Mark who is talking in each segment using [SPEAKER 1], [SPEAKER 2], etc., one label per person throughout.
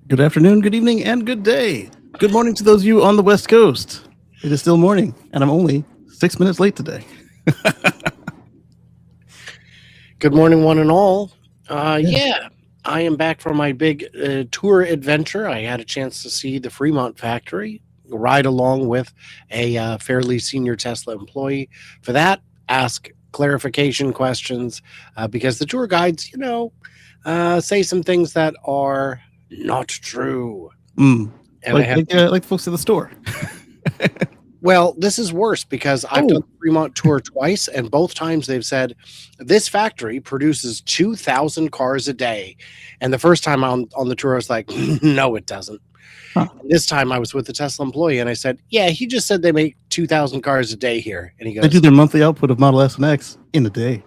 [SPEAKER 1] Good afternoon, good evening, and good day. Good morning to those of you on the West Coast. It is still morning, and I'm only 6 minutes late today.
[SPEAKER 2] Good morning, one and all. Yeah, I am back from my big tour adventure. I had a chance to see the Fremont factory, ride along with a fairly senior Tesla employee. For that, ask clarification questions because the tour guides, say some things that are not true. And
[SPEAKER 1] Like folks at the store.
[SPEAKER 2] Well, this is worse because I've done the Fremont tour twice, and both times they've said this factory produces 2,000 cars a day. And the first time on the tour, I was like, no, it doesn't.
[SPEAKER 1] Huh.
[SPEAKER 2] And this time I was with the Tesla employee, and I said, yeah, he just said they make 2,000 cars a day here. And he goes,
[SPEAKER 1] they do their monthly output of Model S and X in a day.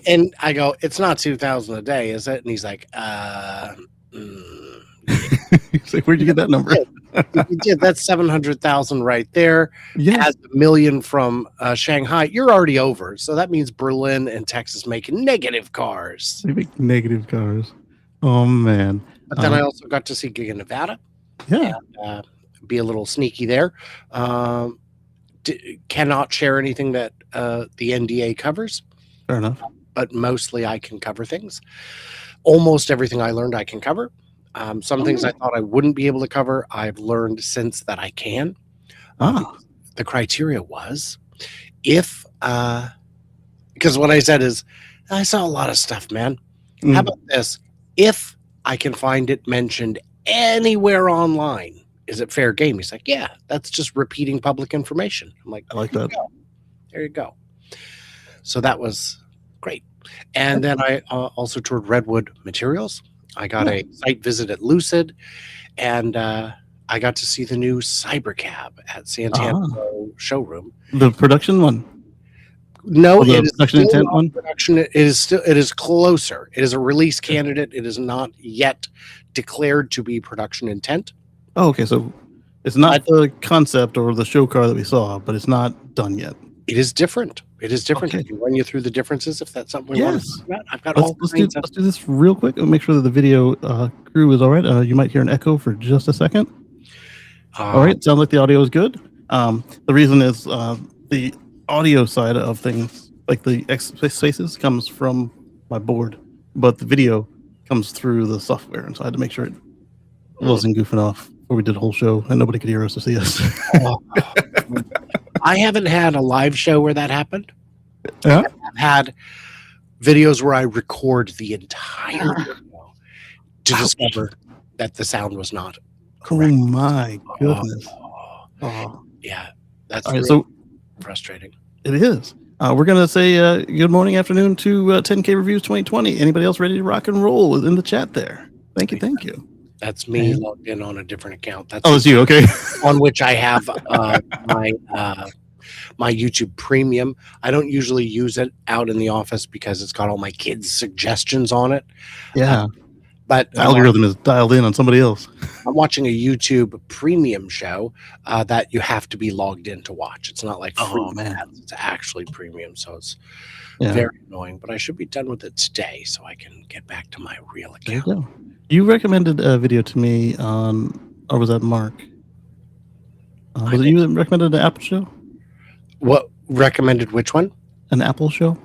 [SPEAKER 2] And I go, it's not 2,000 a day, is it? And he's like,
[SPEAKER 1] He's like, where'd you get that number?
[SPEAKER 2] You did. That's 700,000 right there.
[SPEAKER 1] Yes.
[SPEAKER 2] As $1 million from Shanghai. You're already over. So that means Berlin and Texas make negative cars.
[SPEAKER 1] They make negative cars. Oh, man.
[SPEAKER 2] But then I also got to see Giga Nevada.
[SPEAKER 1] Yeah.
[SPEAKER 2] And, be a little sneaky there. Cannot share anything that the NDA covers.
[SPEAKER 1] Fair enough.
[SPEAKER 2] But mostly I can cover things. Almost everything I learned I can cover. Some things I thought I wouldn't be able to cover, I've learned since that I can. The criteria was if, because what I said is, I saw a lot of stuff, man. How about this? If I can find it mentioned anywhere online, is it fair game? He's like, yeah, that's just repeating public information. I'm like,
[SPEAKER 1] I like that.
[SPEAKER 2] There you go. So that was great. And then I also toured Redwood Materials. I got a site visit at Lucid, and I got to see the new Cybercab at Santana showroom.
[SPEAKER 1] The production one?
[SPEAKER 2] No,
[SPEAKER 1] the
[SPEAKER 2] it is
[SPEAKER 1] production
[SPEAKER 2] still
[SPEAKER 1] intent
[SPEAKER 2] not
[SPEAKER 1] one.
[SPEAKER 2] production. It is closer. It is a release candidate. It is not yet declared to be production intent.
[SPEAKER 1] Oh, okay. So it's not the concept or the show car that we saw, but it's not done yet.
[SPEAKER 2] It is different. It is different.
[SPEAKER 1] Okay.
[SPEAKER 2] I can run you through the differences if that's something we want to talk about. I've got
[SPEAKER 1] Let's do this real quick and make sure that the video crew is all right. You might hear an echo for just a second. All right. Sounds like the audio is good. The reason is the audio side of things, like the X spaces, comes from my board, but the video comes through the software. And so I had to make sure it wasn't goofing off before we did a whole show and nobody could hear us or see us.
[SPEAKER 2] I haven't had a live show where that happened.
[SPEAKER 1] Yeah.
[SPEAKER 2] I've had videos where I record the entire video to discover that the sound was not correct.
[SPEAKER 1] Oh my goodness.
[SPEAKER 2] Yeah, that's
[SPEAKER 1] all right,
[SPEAKER 2] really
[SPEAKER 1] so
[SPEAKER 2] frustrating.
[SPEAKER 1] It is. We're going to say good morning, afternoon to 10K Reviews 2020. Anybody else ready to rock and roll in the chat there? Thank you. Thank you.
[SPEAKER 2] That's me logged in on a different account. That's
[SPEAKER 1] it's you. Okay.
[SPEAKER 2] On which I have my YouTube Premium. I don't usually use it out in the office because it's got all my kids' suggestions on it.
[SPEAKER 1] Yeah.
[SPEAKER 2] But
[SPEAKER 1] the algorithm is dialed in on somebody else.
[SPEAKER 2] I'm watching a YouTube Premium show that you have to be logged in to watch. It's not like free ads. It's actually premium, so it's very annoying. But I should be done with it today so I can get back to my real account.
[SPEAKER 1] You recommended a video to me on, or was that Mark? Was it you that recommended an Apple show?
[SPEAKER 2] What recommended? Which one?
[SPEAKER 1] An Apple show?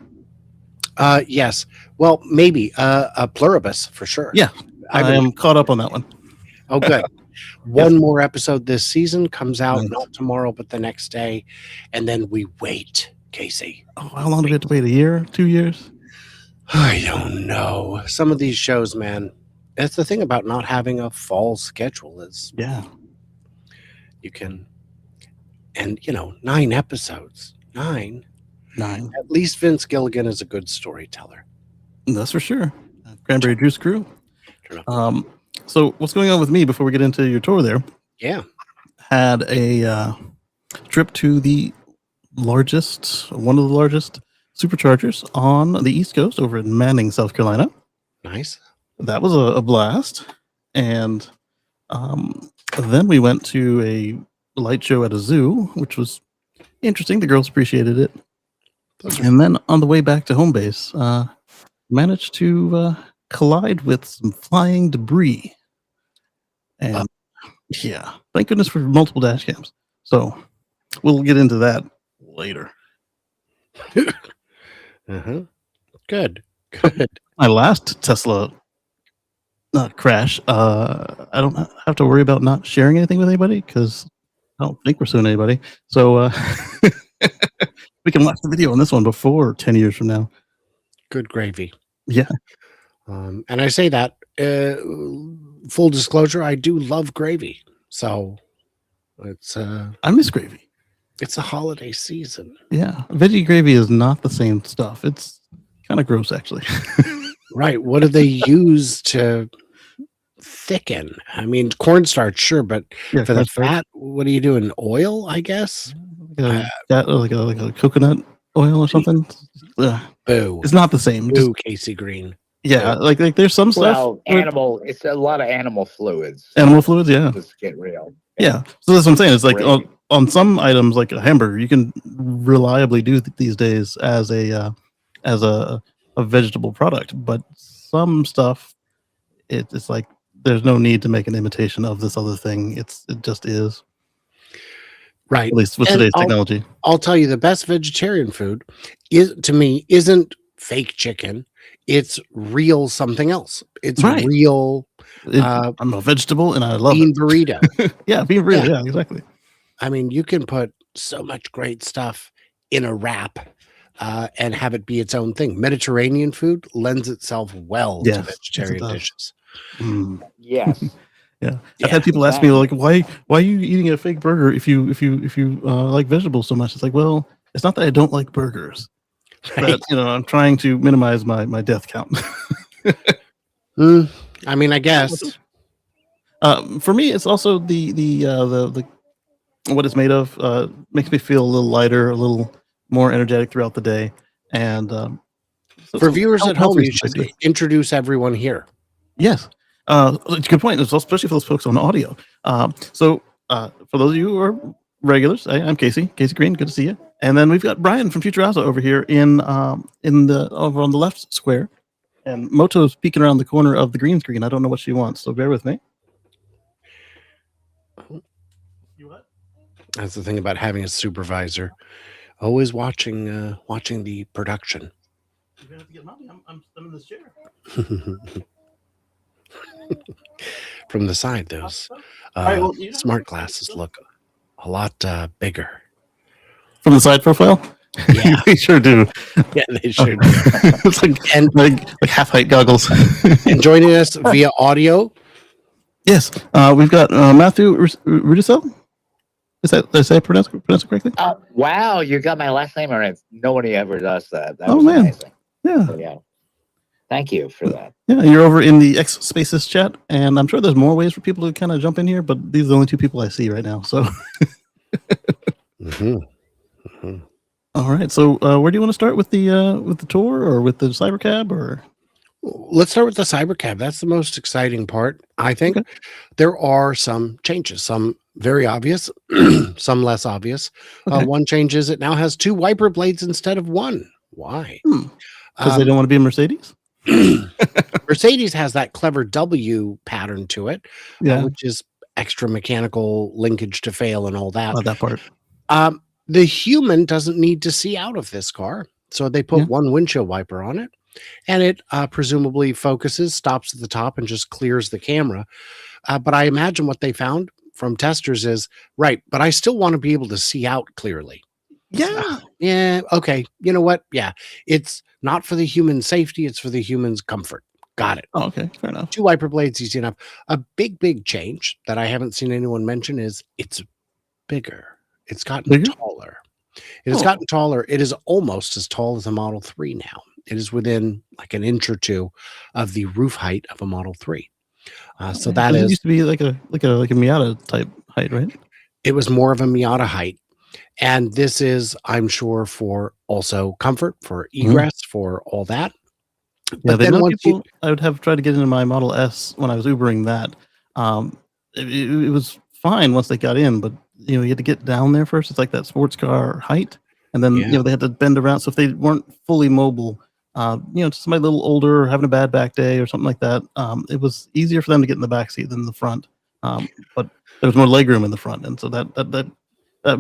[SPEAKER 2] Yes. Well, maybe a Pluribus for sure.
[SPEAKER 1] Yeah, I am caught up on that one.
[SPEAKER 2] Oh, good. One more episode this season comes out, not tomorrow, but the next day, and then we wait, Casey.
[SPEAKER 1] Oh, how long do we have to wait? A year? 2 years?
[SPEAKER 2] I don't know. Some of these shows, man. That's the thing about not having a fall schedule is you can, and 9 episodes. Nine. At least Vince Gilligan is a good storyteller.
[SPEAKER 1] That's for sure. Cranberry Juice Crew. So what's going on with me before we get into your tour there?
[SPEAKER 2] Yeah.
[SPEAKER 1] Had a trip to one of the largest superchargers on the East Coast over in Manning, South Carolina.
[SPEAKER 2] Nice.
[SPEAKER 1] That was a blast. And then we went to a light show at a zoo, which was interesting. The girls appreciated it. And then on the way back to home base, managed to collide with some flying debris And yeah, thank goodness for multiple dash cams. So we'll get into that later.
[SPEAKER 2] Good.
[SPEAKER 1] My last Tesla crash, I don't have to worry about not sharing anything with anybody because I don't think we're suing anybody. So we can watch the video on this one before 10 years from now.
[SPEAKER 2] Good gravy.
[SPEAKER 1] Yeah.
[SPEAKER 2] And I say that, full disclosure, I do love gravy. So it's
[SPEAKER 1] I miss gravy.
[SPEAKER 2] It's a holiday season.
[SPEAKER 1] Yeah. Veggie gravy is not the same stuff. It's kind of gross, actually.
[SPEAKER 2] Right. What do they use to thicken? I mean, cornstarch, sure, but
[SPEAKER 1] Yeah,
[SPEAKER 2] for the
[SPEAKER 1] cornstarch.
[SPEAKER 2] fat, what are you doing? Oil, I guess.
[SPEAKER 1] Like a coconut oil or something.
[SPEAKER 2] Boo.
[SPEAKER 1] It's not the same.
[SPEAKER 2] Boo, Kacey Green.
[SPEAKER 1] Yeah, like there's some stuff.
[SPEAKER 3] Well, it's a lot of animal fluids.
[SPEAKER 1] Animal fluids, yeah.
[SPEAKER 3] Let's get real.
[SPEAKER 1] Yeah. So that's what I'm saying. It's like on some items, like a hamburger, you can reliably do these days as a vegetable product, but some stuff, it's like there's no need to make an imitation of this other thing. It just is.
[SPEAKER 2] Right.
[SPEAKER 1] At least with today's technology.
[SPEAKER 2] I'll tell you, the best vegetarian food to me isn't fake chicken. It's real something else. It's real.
[SPEAKER 1] I'm a vegetable and I love
[SPEAKER 2] bean burrito.
[SPEAKER 1] Yeah, bean burrito. Yeah, exactly.
[SPEAKER 2] I mean, you can put so much great stuff in a wrap and have it be its own thing. Mediterranean food lends itself well to vegetarian dishes.
[SPEAKER 3] Yes.
[SPEAKER 1] Yeah. I've had people ask me like, why are you eating a fake burger if you like vegetables so much? It's like, well, it's not that I don't like burgers. But I'm trying to minimize my death count.
[SPEAKER 2] I mean, I guess
[SPEAKER 1] for me, it's also the what it's made of makes me feel a little lighter, a little more energetic throughout the day. And
[SPEAKER 2] for viewers at home, you should introduce everyone here.
[SPEAKER 1] Yes, it's a good point, especially for those folks on audio. So for those of you who are regulars, I'm Kacey Green. Good to see you. And then we've got Brian from Futurasa over here over on the left square, and Moto's peeking around the corner of the green screen. I don't know what she wants, so bear with me. You what?
[SPEAKER 2] That's the thing about having a supervisor, always watching the production.
[SPEAKER 1] You're gonna have to get mommy. I'm in this chair.
[SPEAKER 2] From the side, those smart glasses look a lot bigger.
[SPEAKER 1] From the side profile?
[SPEAKER 2] Yeah.
[SPEAKER 1] They sure do.
[SPEAKER 2] Yeah, they sure do.
[SPEAKER 1] It's like half-height goggles.
[SPEAKER 2] And joining us via audio.
[SPEAKER 1] Yes. We've got Matthew Rudisell. Did I say pronounce it correctly?
[SPEAKER 3] Wow, you got my last name right. Nobody ever does that. That
[SPEAKER 1] was man.
[SPEAKER 3] Amazing.
[SPEAKER 1] Yeah.
[SPEAKER 3] So, yeah. Thank you for that.
[SPEAKER 1] Yeah, you're over in the X Spaces chat, and I'm sure there's more ways for people to kind of jump in here, but these are the only two people I see right now. So All right. So where do you want to start with the tour or with the cybercab or?
[SPEAKER 2] Let's start with the cybercab. That's the most exciting part, I think. Okay. There are some changes, some very obvious, some less obvious. Okay. One change is it now has 2 wiper blades instead of 1. Why?
[SPEAKER 1] Because they don't want to be a Mercedes?
[SPEAKER 2] Mercedes has that clever W pattern to it, which is extra mechanical linkage to fail and all that.
[SPEAKER 1] Love that part.
[SPEAKER 2] The human doesn't need to see out of this car. So they put 1 windshield wiper on it, and it presumably focuses, stops at the top, and just clears the camera. But I imagine what they found from testers is, right, but I still want to be able to see out clearly.
[SPEAKER 1] Yeah.
[SPEAKER 2] Yeah. Okay. You know what? Yeah. It's not for the human safety. It's for the human's comfort. Got it.
[SPEAKER 1] Oh, okay. Fair enough.
[SPEAKER 2] 2 wiper blades, easy enough. A big change that I haven't seen anyone mention is it's bigger. It's gotten taller. It has gotten taller. It is almost as tall as a Model 3 now. It is within like an inch or 2 of the roof height of a Model 3. So that
[SPEAKER 1] it used to be like a Miata type height, right?
[SPEAKER 2] It was more of a Miata height. And this is, I'm sure, for also comfort, for egress, for all that.
[SPEAKER 1] Yeah, then I would have tried to get into my Model S when I was Ubering that. It was fine once they got in, but you had to get down there first. It's like that sports car height, and then they had to bend around. So if they weren't fully mobile, just somebody a little older or having a bad back day or something like that, it was easier for them to get in the back seat than the front. But there's more legroom in the front, and so that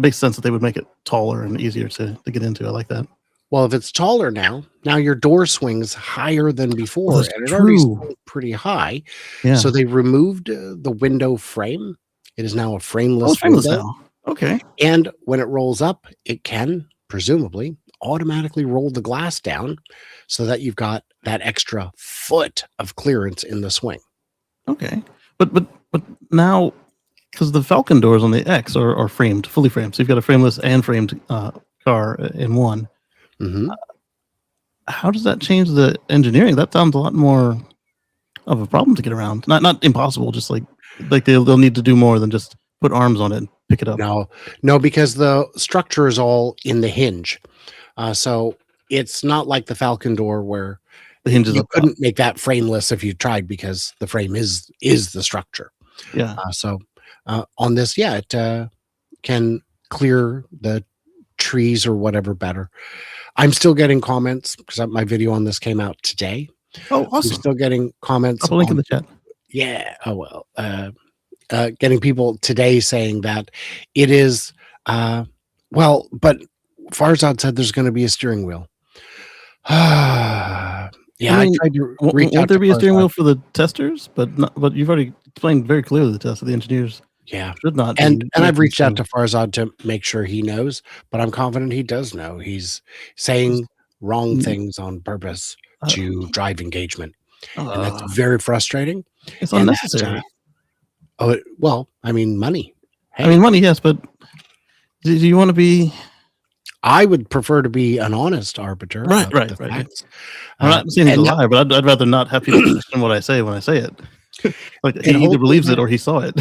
[SPEAKER 1] makes sense that they would make it taller and easier to get into. I like that.
[SPEAKER 2] Well, if it's taller now your door swings higher than before,
[SPEAKER 1] that's
[SPEAKER 2] and it already
[SPEAKER 1] true.
[SPEAKER 2] swung pretty high.
[SPEAKER 1] Yeah.
[SPEAKER 2] So they removed the window frame. It is now a
[SPEAKER 1] Oh,
[SPEAKER 2] frameless
[SPEAKER 1] it's frameless
[SPEAKER 2] window,
[SPEAKER 1] now. Okay.
[SPEAKER 2] and when it rolls up, it can presumably automatically roll the glass down so that you've got that extra foot of clearance in the swing.
[SPEAKER 1] Okay. But now, because the Falcon doors on the X are framed, fully framed, so you've got a frameless and framed car in one.
[SPEAKER 2] Mhm.
[SPEAKER 1] How does that change the engineering? That sounds a lot more of a problem to get around. Not impossible, just like they'll need to do more than just put arms on it and pick it up.
[SPEAKER 2] No, because the structure is all in the hinge. So it's not like the Falcon door where
[SPEAKER 1] The hinges
[SPEAKER 2] you
[SPEAKER 1] up top.
[SPEAKER 2] couldn't make that frameless if you tried because the frame is the structure.
[SPEAKER 1] Yeah.
[SPEAKER 2] So on this, it can clear the trees or whatever better. I'm still getting comments because my video on this came out today.
[SPEAKER 1] Oh,
[SPEAKER 2] I'm
[SPEAKER 1] awesome.
[SPEAKER 2] still getting comments.
[SPEAKER 1] Drop a link in
[SPEAKER 2] on-
[SPEAKER 1] the chat.
[SPEAKER 2] yeah. Oh well. Getting people today saying that it is but Farzad said there's going to be a steering wheel. I tried to reach out
[SPEAKER 1] Won't there
[SPEAKER 2] to
[SPEAKER 1] be a steering
[SPEAKER 2] Farzad.
[SPEAKER 1] wheel for the testers? But you've already explained very clearly the test that the engineers
[SPEAKER 2] Yeah.
[SPEAKER 1] should not.
[SPEAKER 2] And
[SPEAKER 1] be
[SPEAKER 2] I've
[SPEAKER 1] making
[SPEAKER 2] reached out
[SPEAKER 1] some-
[SPEAKER 2] to Farzad to make sure he knows, but I'm confident he does know. He's saying wrong things on purpose to drive engagement, and that's very frustrating.
[SPEAKER 1] It's
[SPEAKER 2] and
[SPEAKER 1] unnecessary.
[SPEAKER 2] Money. Hey,
[SPEAKER 1] I mean, money, yes, but do you want to be?
[SPEAKER 2] I would prefer to be an honest arbiter.
[SPEAKER 1] Right,
[SPEAKER 2] of
[SPEAKER 1] right,
[SPEAKER 2] the
[SPEAKER 1] right.
[SPEAKER 2] facts.
[SPEAKER 1] I'm not saying he's a
[SPEAKER 2] and
[SPEAKER 1] lie, but I'd rather not have people question what I say when I say it. Like he
[SPEAKER 2] And
[SPEAKER 1] either
[SPEAKER 2] hold
[SPEAKER 1] believes
[SPEAKER 2] me
[SPEAKER 1] it or he saw it.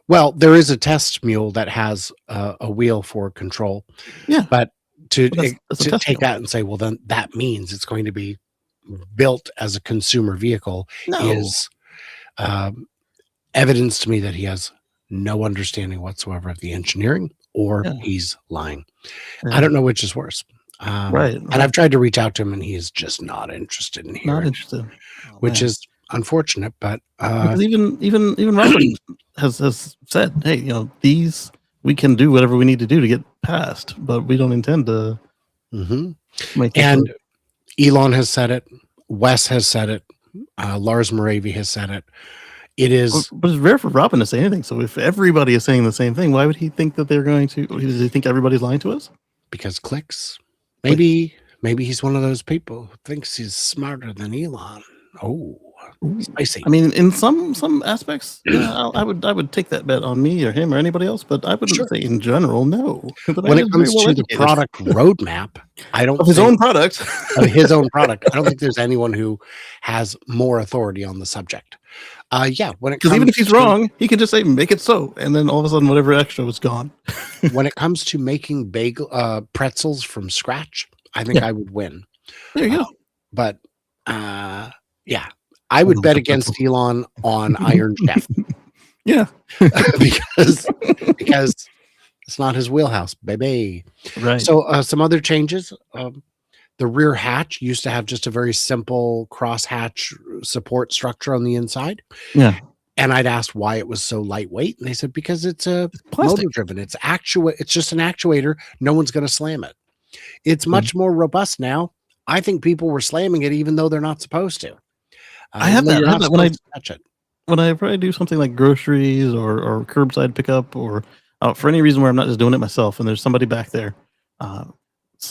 [SPEAKER 2] Well, there is a test mule that has a wheel for control.
[SPEAKER 1] Yeah.
[SPEAKER 2] But to
[SPEAKER 1] Well, that's a
[SPEAKER 2] to
[SPEAKER 1] test
[SPEAKER 2] take
[SPEAKER 1] mule.
[SPEAKER 2] that and say, well, then that means it's going to be built as a consumer vehicle
[SPEAKER 1] No.
[SPEAKER 2] is evidence to me that he has no understanding whatsoever of the engineering, or
[SPEAKER 1] Yeah.
[SPEAKER 2] he's lying.
[SPEAKER 1] Yeah.
[SPEAKER 2] I don't know which is worse.
[SPEAKER 1] Right.
[SPEAKER 2] And I've tried to reach out to him, and he is just not interested in
[SPEAKER 1] Not
[SPEAKER 2] hearing,
[SPEAKER 1] interested.
[SPEAKER 2] which
[SPEAKER 1] Man.
[SPEAKER 2] is unfortunate. But
[SPEAKER 1] Because even Robert has said, hey, these we can do whatever we need to do to get past, but we don't intend to
[SPEAKER 2] mhm.
[SPEAKER 1] make this
[SPEAKER 2] And
[SPEAKER 1] work.
[SPEAKER 2] Elon has said it. Wes has said it. Lars Moravy has said it. It is
[SPEAKER 1] But it's rare for Robin to say anything. So if everybody is saying the same thing, why would he think that they're going to? Does he think everybody's lying to us?
[SPEAKER 2] because clicks. Maybe he's one of those people who thinks he's smarter than Elon. Oh, spicy.
[SPEAKER 1] I mean, in some aspects, I would take that bet on me or him or anybody else, but I wouldn't
[SPEAKER 2] Sure.
[SPEAKER 1] say in general. No. The
[SPEAKER 2] When
[SPEAKER 1] man
[SPEAKER 2] it
[SPEAKER 1] is very
[SPEAKER 2] comes to the
[SPEAKER 1] well-educated.
[SPEAKER 2] product roadmap, I don't
[SPEAKER 1] of his
[SPEAKER 2] think
[SPEAKER 1] own product,
[SPEAKER 2] of his own product. I don't think there's anyone who has more authority on the subject. When it
[SPEAKER 1] because
[SPEAKER 2] comes
[SPEAKER 1] even if he's
[SPEAKER 2] to-
[SPEAKER 1] wrong, he can just say make it so, and then all of a sudden, whatever extra was gone.
[SPEAKER 2] when it comes to making pretzels from scratch, I think I would win.
[SPEAKER 1] There you go.
[SPEAKER 2] But I would
[SPEAKER 1] love
[SPEAKER 2] bet
[SPEAKER 1] the
[SPEAKER 2] against
[SPEAKER 1] pretzel.
[SPEAKER 2] Elon on Iron Chef
[SPEAKER 1] Yeah,
[SPEAKER 2] because it's not his wheelhouse, baby.
[SPEAKER 1] right.
[SPEAKER 2] So some other changes. The rear hatch used to have just a very simple cross hatch support structure on the inside.
[SPEAKER 1] Yeah,
[SPEAKER 2] And I'd asked why it was so lightweight. And they said, because it's a
[SPEAKER 1] plastic.
[SPEAKER 2] motor driven. It's just an actuator. No one's going to slam it. It's much more robust now. I think people were slamming it even though they're not supposed to.
[SPEAKER 1] I had that.
[SPEAKER 2] You're
[SPEAKER 1] I had
[SPEAKER 2] not
[SPEAKER 1] that when I
[SPEAKER 2] supposed to touch it.
[SPEAKER 1] whenever I do something like groceries or curbside pickup or for any reason where I'm not just doing it myself and there's somebody back there, some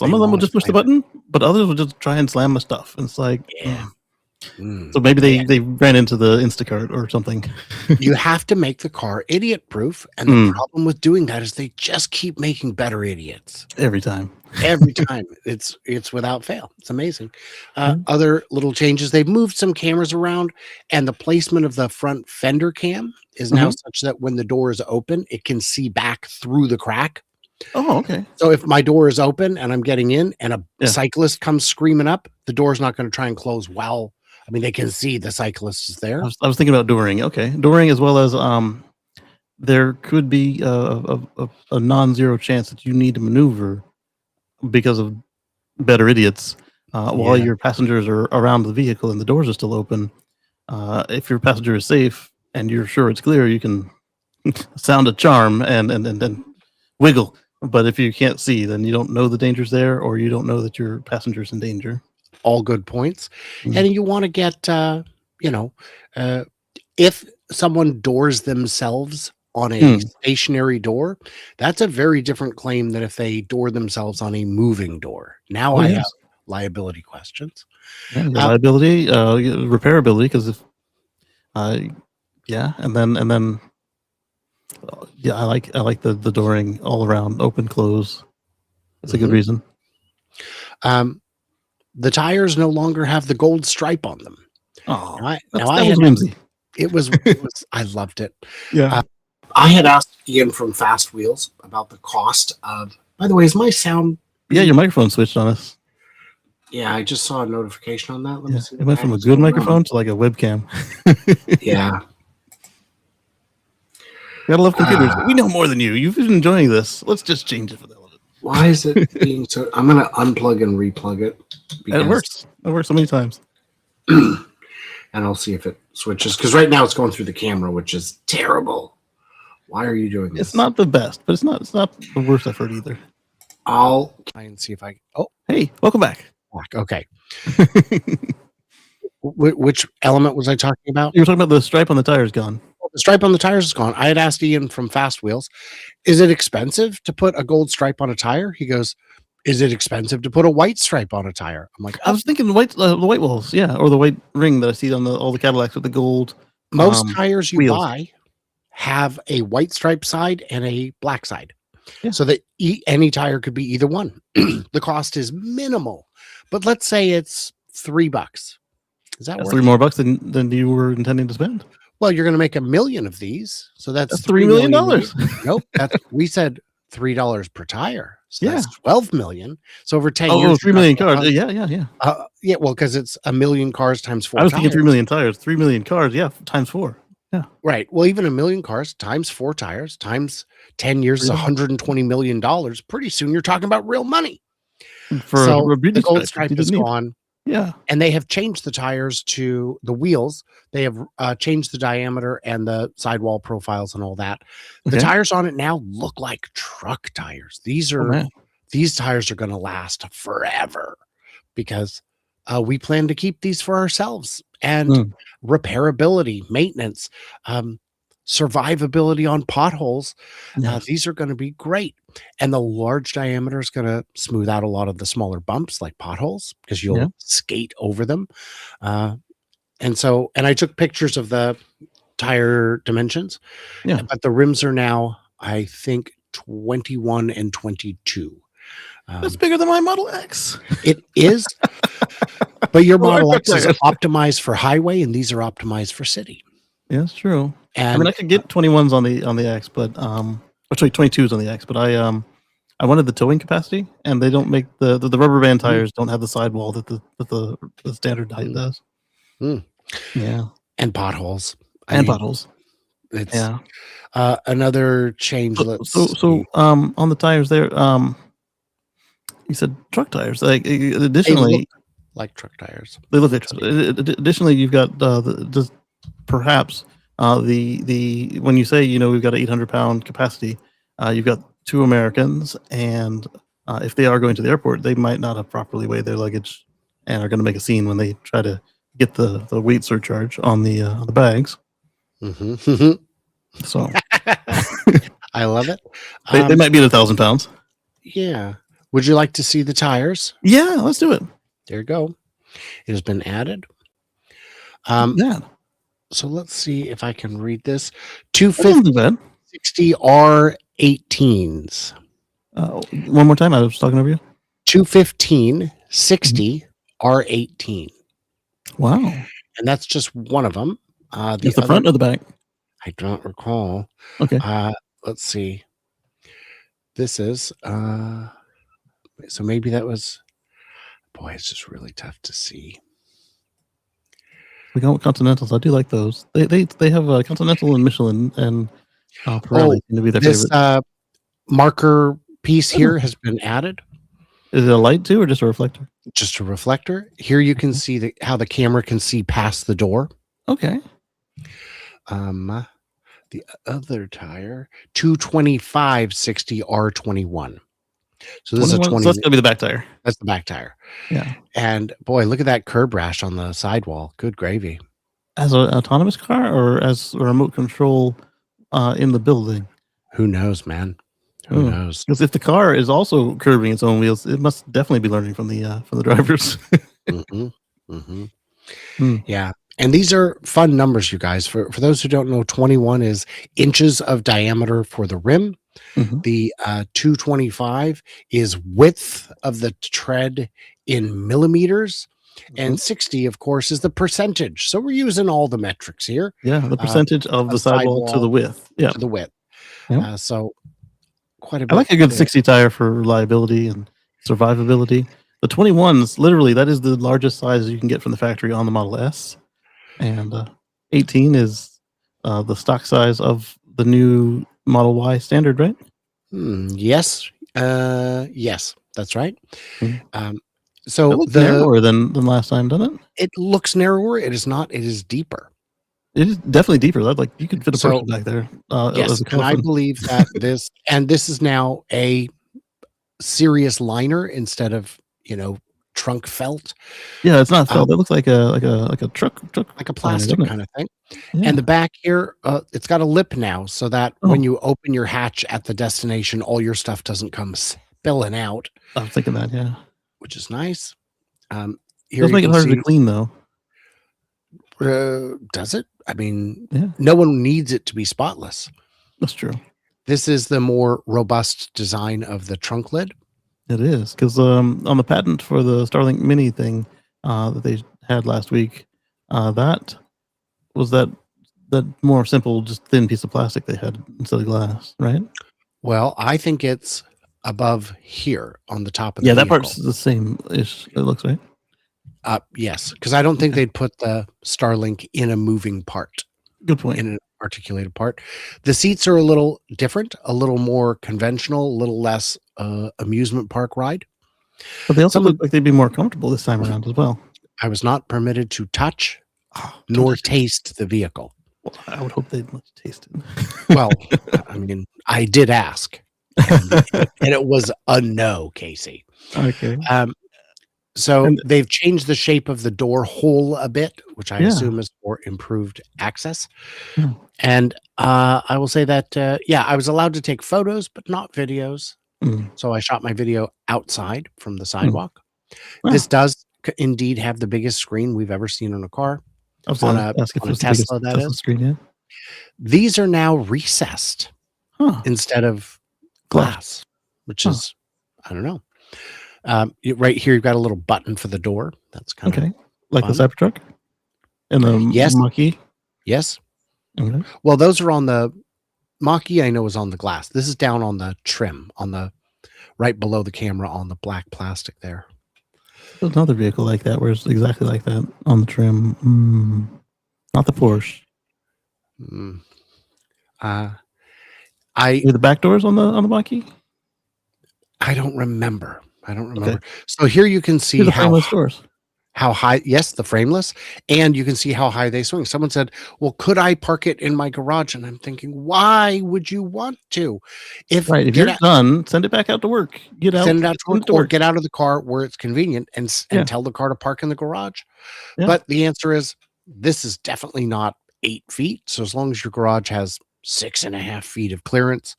[SPEAKER 2] They
[SPEAKER 1] of them will
[SPEAKER 2] wanna
[SPEAKER 1] just push the
[SPEAKER 2] slam
[SPEAKER 1] button, but others will just try and slam my stuff. And it's like,
[SPEAKER 2] Yeah. Mm.
[SPEAKER 1] so maybe they ran into the Instacart or something.
[SPEAKER 2] You have to make the car idiot proof. And the problem with doing that is they just keep making better idiots.
[SPEAKER 1] Every time.
[SPEAKER 2] Every time. It's without fail. It's amazing. Other little changes, they've moved some cameras around, and the placement of the front fender cam is now such that when the door is open, it can see back through the crack.
[SPEAKER 1] Oh, okay.
[SPEAKER 2] So if my door is open and I'm getting in and a cyclist comes screaming up, the door's not going to try and close well. I mean, they can see the cyclist is there.
[SPEAKER 1] I was thinking about During. Okay. During, as well as there could be a non-zero chance that you need to maneuver because of better idiots while your passengers are around the vehicle and the doors are still open. If your passenger is safe and you're sure it's clear, you can sound a charm and then wiggle. But if you can't see, then you don't know the danger's there, or you don't know that your passenger's in danger.
[SPEAKER 2] All good points.
[SPEAKER 1] Mm.
[SPEAKER 2] And you want to get, if someone doors themselves on a stationary door, that's a very different claim than if they door themselves on a moving door. Now I have liability questions.
[SPEAKER 1] Yeah, liability, repairability, because if, and then, I like the dooring all around, open, close. That's a good reason.
[SPEAKER 2] The tires no longer have the gold stripe on them.
[SPEAKER 1] Oh,
[SPEAKER 2] that
[SPEAKER 1] was whimsy.
[SPEAKER 2] It was, I loved it.
[SPEAKER 1] Yeah.
[SPEAKER 2] I had asked Ian from Fast Wheels about the cost of, by the way, is my sound?
[SPEAKER 1] Yeah, your microphone switched on us.
[SPEAKER 2] Yeah, I just saw a notification on that. Let me see.
[SPEAKER 1] It went from a good microphone to like a webcam.
[SPEAKER 2] Yeah.
[SPEAKER 1] Gotta love computers. We know more than you. You've been enjoying this. Let's just change it for the hell of it.
[SPEAKER 2] Why is it being so? I'm going to unplug and replug it.
[SPEAKER 1] It works. It works so many times.
[SPEAKER 2] And I'll see if it switches. Because right now it's going through the camera, which is terrible. Why are you doing this?
[SPEAKER 1] It's not the best, but it's not the worst I've heard either.
[SPEAKER 2] I'll try and see if I. Oh,
[SPEAKER 1] hey, welcome back.
[SPEAKER 2] Okay. Which element was I talking about?
[SPEAKER 1] You were talking about the stripe on the tires gone.
[SPEAKER 2] Well, the stripe on the tires is gone. I had asked Ian from Fast Wheels, is it expensive to put a gold stripe on a tire? He goes, is it expensive to put a white stripe on a tire? I'm like,
[SPEAKER 1] I was thinking the white walls, or the white ring that I see on all the Cadillacs with the gold.
[SPEAKER 2] Most tires you
[SPEAKER 1] wheels.
[SPEAKER 2] buy have a white stripe side and a black side,
[SPEAKER 1] Yeah.
[SPEAKER 2] so that any tire could be either one. The cost is minimal, but let's say it's $3. Is that
[SPEAKER 1] That's
[SPEAKER 2] worth
[SPEAKER 1] $3 more than you were intending to spend?
[SPEAKER 2] Well, you're going to make 1 million of these, so that's
[SPEAKER 1] $3 million.
[SPEAKER 2] Nope, we said $3 per tire, so
[SPEAKER 1] Yeah.
[SPEAKER 2] that's 12 million. So over 10 years,
[SPEAKER 1] 3 million cars. Yeah.
[SPEAKER 2] Yeah, well, because it's 1 million cars times 4.
[SPEAKER 1] I was thinking 3 million tires. 3 million cars, times 4. Yeah.
[SPEAKER 2] Right. Well, even 1 million cars times 4 tires times 10 years is $120 million. Pretty soon you're talking about real money. So the gold stripe is gone.
[SPEAKER 1] Yeah.
[SPEAKER 2] And they have changed the tires to the wheels. They have changed the diameter and the sidewall profiles and all that. The tires on it now look like truck tires. These tires are going to last forever because we plan to keep these for ourselves. And repairability, maintenance, survivability on potholes. These are going to be great. And the large diameter is going to smooth out a lot of the smaller bumps like potholes because you'll skate over them. And I took pictures of the tire dimensions.
[SPEAKER 1] Yeah.
[SPEAKER 2] But the rims are now, I think, 21 and 22.
[SPEAKER 1] That's bigger than my Model X.
[SPEAKER 2] It is. But your Model X is optimized for highway and these are optimized for city.
[SPEAKER 1] Yeah, that's true.
[SPEAKER 2] And
[SPEAKER 1] I mean, I could get 21s on the X, but actually 22s on the X, but I wanted the towing capacity, and they don't make the rubber band tires don't have the sidewall that the standard height does. Yeah,
[SPEAKER 2] and potholes.
[SPEAKER 1] Potholes.
[SPEAKER 2] It's another change.
[SPEAKER 1] So on the tires there, you said truck tires. Like additionally,
[SPEAKER 2] they look like truck tires.
[SPEAKER 1] They look like. Additionally, you've got perhaps. The when you say we've got an 800-pound capacity, you've got 2 Americans, and if they are going to the airport, they might not have properly weighed their luggage, and are going to make a scene when they try to get the weight surcharge on the bags. So
[SPEAKER 2] I love it.
[SPEAKER 1] They might be at 1,000 pounds.
[SPEAKER 2] Yeah. Would you like to see the tires?
[SPEAKER 1] Yeah, let's do it.
[SPEAKER 2] There you go. It has been added. So let's see if I can read this. 250 R18s.
[SPEAKER 1] One more time. I was talking over you.
[SPEAKER 2] 215 60 R18.
[SPEAKER 1] Wow.
[SPEAKER 2] And that's just one of them.
[SPEAKER 1] The front or the back?
[SPEAKER 2] I don't recall.
[SPEAKER 1] Okay.
[SPEAKER 2] Let's see. This is so maybe that was. Boy, it's just really tough to see.
[SPEAKER 1] We go with Continentals. I do like those. They have Continental and Michelin and Pirelli seem to be their favorite.
[SPEAKER 2] Marker piece here has been added.
[SPEAKER 1] Is it a light too, or just a reflector?
[SPEAKER 2] Just a reflector. Here you can see how the camera can see past the door.
[SPEAKER 1] Okay.
[SPEAKER 2] The other tire, 225/60 R21. So this is a
[SPEAKER 1] 21.
[SPEAKER 2] 20.
[SPEAKER 1] So that's gonna be the back tire.
[SPEAKER 2] That's the back tire.
[SPEAKER 1] Yeah.
[SPEAKER 2] And boy, look at that curb rash on the sidewall. Good gravy.
[SPEAKER 1] As an autonomous car or as a remote control in the building?
[SPEAKER 2] Who knows, man? Who knows?
[SPEAKER 1] Because if the car is also curbing its own wheels, it must definitely be learning from the drivers.
[SPEAKER 2] Mhm, mhm.
[SPEAKER 1] Hmm.
[SPEAKER 2] Yeah. And these are fun numbers, you guys. For those who don't know, 21 is inches of diameter for the rim.
[SPEAKER 1] Mhm.
[SPEAKER 2] The 225 is width of the tread in millimeters. And 60, of course, is the percentage. So we're using all the metrics here.
[SPEAKER 1] Yeah, the percentage of the sidewall to the width. Yeah.
[SPEAKER 2] To the width.
[SPEAKER 1] Yeah.
[SPEAKER 2] So quite a
[SPEAKER 1] I
[SPEAKER 2] bit.
[SPEAKER 1] like a good 60 tire for reliability and survivability. The 21s, literally, that is the largest size you can get from the factory on the Model S. And 18 is the stock size of the new Model Y standard, right?
[SPEAKER 2] Yes. Yes, that's right.
[SPEAKER 1] Mhm.
[SPEAKER 2] So
[SPEAKER 1] It looks narrower than last time, doesn't it?
[SPEAKER 2] it looks narrower. It is not. It is deeper.
[SPEAKER 1] It is definitely deeper. Like you could fit a person back there.
[SPEAKER 2] Yes,
[SPEAKER 1] as a
[SPEAKER 2] and I
[SPEAKER 1] coffin.
[SPEAKER 2] believe that this is now a serious liner instead of trunk felt.
[SPEAKER 1] Yeah, it's not felt. It looks like a truck
[SPEAKER 2] Like a
[SPEAKER 1] liner,
[SPEAKER 2] plastic
[SPEAKER 1] doesn't it?
[SPEAKER 2] kind of thing.
[SPEAKER 1] Yeah.
[SPEAKER 2] And the back here, it's got a lip now, so that
[SPEAKER 1] Oh.
[SPEAKER 2] when you open your hatch at the destination, all your stuff doesn't come spilling out,
[SPEAKER 1] I was thinking that. Yeah,
[SPEAKER 2] which is nice.
[SPEAKER 1] it
[SPEAKER 2] Here
[SPEAKER 1] does
[SPEAKER 2] you
[SPEAKER 1] make it
[SPEAKER 2] can
[SPEAKER 1] harder to
[SPEAKER 2] see.
[SPEAKER 1] clean, though.
[SPEAKER 2] Does it? I mean,
[SPEAKER 1] Yeah,
[SPEAKER 2] no one needs it to be spotless.
[SPEAKER 1] that's true.
[SPEAKER 2] This is the more robust design of the trunk lid.
[SPEAKER 1] It is because on the patent for the Starlink Mini thing that they had last week, that was that more simple, just thin piece of plastic they had instead of glass, right?
[SPEAKER 2] Well, I think it's above here on the top of the
[SPEAKER 1] Yeah, that
[SPEAKER 2] vehicle.
[SPEAKER 1] part's the same ish. It looks right.
[SPEAKER 2] Yes, because I don't think they'd put the Starlink in a moving part,
[SPEAKER 1] Good point.
[SPEAKER 2] in an articulated part. The seats are a little different, a little more conventional, a little less amusement park ride.
[SPEAKER 1] But they also
[SPEAKER 2] Someone-
[SPEAKER 1] look like they'd be more comfortable this time around as well.
[SPEAKER 2] I was not permitted to touch
[SPEAKER 1] Oh,
[SPEAKER 2] nor taste the vehicle.
[SPEAKER 1] Well, I would hope they'd let you taste it.
[SPEAKER 2] Well, I mean, I did ask, and it was a no, Casey.
[SPEAKER 1] Okay.
[SPEAKER 2] So
[SPEAKER 1] And-
[SPEAKER 2] they've changed the shape of the door hole a bit, which I
[SPEAKER 1] Yeah.
[SPEAKER 2] assume is for improved access.
[SPEAKER 1] Yeah.
[SPEAKER 2] And I will say that, I was allowed to take photos, but not videos.
[SPEAKER 1] Mm.
[SPEAKER 2] So I shot my video outside from the sidewalk.
[SPEAKER 1] Wow.
[SPEAKER 2] This does indeed have the biggest screen we've ever seen on a car.
[SPEAKER 1] I was
[SPEAKER 2] on
[SPEAKER 1] going
[SPEAKER 2] a-
[SPEAKER 1] to ask if
[SPEAKER 2] on
[SPEAKER 1] it
[SPEAKER 2] a
[SPEAKER 1] was the biggest
[SPEAKER 2] Tesla, that
[SPEAKER 1] Tesla
[SPEAKER 2] is.
[SPEAKER 1] screen. Yeah.
[SPEAKER 2] These are now recessed
[SPEAKER 1] Huh.
[SPEAKER 2] instead of glass, which
[SPEAKER 1] Huh.
[SPEAKER 2] is, I don't know. Right here, you've got a little button for the door. That's kind of
[SPEAKER 1] Okay. Like the
[SPEAKER 2] fun.
[SPEAKER 1] Cybertruck and the
[SPEAKER 2] Yes.
[SPEAKER 1] Mach-E.
[SPEAKER 2] Yes.
[SPEAKER 1] Okay.
[SPEAKER 2] Well, those are on the Mach-E, I know is on the glass. This is down on the trim, on the right below the camera on the black plastic there.
[SPEAKER 1] There's another vehicle like that where it's exactly like that on the trim. Not the Porsche.
[SPEAKER 2] Mm.
[SPEAKER 1] Maybe the back doors on the Mach-E.
[SPEAKER 2] I don't remember. So here you can see
[SPEAKER 1] The
[SPEAKER 2] how
[SPEAKER 1] frameless doors.
[SPEAKER 2] high, yes, the frameless, and you can see how high they swing. Someone said, well, could I park it in my garage? And I'm thinking, why would you want to? If
[SPEAKER 1] Right. If
[SPEAKER 2] get
[SPEAKER 1] you're
[SPEAKER 2] out-
[SPEAKER 1] done, send it back out to work. Get out.
[SPEAKER 2] send it out to
[SPEAKER 1] send
[SPEAKER 2] work or get out of the car where it's convenient and
[SPEAKER 1] Yeah.
[SPEAKER 2] tell the car to park in the garage.
[SPEAKER 1] Yeah.
[SPEAKER 2] But the answer is this is definitely not 8 feet. So as long as your garage has 6.5 feet of clearance,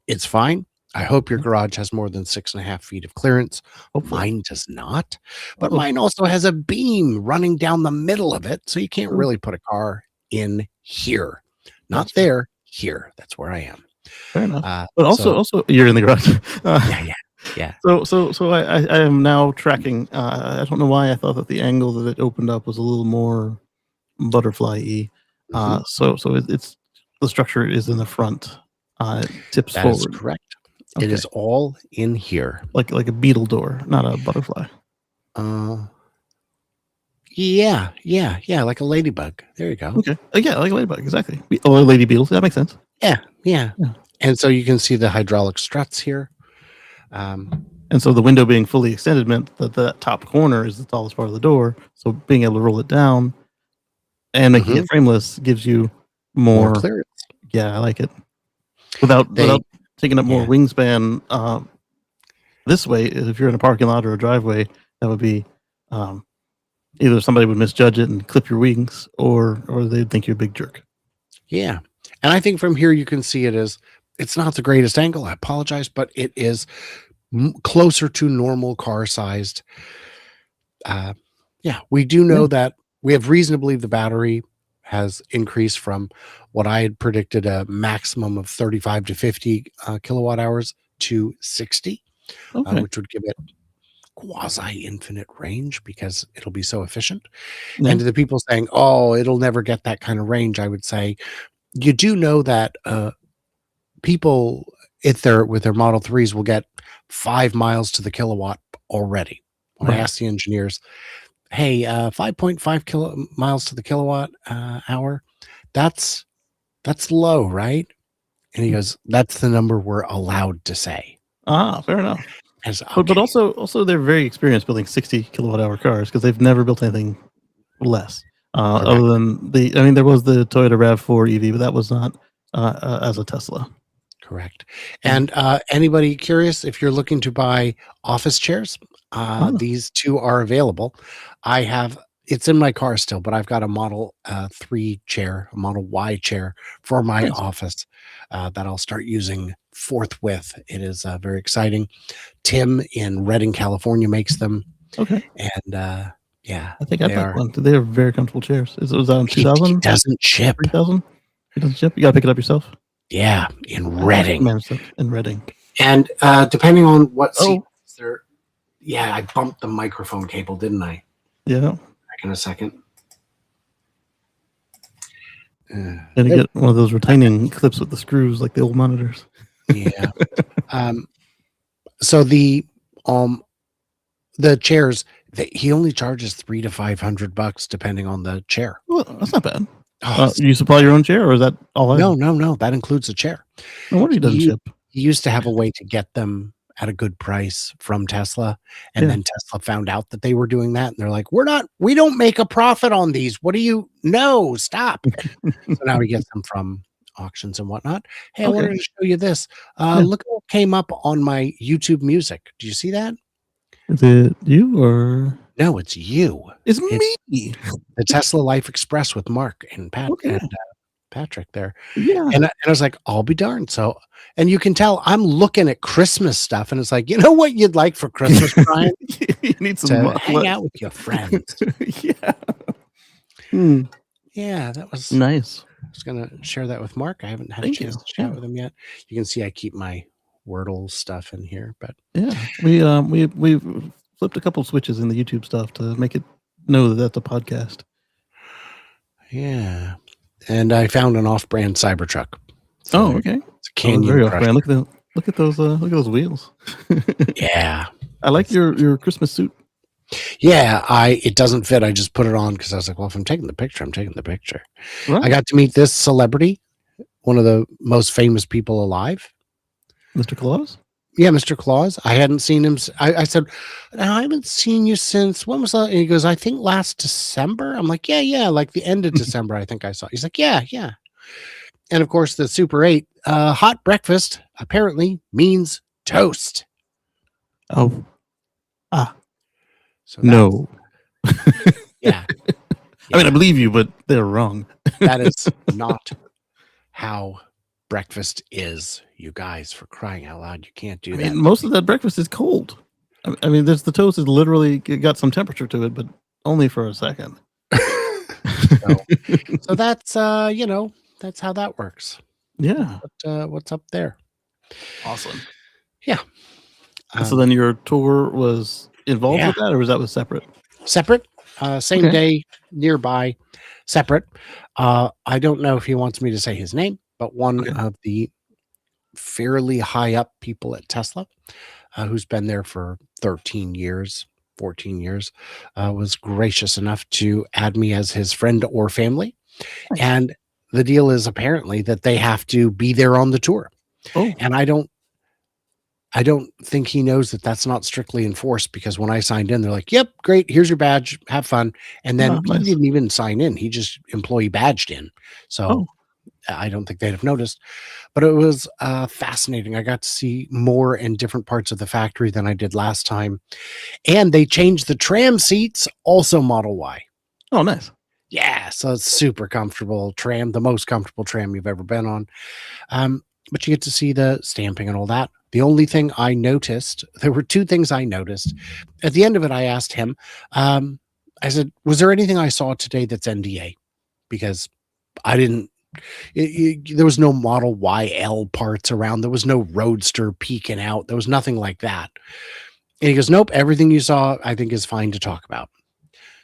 [SPEAKER 2] it's fine. I hope your garage has more than 6.5 feet of clearance.
[SPEAKER 1] Hopefully.
[SPEAKER 2] Mine does not, but
[SPEAKER 1] Oh.
[SPEAKER 2] mine also has a beam running down the middle of it. So you can't
[SPEAKER 1] Ooh.
[SPEAKER 2] really put a car in here, not
[SPEAKER 1] Gotcha.
[SPEAKER 2] there, here. That's where I am.
[SPEAKER 1] Fair enough. But also you're in the garage.
[SPEAKER 2] Yeah.
[SPEAKER 1] So I am now tracking. I don't know why I thought that the angle that it opened up was a little more butterfly-y.
[SPEAKER 2] Mhm.
[SPEAKER 1] So it's the structure is in the front. It tips
[SPEAKER 2] That is
[SPEAKER 1] forward.
[SPEAKER 2] correct.
[SPEAKER 1] Okay.
[SPEAKER 2] It is all in here.
[SPEAKER 1] like a beetle door, not a butterfly.
[SPEAKER 2] Yeah, like a ladybug. There you go.
[SPEAKER 1] Okay. Yeah, like a ladybug, exactly. Oh, a lady beetle. That makes sense.
[SPEAKER 2] Yeah.
[SPEAKER 1] Yeah.
[SPEAKER 2] And so you can see the hydraulic struts here.
[SPEAKER 1] And so the window being fully extended meant that that top corner is the tallest part of the door. So being able to roll it down and making it frameless gives you
[SPEAKER 2] more
[SPEAKER 1] more.
[SPEAKER 2] clearance.
[SPEAKER 1] Yeah, I like it. Without taking up more wingspan. This way, if you're in a parking lot or a driveway, that would be either somebody would misjudge it and clip your wings, or they'd think you're a big jerk.
[SPEAKER 2] Yeah. And I think from here you can see it's not the greatest angle. I apologize, but it is closer to normal car sized. Yeah, we do know that we have reason to believe the battery has increased from what I had predicted a maximum of 35 to 50 kilowatt hours to 60, which would give it quasi infinite range because it'll be so efficient.
[SPEAKER 1] Yeah.
[SPEAKER 2] And to the people saying, oh, it'll never get that kind of range, I would say, you do know that people with their Model 3s will get 5 miles to the kilowatt already. When I asked the engineers, hey, 5.5 miles to the kilowatt hour, that's low, right? And he goes, that's the number we're allowed to say.
[SPEAKER 1] Fair enough.
[SPEAKER 2] Okay.
[SPEAKER 1] But also they're very experienced building 60 kilowatt hour cars because they've never built anything less. Other than there was the Toyota RAV4 EV, but that was not as a Tesla.
[SPEAKER 2] Correct. And anybody curious, if you're looking to buy office chairs, these two are available. It's in my car still, but I've got a Model 3 chair, a Model Y chair for my office that I'll start using forthwith. It is very exciting. Tim in Redding, California makes them.
[SPEAKER 1] Okay.
[SPEAKER 2] And yeah,
[SPEAKER 1] I think I bought one. They are very comfortable chairs. It was on 2000.
[SPEAKER 2] It doesn't ship.
[SPEAKER 1] 3000. It doesn't ship. You gotta pick it up yourself.
[SPEAKER 2] Yeah, in Redding.
[SPEAKER 1] In Redding.
[SPEAKER 2] And depending on what seat there. Yeah, I bumped the microphone cable, didn't I?
[SPEAKER 1] Yeah.
[SPEAKER 2] Back in a second.
[SPEAKER 1] And you get one of those retaining clips with the screws like the old monitors.
[SPEAKER 2] Yeah. So the chairs, he only charges $300 to $500 depending on the chair.
[SPEAKER 1] Well, that's not bad. You supply your own chair, or is that all?
[SPEAKER 2] No. That includes the chair.
[SPEAKER 1] No wonder he doesn't ship.
[SPEAKER 2] He used to have a way to get them at a good price from Tesla, and then Tesla found out that they were doing that, and they're like, we don't make a profit on these. What do you? No, stop. So now he gets them from auctions and whatnot. Hey, I wanted to show you this. Look what came up on my YouTube Music. Do you see that?
[SPEAKER 1] Is it you or?
[SPEAKER 2] No, it's you.
[SPEAKER 1] It's me.
[SPEAKER 2] The Tesla Life Express with Mark and Patrick there.
[SPEAKER 1] Yeah.
[SPEAKER 2] And I was like, I'll be darned. So, and you can tell I'm looking at Christmas stuff, and it's like, you know what you'd like for Christmas, Brian?
[SPEAKER 1] You need some
[SPEAKER 2] hang out with your friends. Yeah, that was
[SPEAKER 1] nice.
[SPEAKER 2] I was gonna share that with Mark. I haven't had a chance to chat with him yet. You can see I keep my Wordle stuff in here, but
[SPEAKER 1] we flipped a couple switches in the YouTube stuff to make it know that that's a podcast.
[SPEAKER 2] Yeah, and I found an off-brand Cybertruck.
[SPEAKER 1] So okay,
[SPEAKER 2] it's a Canyon.
[SPEAKER 1] Very off-brand. Look at those wheels.
[SPEAKER 2] Yeah,
[SPEAKER 1] I like your Christmas suit.
[SPEAKER 2] Yeah, it doesn't fit. I just put it on because I was like, well, if I'm taking the picture, I'm taking the picture.
[SPEAKER 1] Right.
[SPEAKER 2] I got to meet this celebrity, one of the most famous people alive.
[SPEAKER 1] Mr. Claus?
[SPEAKER 2] Yeah, Mr. Claus. I hadn't seen him. I said, I haven't seen you since, when was that? And he goes, I think last December. I'm like, yeah, like the end of December, I think I saw. He's like, yeah. And of course, the Super 8, hot breakfast apparently means toast.
[SPEAKER 1] Oh.
[SPEAKER 2] So
[SPEAKER 1] no.
[SPEAKER 2] Yeah.
[SPEAKER 1] I mean, I believe you, but they're wrong.
[SPEAKER 2] That is not how breakfast is, you guys, for crying out loud. You can't do that.
[SPEAKER 1] Mean, most of that breakfast is cold. I mean, the toast is literally got some temperature to it, but only for a second.
[SPEAKER 2] So that's, that's how that works.
[SPEAKER 1] Yeah.
[SPEAKER 2] But, what's up there?
[SPEAKER 1] Awesome.
[SPEAKER 2] Yeah.
[SPEAKER 1] So then your tour was involved with that, or was that separate?
[SPEAKER 2] Separate. Same day, nearby, separate. I don't know if he wants me to say his name, but one of the fairly high up people at Tesla, who's been there for 13 years, 14 years, was gracious enough to add me as his friend or family. And the deal is apparently that they have to be there on the tour.
[SPEAKER 1] Oh.
[SPEAKER 2] And I don't think he knows that that's not strictly enforced, because when I signed in, they're like, yep, great. Here's your badge. Have fun. And then he didn't even sign in. He just employee badged in. So I don't think they'd have noticed, but it was fascinating. I got to see more in different parts of the factory than I did last time. And they changed the tram seats, also Model Y.
[SPEAKER 1] Oh, nice.
[SPEAKER 2] Yeah, so it's super comfortable tram, the most comfortable tram you've ever been on. But you get to see the stamping and all that. The only thing I noticed, there were two things I noticed. At the end of it, I asked him, I said, was there anything I saw today that's NDA? Because I didn't, there was no Model YL parts around. There was no Roadster peeking out. There was nothing like that. And he goes, nope, everything you saw, I think is fine to talk about.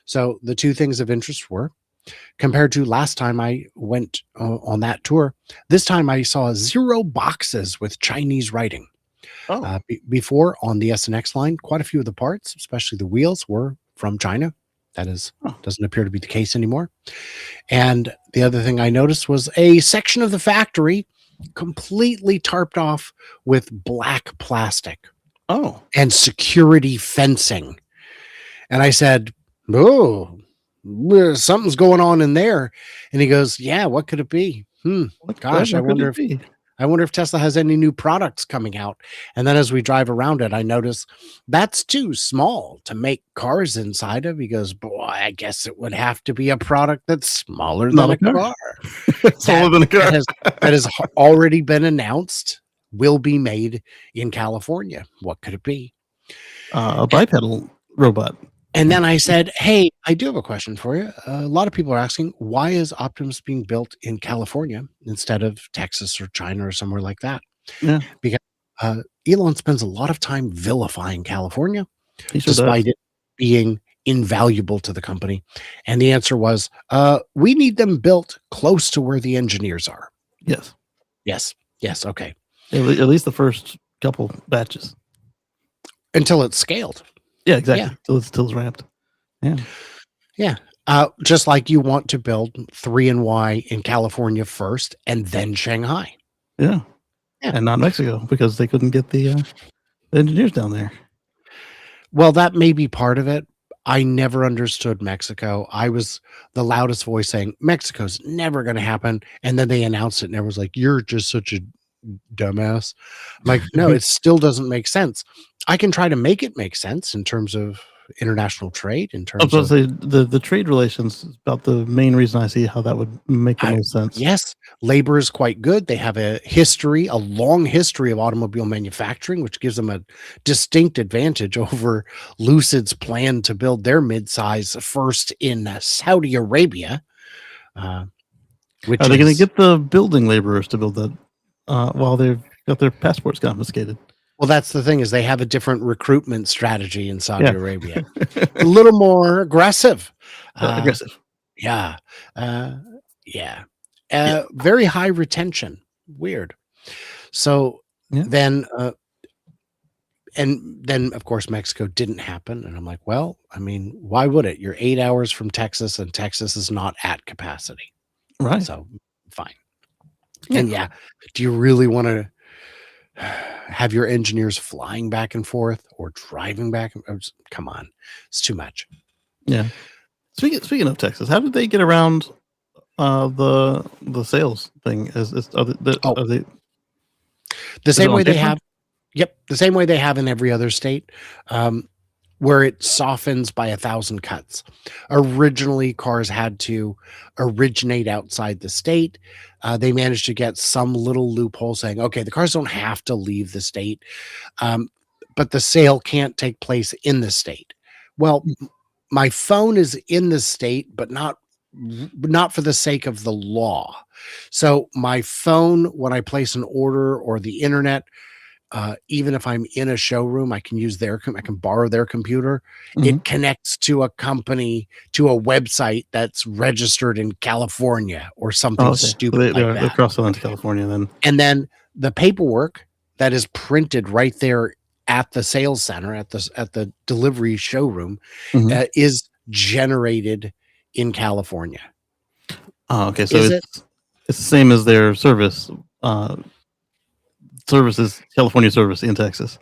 [SPEAKER 2] So the two things of interest were, compared to last time I went on that tour, this time I saw 0 boxes with Chinese writing.
[SPEAKER 1] Oh,
[SPEAKER 2] Before on the SNX line, quite a few of the parts, especially the wheels, were from China. That is, doesn't appear to be the case anymore. And the other thing I noticed was a section of the factory completely tarped off with black plastic.
[SPEAKER 1] Oh,
[SPEAKER 2] And security fencing. And I said, oh, something's going on in there. And he goes, yeah, what could it be? Gosh, I wonder if Tesla has any new products coming out. And then as we drive around it, I notice that's too small to make cars inside of. He goes, boy, I guess it would have to be a product that's smaller than a car.
[SPEAKER 1] Smaller than a car.
[SPEAKER 2] That has already been announced, will be made in California. What could it be?
[SPEAKER 1] A bipedal robot.
[SPEAKER 2] And then I said, hey, I do have a question for you. A lot of people are asking, why is Optimus being built in California instead of Texas or China or somewhere like that?
[SPEAKER 1] Yeah.
[SPEAKER 2] Because Elon spends a lot of time vilifying California,
[SPEAKER 1] He sure
[SPEAKER 2] despite
[SPEAKER 1] does.
[SPEAKER 2] it being invaluable to the company. And the answer was, we need them built close to where the engineers are.
[SPEAKER 1] Yes.
[SPEAKER 2] Yes. Okay.
[SPEAKER 1] At least the first couple batches.
[SPEAKER 2] Until it's scaled.
[SPEAKER 1] Yeah, exactly. Till it's ramped. Yeah.
[SPEAKER 2] Just like you want to build 3 and Y in California first and then Shanghai.
[SPEAKER 1] Yeah. And not Mexico, because they couldn't get the engineers down there.
[SPEAKER 2] Well, that may be part of it. I never understood Mexico. I was the loudest voice saying, Mexico's never going to happen. And then they announced it and everyone's like, you're just such a dumbass. I'm like, no, it still doesn't make sense. I can try to make it make sense in terms of international trade, in terms of
[SPEAKER 1] the trade relations is about the main reason I see how that would make the most sense.
[SPEAKER 2] Yes, labor is quite good. They have a long history of automobile manufacturing, which gives them a distinct advantage over Lucid's plan to build their midsize first in Saudi Arabia.
[SPEAKER 1] Which are they going to get the building laborers to build that while they've got their passports confiscated?
[SPEAKER 2] Well, that's the thing, is they have a different recruitment strategy in Saudi Arabia. A little more aggressive. Yeah. Very high retention. Weird. So then, and then of course Mexico didn't happen. And I'm like, well, I mean, why would it? You're 8 hours from Texas and Texas is not at capacity.
[SPEAKER 1] Right.
[SPEAKER 2] So fine. And do you really want to have your engineers flying back and forth or driving back? Come on, it's too much.
[SPEAKER 1] Yeah. Speaking of Texas, how did they get around the sales thing? Are they
[SPEAKER 2] the same way they have? Yep, the same way they have in every other state, where it softens by 1,000 cuts. Originally, cars had to originate outside the state. They managed to get some little loophole saying, okay, the cars don't have to leave the state, but the sale can't take place in the state. Well, my phone is in the state, but not for the sake of the law. So my phone, when I place an order, or the internet, even if I'm in a showroom, I can borrow their computer. It connects to a company, to a website that's registered in California or something stupid like that.
[SPEAKER 1] They're cross-selling to California then.
[SPEAKER 2] And then the paperwork that is printed right there at the sales center, at the delivery showroom, is generated in California.
[SPEAKER 1] Oh, okay. So it's the same as their service. Services, California service in Texas.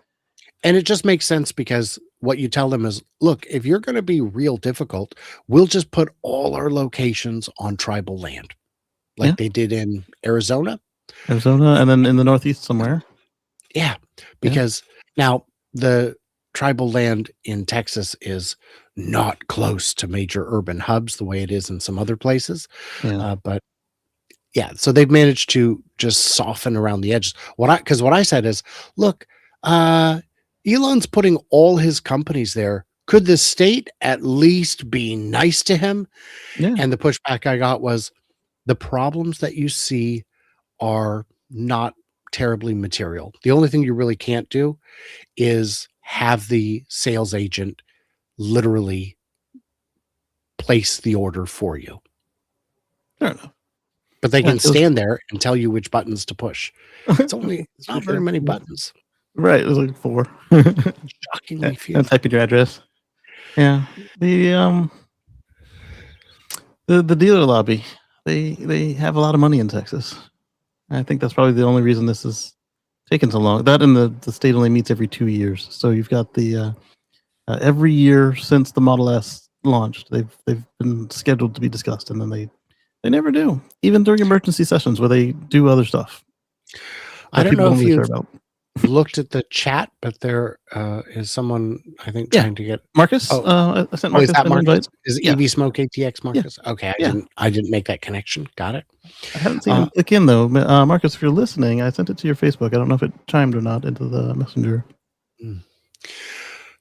[SPEAKER 2] And it just makes sense, because what you tell them is, look, if you're going to be real difficult, we'll just put all our locations on tribal land. like they did in Arizona.
[SPEAKER 1] Arizona, and then in the Northeast somewhere.
[SPEAKER 2] Yeah, because now the tribal land in Texas is not close to major urban hubs the way it is in some other places. But yeah, so they've managed to just soften around the edges. What I said is, look, Elon's putting all his companies there. Could the state at least be nice to him?
[SPEAKER 1] Yeah.
[SPEAKER 2] And the pushback I got was, the problems that you see are not terribly material. The only thing you really can't do is have the sales agent literally place the order for you.
[SPEAKER 1] Fair enough.
[SPEAKER 2] But they can stand there and tell you which buttons to push. It's not very many buttons.
[SPEAKER 1] Right, it was like 4.
[SPEAKER 2] Shockingly few.
[SPEAKER 1] And type in your address. Yeah. The dealer lobby, they have a lot of money in Texas. I think that's probably the only reason this is taking so long. That and the state only meets every 2 years. So you've got the every year since the Model S launched, they've been scheduled to be discussed, and then they never do, even during emergency sessions where they do other stuff.
[SPEAKER 2] I don't know if you've looked at the chat, but there is someone, I think, trying to get
[SPEAKER 1] Marcus. I sent Marcus.
[SPEAKER 2] Is that Marcus? Is EV Smoke ATX Marcus?
[SPEAKER 1] Yeah.
[SPEAKER 2] Okay, I didn't make that connection. Got it.
[SPEAKER 1] I haven't seen him click in though. Marcus, if you're listening, I sent it to your Facebook. I don't know if it chimed or not into the messenger.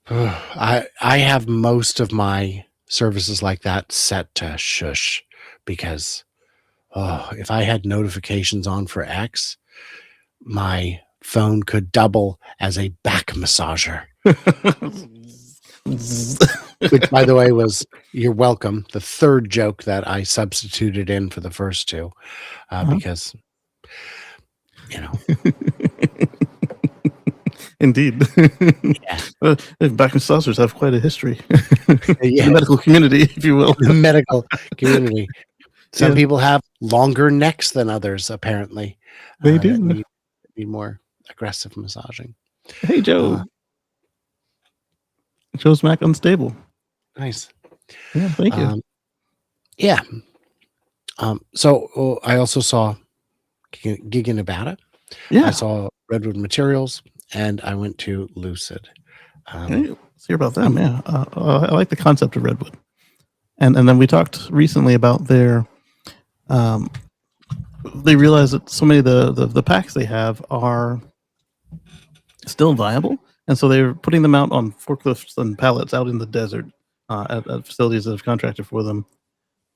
[SPEAKER 2] I have most of my services like that set to shush, because if I had notifications on for X, my phone could double as a back massager. Which, by the way, was, you're welcome, the third joke that I substituted in for the first two, because, you know.
[SPEAKER 1] Indeed.
[SPEAKER 2] Yeah.
[SPEAKER 1] Back massagers have quite a history. The medical community, if you will.
[SPEAKER 2] The medical community. Some people have longer necks than others, apparently.
[SPEAKER 1] They do.
[SPEAKER 2] Need more aggressive massaging.
[SPEAKER 1] Hey, Joe. Joe's Mac unstable.
[SPEAKER 2] Nice.
[SPEAKER 1] Yeah, thank you.
[SPEAKER 2] Yeah. So I also saw Gig in Nevada.
[SPEAKER 1] Yeah.
[SPEAKER 2] I saw Redwood Materials, and I went to Lucid.
[SPEAKER 1] Let's hear about them. Yeah. I like the concept of Redwood. And then we talked recently about their they realize that so many of the packs they have are still viable, and so they're putting them out on forklifts and pallets out in the desert at facilities that have contracted for them,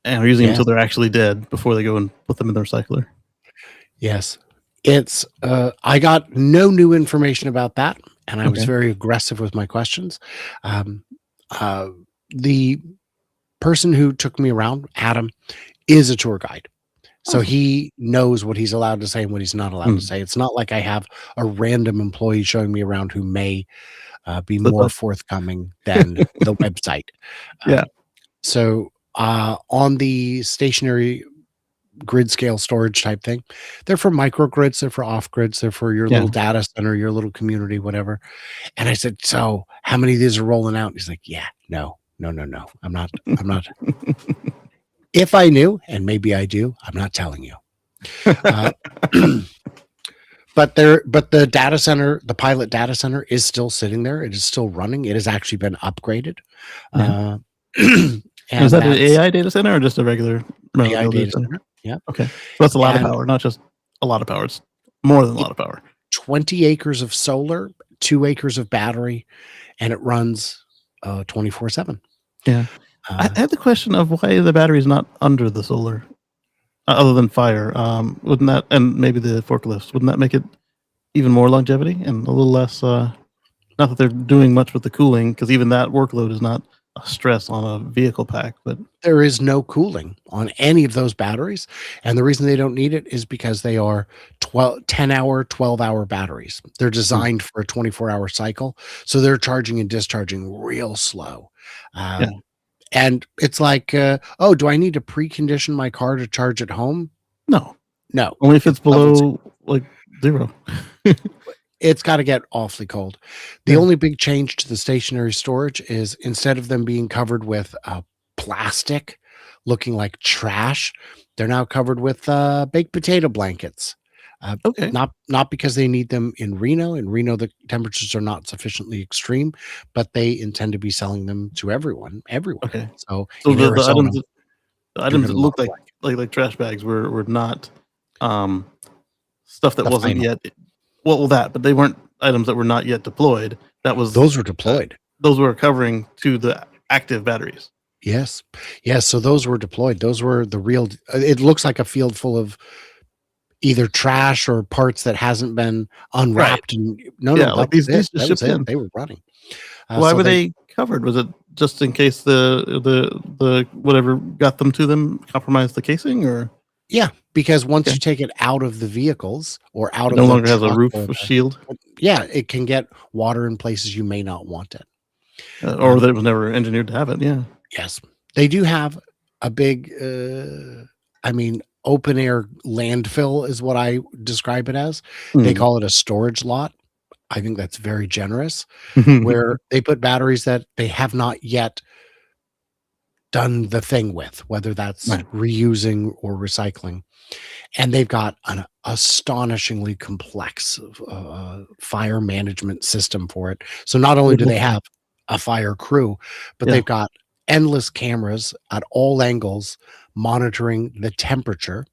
[SPEAKER 1] and are using them until they're actually dead before they go and put them in the recycler. Yes,
[SPEAKER 2] it's I got no new information about that, and I was very aggressive with my questions. The person who took me around, Adam, is a tour guide. So he knows what he's allowed to say and what he's not allowed to say. It's not like I have a random employee showing me around who may be more forthcoming than the website. So on the stationary grid scale storage type thing, they're for microgrids, they're for off grids, they're for your little data center, your little community, whatever. And I said, so how many of these are rolling out? He's like, no. I'm not. If I knew, and maybe I do, I'm not telling you. But the data center, the pilot data center, is still sitting there. It is still running. It has actually been upgraded.
[SPEAKER 1] And is that an AI data center or just a regular
[SPEAKER 2] AI data center? Yeah.
[SPEAKER 1] Okay. So that's a lot of power, not just a lot of power. It's more than a lot of power.
[SPEAKER 2] 20 acres of solar, 2 acres of battery, and it runs 24/7.
[SPEAKER 1] Yeah. I had the question of why the battery is not under the solar, other than fire. Wouldn't that, and maybe the forklifts, wouldn't that make it even more longevity and a little less, not that they're doing much with the cooling, because even that workload is not a stress on a vehicle pack, but
[SPEAKER 2] there is no cooling on any of those batteries. And the reason they don't need it is because they are 10-hour, 12-hour batteries. They're designed for a 24-hour cycle. So they're charging and discharging real slow. And it's like, do I need to precondition my car to charge at home?
[SPEAKER 1] No.
[SPEAKER 2] Only
[SPEAKER 1] if it's below like 0.
[SPEAKER 2] It's got to get awfully cold. The only big change to the stationary storage is, instead of them being covered with plastic looking like trash, they're now covered with baked potato blankets.
[SPEAKER 1] Okay.
[SPEAKER 2] Not because they need them in Reno. In Reno, the temperatures are not sufficiently extreme, but they intend to be selling them to everyone everywhere.
[SPEAKER 1] Okay.
[SPEAKER 2] So
[SPEAKER 1] So
[SPEAKER 2] in
[SPEAKER 1] the
[SPEAKER 2] Arizona,
[SPEAKER 1] items
[SPEAKER 2] gonna
[SPEAKER 1] that
[SPEAKER 2] love
[SPEAKER 1] looked like trash bags were not um stuff that
[SPEAKER 2] the
[SPEAKER 1] wasn't
[SPEAKER 2] final.
[SPEAKER 1] yet but they weren't items that were not yet deployed. That was
[SPEAKER 2] Those were deployed.
[SPEAKER 1] those were covering to the active batteries.
[SPEAKER 2] Yes. Yes, so those were deployed. Those were the real it looks like a field full of either trash or parts that hasn't been
[SPEAKER 1] Right.
[SPEAKER 2] unwrapped, and no,
[SPEAKER 1] Yeah,
[SPEAKER 2] that
[SPEAKER 1] like
[SPEAKER 2] was
[SPEAKER 1] these
[SPEAKER 2] it.
[SPEAKER 1] just
[SPEAKER 2] That was
[SPEAKER 1] shipped
[SPEAKER 2] it.
[SPEAKER 1] in.
[SPEAKER 2] They were running.
[SPEAKER 1] Why
[SPEAKER 2] So
[SPEAKER 1] were they covered? Was it just in case the whatever got them to them compromised the casing, or
[SPEAKER 2] yeah, because once
[SPEAKER 1] okay,
[SPEAKER 2] you take it out of the vehicles or out
[SPEAKER 1] it
[SPEAKER 2] of
[SPEAKER 1] no
[SPEAKER 2] the
[SPEAKER 1] longer has a
[SPEAKER 2] truck
[SPEAKER 1] roof
[SPEAKER 2] or
[SPEAKER 1] shield,
[SPEAKER 2] yeah, it can get water in places you may not want it.
[SPEAKER 1] or that it was never engineered to have it? Yeah.
[SPEAKER 2] Yes. They do have a big, open air landfill is what I describe it as. They
[SPEAKER 1] Hmm.
[SPEAKER 2] call it a storage lot. I think that's very generous, where they put batteries that they have not yet done the thing with, whether that's
[SPEAKER 1] Right.
[SPEAKER 2] reusing or recycling. And they've got an astonishingly complex fire management system for it. So not only do they have a fire crew, but
[SPEAKER 1] Yeah.
[SPEAKER 2] they've got endless cameras at all angles monitoring the temperature.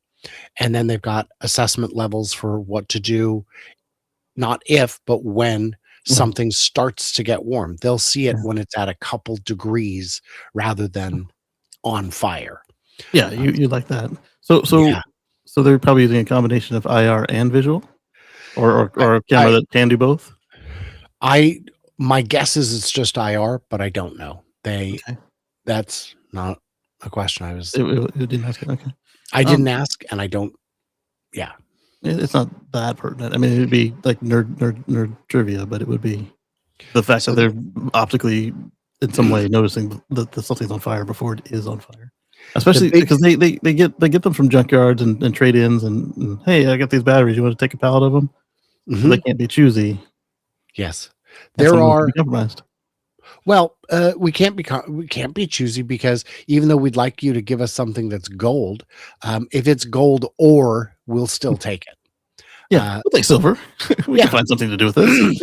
[SPEAKER 2] And then they've got assessment levels for what to do, not if, but when
[SPEAKER 1] Right.
[SPEAKER 2] something starts to get warm. They'll see it
[SPEAKER 1] Yeah.
[SPEAKER 2] when it's at a couple degrees rather than on fire.
[SPEAKER 1] Yeah, you like that. So
[SPEAKER 2] Yeah.
[SPEAKER 1] they're probably using a combination of IR and visual,
[SPEAKER 2] I,
[SPEAKER 1] or a camera
[SPEAKER 2] I,
[SPEAKER 1] that can do both.
[SPEAKER 2] I my guess is it's just IR, but I don't know.
[SPEAKER 1] Okay.
[SPEAKER 2] That's not a question
[SPEAKER 1] It didn't ask it. Okay.
[SPEAKER 2] I
[SPEAKER 1] Um,
[SPEAKER 2] didn't ask, and I don't. Yeah,
[SPEAKER 1] it's not that pertinent. I mean, it'd be like nerd trivia, but it would be the fact that
[SPEAKER 2] so
[SPEAKER 1] they're optically in some way noticing that something's on fire before it is on fire.
[SPEAKER 2] the
[SPEAKER 1] Especially
[SPEAKER 2] big
[SPEAKER 1] because they get them from junkyards and trade-ins and hey, I got these batteries. You want to take a pallet of them? So they
[SPEAKER 2] mhm,
[SPEAKER 1] can't be choosy,
[SPEAKER 2] yes,
[SPEAKER 1] and
[SPEAKER 2] there
[SPEAKER 1] some of them can be
[SPEAKER 2] are.
[SPEAKER 1] compromised.
[SPEAKER 2] Well, we can't be choosy because even though we'd like you to give us something that's gold, if it's gold ore, we'll still take it.
[SPEAKER 1] Yeah,
[SPEAKER 2] Uh,
[SPEAKER 1] we'll take silver. We can
[SPEAKER 2] yeah.
[SPEAKER 1] find something to do with this.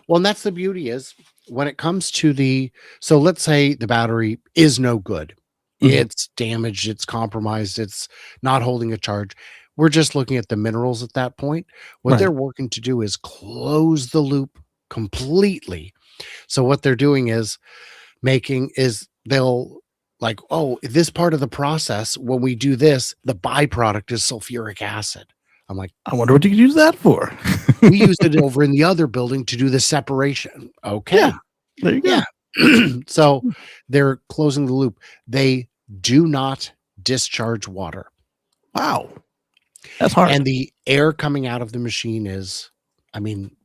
[SPEAKER 2] Well, and that's the beauty is when it comes to so let's say the battery is no good.
[SPEAKER 1] Mhm.
[SPEAKER 2] It's damaged, it's compromised, it's not holding a charge. We're just looking at the minerals at that point. What
[SPEAKER 1] Right.
[SPEAKER 2] they're working to do is close the loop completely. So what they're doing is they'll like, oh, this part of the process, when we do this, the byproduct is sulfuric acid. I'm like,
[SPEAKER 1] I wonder what you could use that for.
[SPEAKER 2] we use it over in the other building to do the separation.
[SPEAKER 1] Yeah,
[SPEAKER 2] Okay.
[SPEAKER 1] there you go.
[SPEAKER 2] Yeah. So they're closing the loop. They do not discharge water.
[SPEAKER 1] Wow, that's hard.
[SPEAKER 2] And the air coming out of the machine is,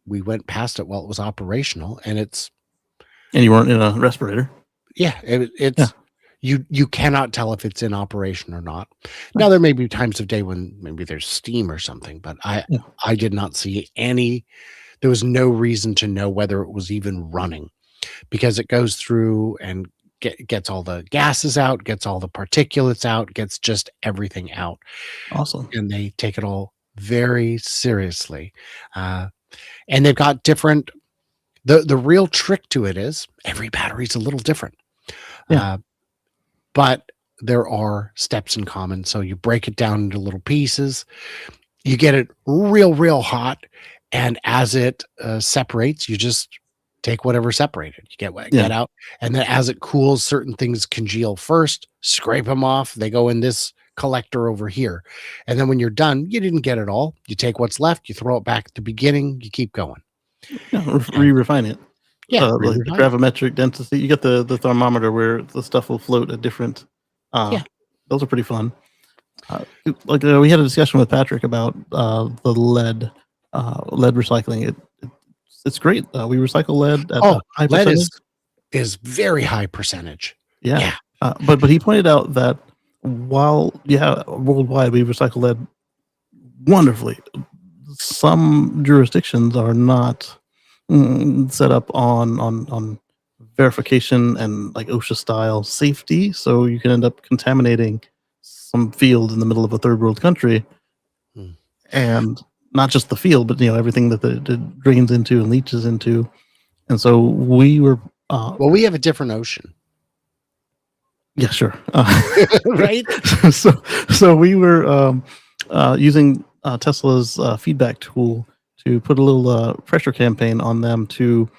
[SPEAKER 2] we went past it while it was operational, and it's,
[SPEAKER 1] And you weren't in a respirator.
[SPEAKER 2] yeah, it's,
[SPEAKER 1] Yeah.
[SPEAKER 2] you cannot tell if it's in operation or not. Now,
[SPEAKER 1] Nice.
[SPEAKER 2] there may be times of day when maybe there's steam or something, but
[SPEAKER 1] Yeah.
[SPEAKER 2] I did not see there was no reason to know whether it was even running because it goes through and gets all the gases out, gets all the particulates out, gets just everything out.
[SPEAKER 1] Awesome.
[SPEAKER 2] And they take it all very seriously. And they've got different, the real trick to it is every battery is a little different.
[SPEAKER 1] Yeah.
[SPEAKER 2] But there are steps in common. So you break it down into little pieces, you get it real hot. And as it separates, you just take whatever separated. You get out. And then as it cools, certain things congeal first, scrape them off. They go in this collector over here. And then when you're done, you didn't get it all. You take what's left, you throw it back at the beginning, you keep going.
[SPEAKER 1] Yeah, re-refine it.
[SPEAKER 2] Yeah,
[SPEAKER 1] Like the gravimetric density. You get the thermometer where the stuff will float at different.
[SPEAKER 2] Yeah.
[SPEAKER 1] Those are pretty fun. We had a discussion with Patrick about the lead recycling. It's great. We recycle lead at a high
[SPEAKER 2] lead
[SPEAKER 1] percentage.
[SPEAKER 2] is very high percentage.
[SPEAKER 1] Yeah. But he pointed out that while worldwide we recycle lead wonderfully, some jurisdictions are not set up on verification and like OSHA style safety, so you can end up contaminating some field in the middle of a third world country,
[SPEAKER 2] Hmm.
[SPEAKER 1] and not just the field, but everything that it drains into and leaches into. And so we were
[SPEAKER 2] Well, we have a different ocean,
[SPEAKER 1] yeah, sure.
[SPEAKER 2] right?
[SPEAKER 1] So we were using Tesla's feedback tool to put a little pressure campaign on them to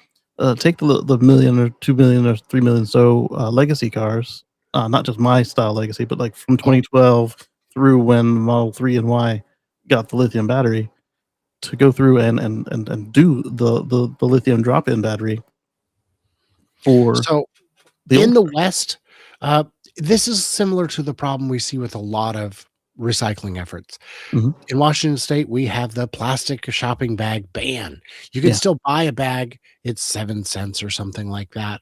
[SPEAKER 1] take the million or 2 million or 3 million legacy cars, not just my style legacy, but like from 2012 through when Model 3 and Y got the lithium battery, to go through and do the lithium drop-in battery for
[SPEAKER 2] So
[SPEAKER 1] the
[SPEAKER 2] in
[SPEAKER 1] old
[SPEAKER 2] the
[SPEAKER 1] cars.
[SPEAKER 2] West, this is similar to the problem we see with a lot of recycling efforts.
[SPEAKER 1] Mhm.
[SPEAKER 2] In Washington State, we have the plastic shopping bag ban. You can
[SPEAKER 1] Yeah.
[SPEAKER 2] still buy a bag, it's 7 cents or something like that.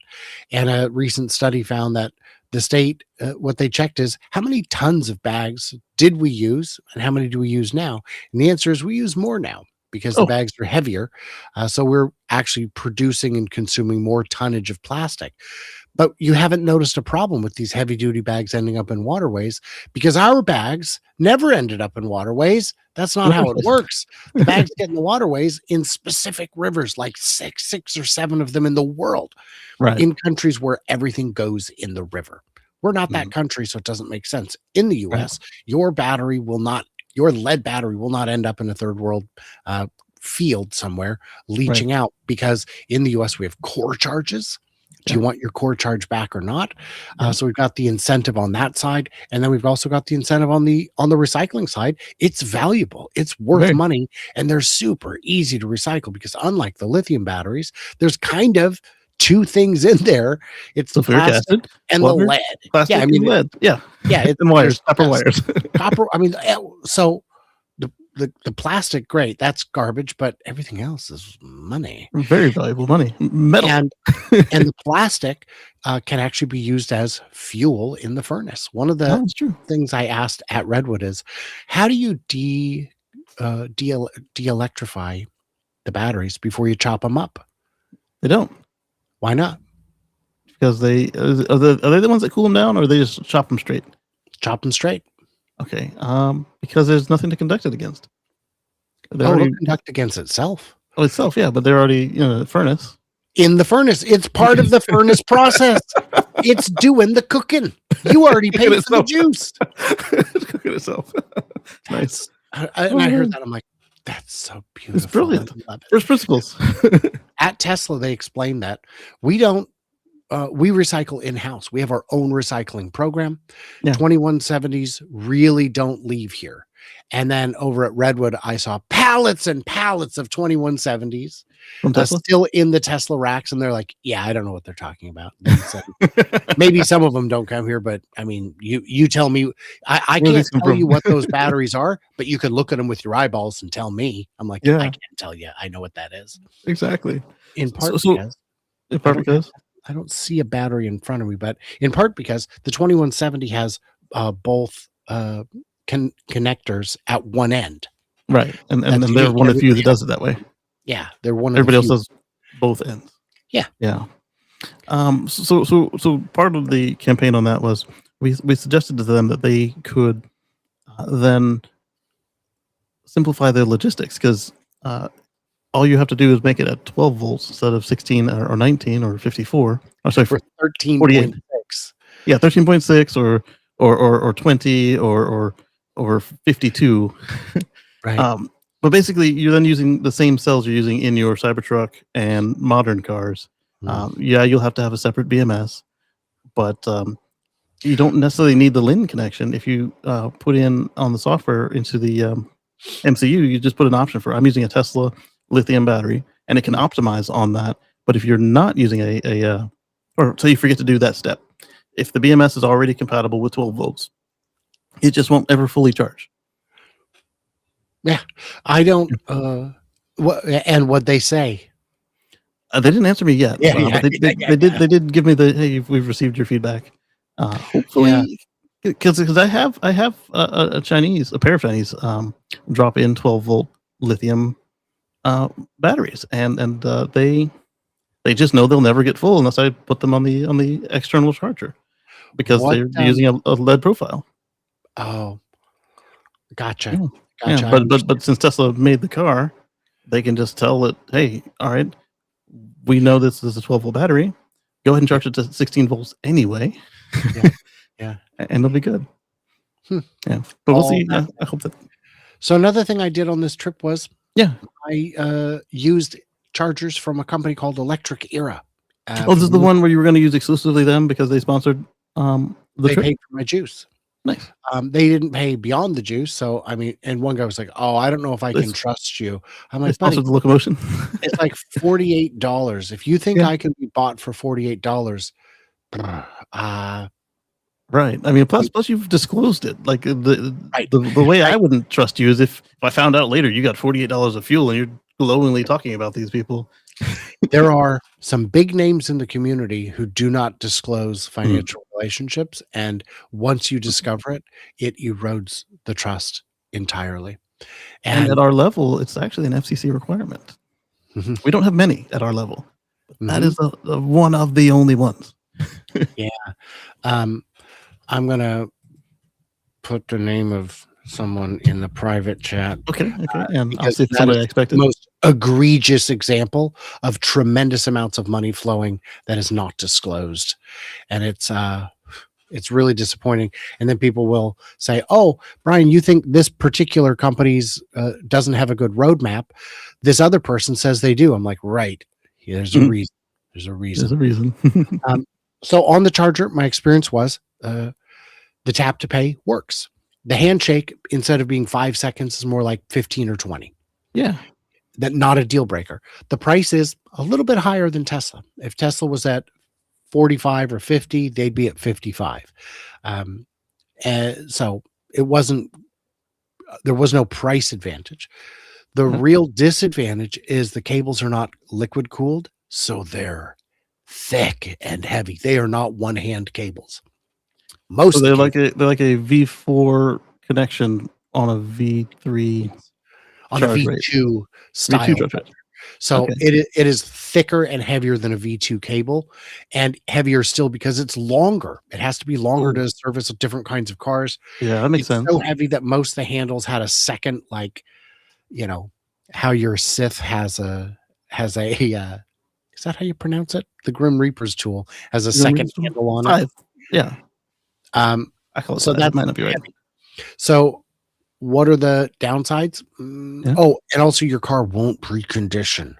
[SPEAKER 2] And a recent study found that the state, what they checked is how many tons of bags did we use and how many do we use now? And the answer is we use more now because the
[SPEAKER 1] Oh,
[SPEAKER 2] bags are heavier. So we're actually producing and consuming more tonnage of plastic. But you haven't noticed a problem with these heavy duty bags ending up in waterways because our bags never ended up in waterways. That's not how it works. The bags get in the waterways in specific rivers, like six or seven of them in the world,
[SPEAKER 1] right.
[SPEAKER 2] in countries where everything goes in the river. We're not that
[SPEAKER 1] Mhm.
[SPEAKER 2] country, so it doesn't make sense. In the
[SPEAKER 1] Right.
[SPEAKER 2] US, your lead battery will not end up in a third world field somewhere leaching out, because in the US we have core charges. Do you
[SPEAKER 1] Yeah.
[SPEAKER 2] want your core charge back or not?
[SPEAKER 1] Right.
[SPEAKER 2] So we've got the incentive on that side, and then we've also got the incentive on the recycling side. It's valuable, it's worth
[SPEAKER 1] Very.
[SPEAKER 2] money, and they're super easy to recycle because unlike the lithium batteries, there's kind of two things in there. It's the
[SPEAKER 1] Sulfuric
[SPEAKER 2] plastic
[SPEAKER 1] acid,
[SPEAKER 2] and the
[SPEAKER 1] water,
[SPEAKER 2] lead.
[SPEAKER 1] plastic,
[SPEAKER 2] Yeah, I
[SPEAKER 1] and
[SPEAKER 2] mean,
[SPEAKER 1] lead. Yeah.
[SPEAKER 2] yeah,
[SPEAKER 1] And wires,
[SPEAKER 2] there's
[SPEAKER 1] copper
[SPEAKER 2] yes,
[SPEAKER 1] wires.
[SPEAKER 2] copper. I mean, so the plastic, great, that's garbage, but everything else is money.
[SPEAKER 1] Very valuable money. Metal.
[SPEAKER 2] And the plastic can actually be used as fuel in the furnace. One of
[SPEAKER 1] Oh,
[SPEAKER 2] the
[SPEAKER 1] that's true.
[SPEAKER 2] things I asked at Redwood is, how do you de-electrify the batteries before you chop them up?
[SPEAKER 1] They don't,
[SPEAKER 2] Why not?
[SPEAKER 1] because are they the ones that cool them down, or they just chop them straight?
[SPEAKER 2] Chop them straight.
[SPEAKER 1] Okay. Because there's nothing to conduct it against. They're
[SPEAKER 2] It'll
[SPEAKER 1] already
[SPEAKER 2] conduct against itself.
[SPEAKER 1] itself, yeah, but they're already the furnace.
[SPEAKER 2] In the furnace. It's part of the furnace process. It's doing the cooking. You already paid for the juice.
[SPEAKER 1] It's cooking itself. Nice.
[SPEAKER 2] And I heard that. I'm like, that's so beautiful.
[SPEAKER 1] It's brilliant.
[SPEAKER 2] I love it.
[SPEAKER 1] First principles.
[SPEAKER 2] At Tesla, they explained that we don't, we recycle in-house. We have our own recycling program.
[SPEAKER 1] Yeah.
[SPEAKER 2] 2170s really don't leave here. And then over at Redwood, I saw pallets and pallets of 2170s
[SPEAKER 1] From Tesla?
[SPEAKER 2] still in the Tesla racks. And they're like, yeah, I don't know what they're talking about. They said, maybe some of them don't come here, but I mean, you tell me. I
[SPEAKER 1] Where do
[SPEAKER 2] can't
[SPEAKER 1] these come
[SPEAKER 2] tell
[SPEAKER 1] from?
[SPEAKER 2] you what those batteries are, but you could look at them with your eyeballs and tell me. I'm like,
[SPEAKER 1] Yeah.
[SPEAKER 2] I can't tell you. I know what that is.
[SPEAKER 1] Exactly.
[SPEAKER 2] In part
[SPEAKER 1] So
[SPEAKER 2] because
[SPEAKER 1] in part because
[SPEAKER 2] I don't see a battery in front of me, but in part because the 2170 has both connectors at one end.
[SPEAKER 1] right, and
[SPEAKER 2] That's
[SPEAKER 1] they're
[SPEAKER 2] unique.
[SPEAKER 1] one of the few that
[SPEAKER 2] Everybody
[SPEAKER 1] does it that way.
[SPEAKER 2] Yeah, they're one of
[SPEAKER 1] Everybody
[SPEAKER 2] the
[SPEAKER 1] else
[SPEAKER 2] few.
[SPEAKER 1] does both ends.
[SPEAKER 2] Yeah.
[SPEAKER 1] Yeah. So part of the campaign on that was we suggested to them that they could then simplify their logistics, because all you have to do is make it at 12 volts instead of 16 or 19 or 54. Oh, sorry,
[SPEAKER 2] For 13.6.
[SPEAKER 1] 48. Yeah, 13.6 or 20 or 52.
[SPEAKER 2] Right.
[SPEAKER 1] But basically, you're then using the same cells you're using in your Cybertruck and modern cars. Yeah, you'll have to have a separate BMS, but you don't necessarily need the LIN connection. If you put in on the software into the MCU, you just put an option for, I'm using a Tesla lithium battery, and it can optimize on that. But if you're not using or say you forget to do that step, if the BMS is already compatible with 12 volts, it just won't ever fully charge.
[SPEAKER 2] Yeah, I don't. What they say?
[SPEAKER 1] They didn't answer me yet.
[SPEAKER 2] Yeah,
[SPEAKER 1] But they did give me the, hey, we've received your feedback. Hopefully, because I have a pair of Chinese drop in 12 volt lithium batteries, and they They just know they'll never get full unless I put them on the external charger because
[SPEAKER 2] What,
[SPEAKER 1] they're using a lead profile.
[SPEAKER 2] Oh, gotcha.
[SPEAKER 1] Yeah.
[SPEAKER 2] Gotcha.
[SPEAKER 1] Yeah,
[SPEAKER 2] I
[SPEAKER 1] but since Tesla made the car, they can just tell it, hey, all right, we know this is a 12-volt battery. Go ahead and charge it to 16 volts anyway.
[SPEAKER 2] Yeah. Yeah.
[SPEAKER 1] And it'll be good.
[SPEAKER 2] Hmm.
[SPEAKER 1] Yeah, but we'll
[SPEAKER 2] All
[SPEAKER 1] see.
[SPEAKER 2] that-
[SPEAKER 1] I hope that.
[SPEAKER 2] So another thing I did on this trip was
[SPEAKER 1] Yeah.
[SPEAKER 2] I used chargers from a company called Electric Era.
[SPEAKER 1] Oh, this is the one where you were going to use exclusively them because they sponsored the
[SPEAKER 2] They
[SPEAKER 1] trip.
[SPEAKER 2] paid for my juice.
[SPEAKER 1] Nice.
[SPEAKER 2] They didn't pay beyond the juice. So, I mean, and one guy was like, "Oh, I don't know if I can
[SPEAKER 1] It's-
[SPEAKER 2] trust you." I'm
[SPEAKER 1] They
[SPEAKER 2] like, "Buddy,
[SPEAKER 1] sponsored the locomotion.
[SPEAKER 2] it's like $48. If you think
[SPEAKER 1] Yeah.
[SPEAKER 2] I can be bought for $48,
[SPEAKER 1] Right. I mean, plus you've disclosed it. Like
[SPEAKER 2] Right.
[SPEAKER 1] the way I
[SPEAKER 2] Right.
[SPEAKER 1] wouldn't trust you is if I found out later you got $48 of fuel and you're glowingly talking about these people.
[SPEAKER 2] there are some big names in the community who do not disclose financial relationships, and once you discover it, it erodes the trust entirely.
[SPEAKER 1] And at our level, it's actually an FCC requirement.
[SPEAKER 2] Mhm.
[SPEAKER 1] We don't have many at our level. But that
[SPEAKER 2] Mhm.
[SPEAKER 1] is the one of the only ones.
[SPEAKER 2] I'm gonna put the name of someone in the private chat.
[SPEAKER 1] Okay. And I'll
[SPEAKER 2] because
[SPEAKER 1] see if
[SPEAKER 2] that
[SPEAKER 1] somebody
[SPEAKER 2] is
[SPEAKER 1] I expected.
[SPEAKER 2] The most egregious example of tremendous amounts of money flowing that is not disclosed, and it's really disappointing. And then people will say, "Oh, Brian, you think this particular company's doesn't have a good roadmap? This other person says they do." I'm like, "Right, there's a
[SPEAKER 1] Mhm.
[SPEAKER 2] reason. There's a reason."
[SPEAKER 1] There's a reason.
[SPEAKER 2] So on the charger, my experience was the tap to pay works. The handshake, instead of being 5 seconds, is more like 15 or 20.
[SPEAKER 1] Yeah.
[SPEAKER 2] That not a deal breaker. The price is a little bit higher than Tesla. If Tesla was at 45 or 50, they'd be at 55. And so it wasn't, there was no price advantage. The
[SPEAKER 1] Mhm.
[SPEAKER 2] real disadvantage is the cables are not liquid cooled, so they're thick and heavy. They are not one hand cables. Most
[SPEAKER 1] So
[SPEAKER 2] of the
[SPEAKER 1] they're like a V4 connection on a V3
[SPEAKER 2] on a
[SPEAKER 1] charge rate.
[SPEAKER 2] V2 style.
[SPEAKER 1] V2 charge rate.
[SPEAKER 2] So
[SPEAKER 1] Okay.
[SPEAKER 2] it is thicker and heavier than a V2 cable, and heavier still because it's longer. It has to be longer
[SPEAKER 1] Ooh.
[SPEAKER 2] to service different kinds of cars.
[SPEAKER 1] Yeah, that makes
[SPEAKER 2] It's
[SPEAKER 1] sense.
[SPEAKER 2] so heavy that most of the handles had a second, like, you know, how your Sith has a is that how you pronounce it? The Grim Reaper's tool has a second handle on it.
[SPEAKER 1] 5. Yeah.
[SPEAKER 2] Um,
[SPEAKER 1] I call it
[SPEAKER 2] so
[SPEAKER 1] 5.
[SPEAKER 2] that
[SPEAKER 1] Might not be right.
[SPEAKER 2] heavy. So what are the downsides?
[SPEAKER 1] Yeah.
[SPEAKER 2] Oh, and also your car won't precondition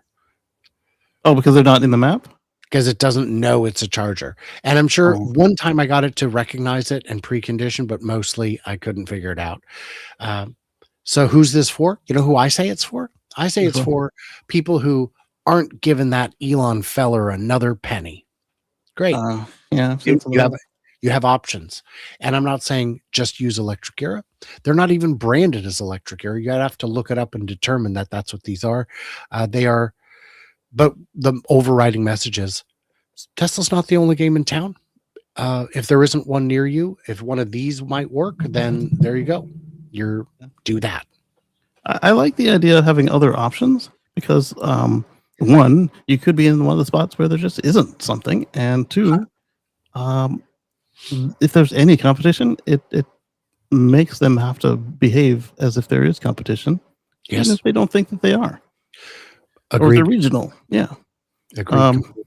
[SPEAKER 1] Oh, because they're not in the map?
[SPEAKER 2] because it doesn't know it's a charger. And I'm sure
[SPEAKER 1] Oh.
[SPEAKER 2] one time I got it to recognize it and precondition, but mostly I couldn't figure it out. So who's this for? You know who I say it's for? I say it's for people who aren't giving that Elon feller another penny. Great.
[SPEAKER 1] Yeah. I've seen some of that.
[SPEAKER 2] You have options. And I'm not saying just use Electric Era. They're not even branded as Electric Era. You have to look it up and determine that that's what these are. They are, but the overriding message is Tesla's not the only game in town. If there isn't one near you, if one of these might work, then there you go. Do that.
[SPEAKER 1] I like the idea of having other options because one, you could be in one of the spots where there just isn't something, and two, if there's any competition, it makes them have to behave as if there is competition, even
[SPEAKER 2] Yes.
[SPEAKER 1] if they don't think that they are, or
[SPEAKER 2] Agreed.
[SPEAKER 1] they're regional. Yeah.
[SPEAKER 2] Agreed. Completely.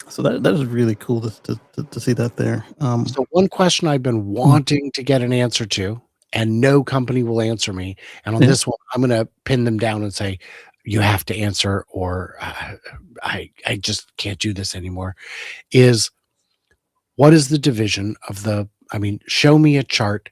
[SPEAKER 1] So that is really cool to see that there.
[SPEAKER 2] So one question I've been wanting to get an answer to, and no company will answer me. And on
[SPEAKER 1] Yeah.
[SPEAKER 2] this one, I'm going to pin them down and say, you have to answer, or I just can't do this anymore. Is what is the division of the? I mean, show me a chart,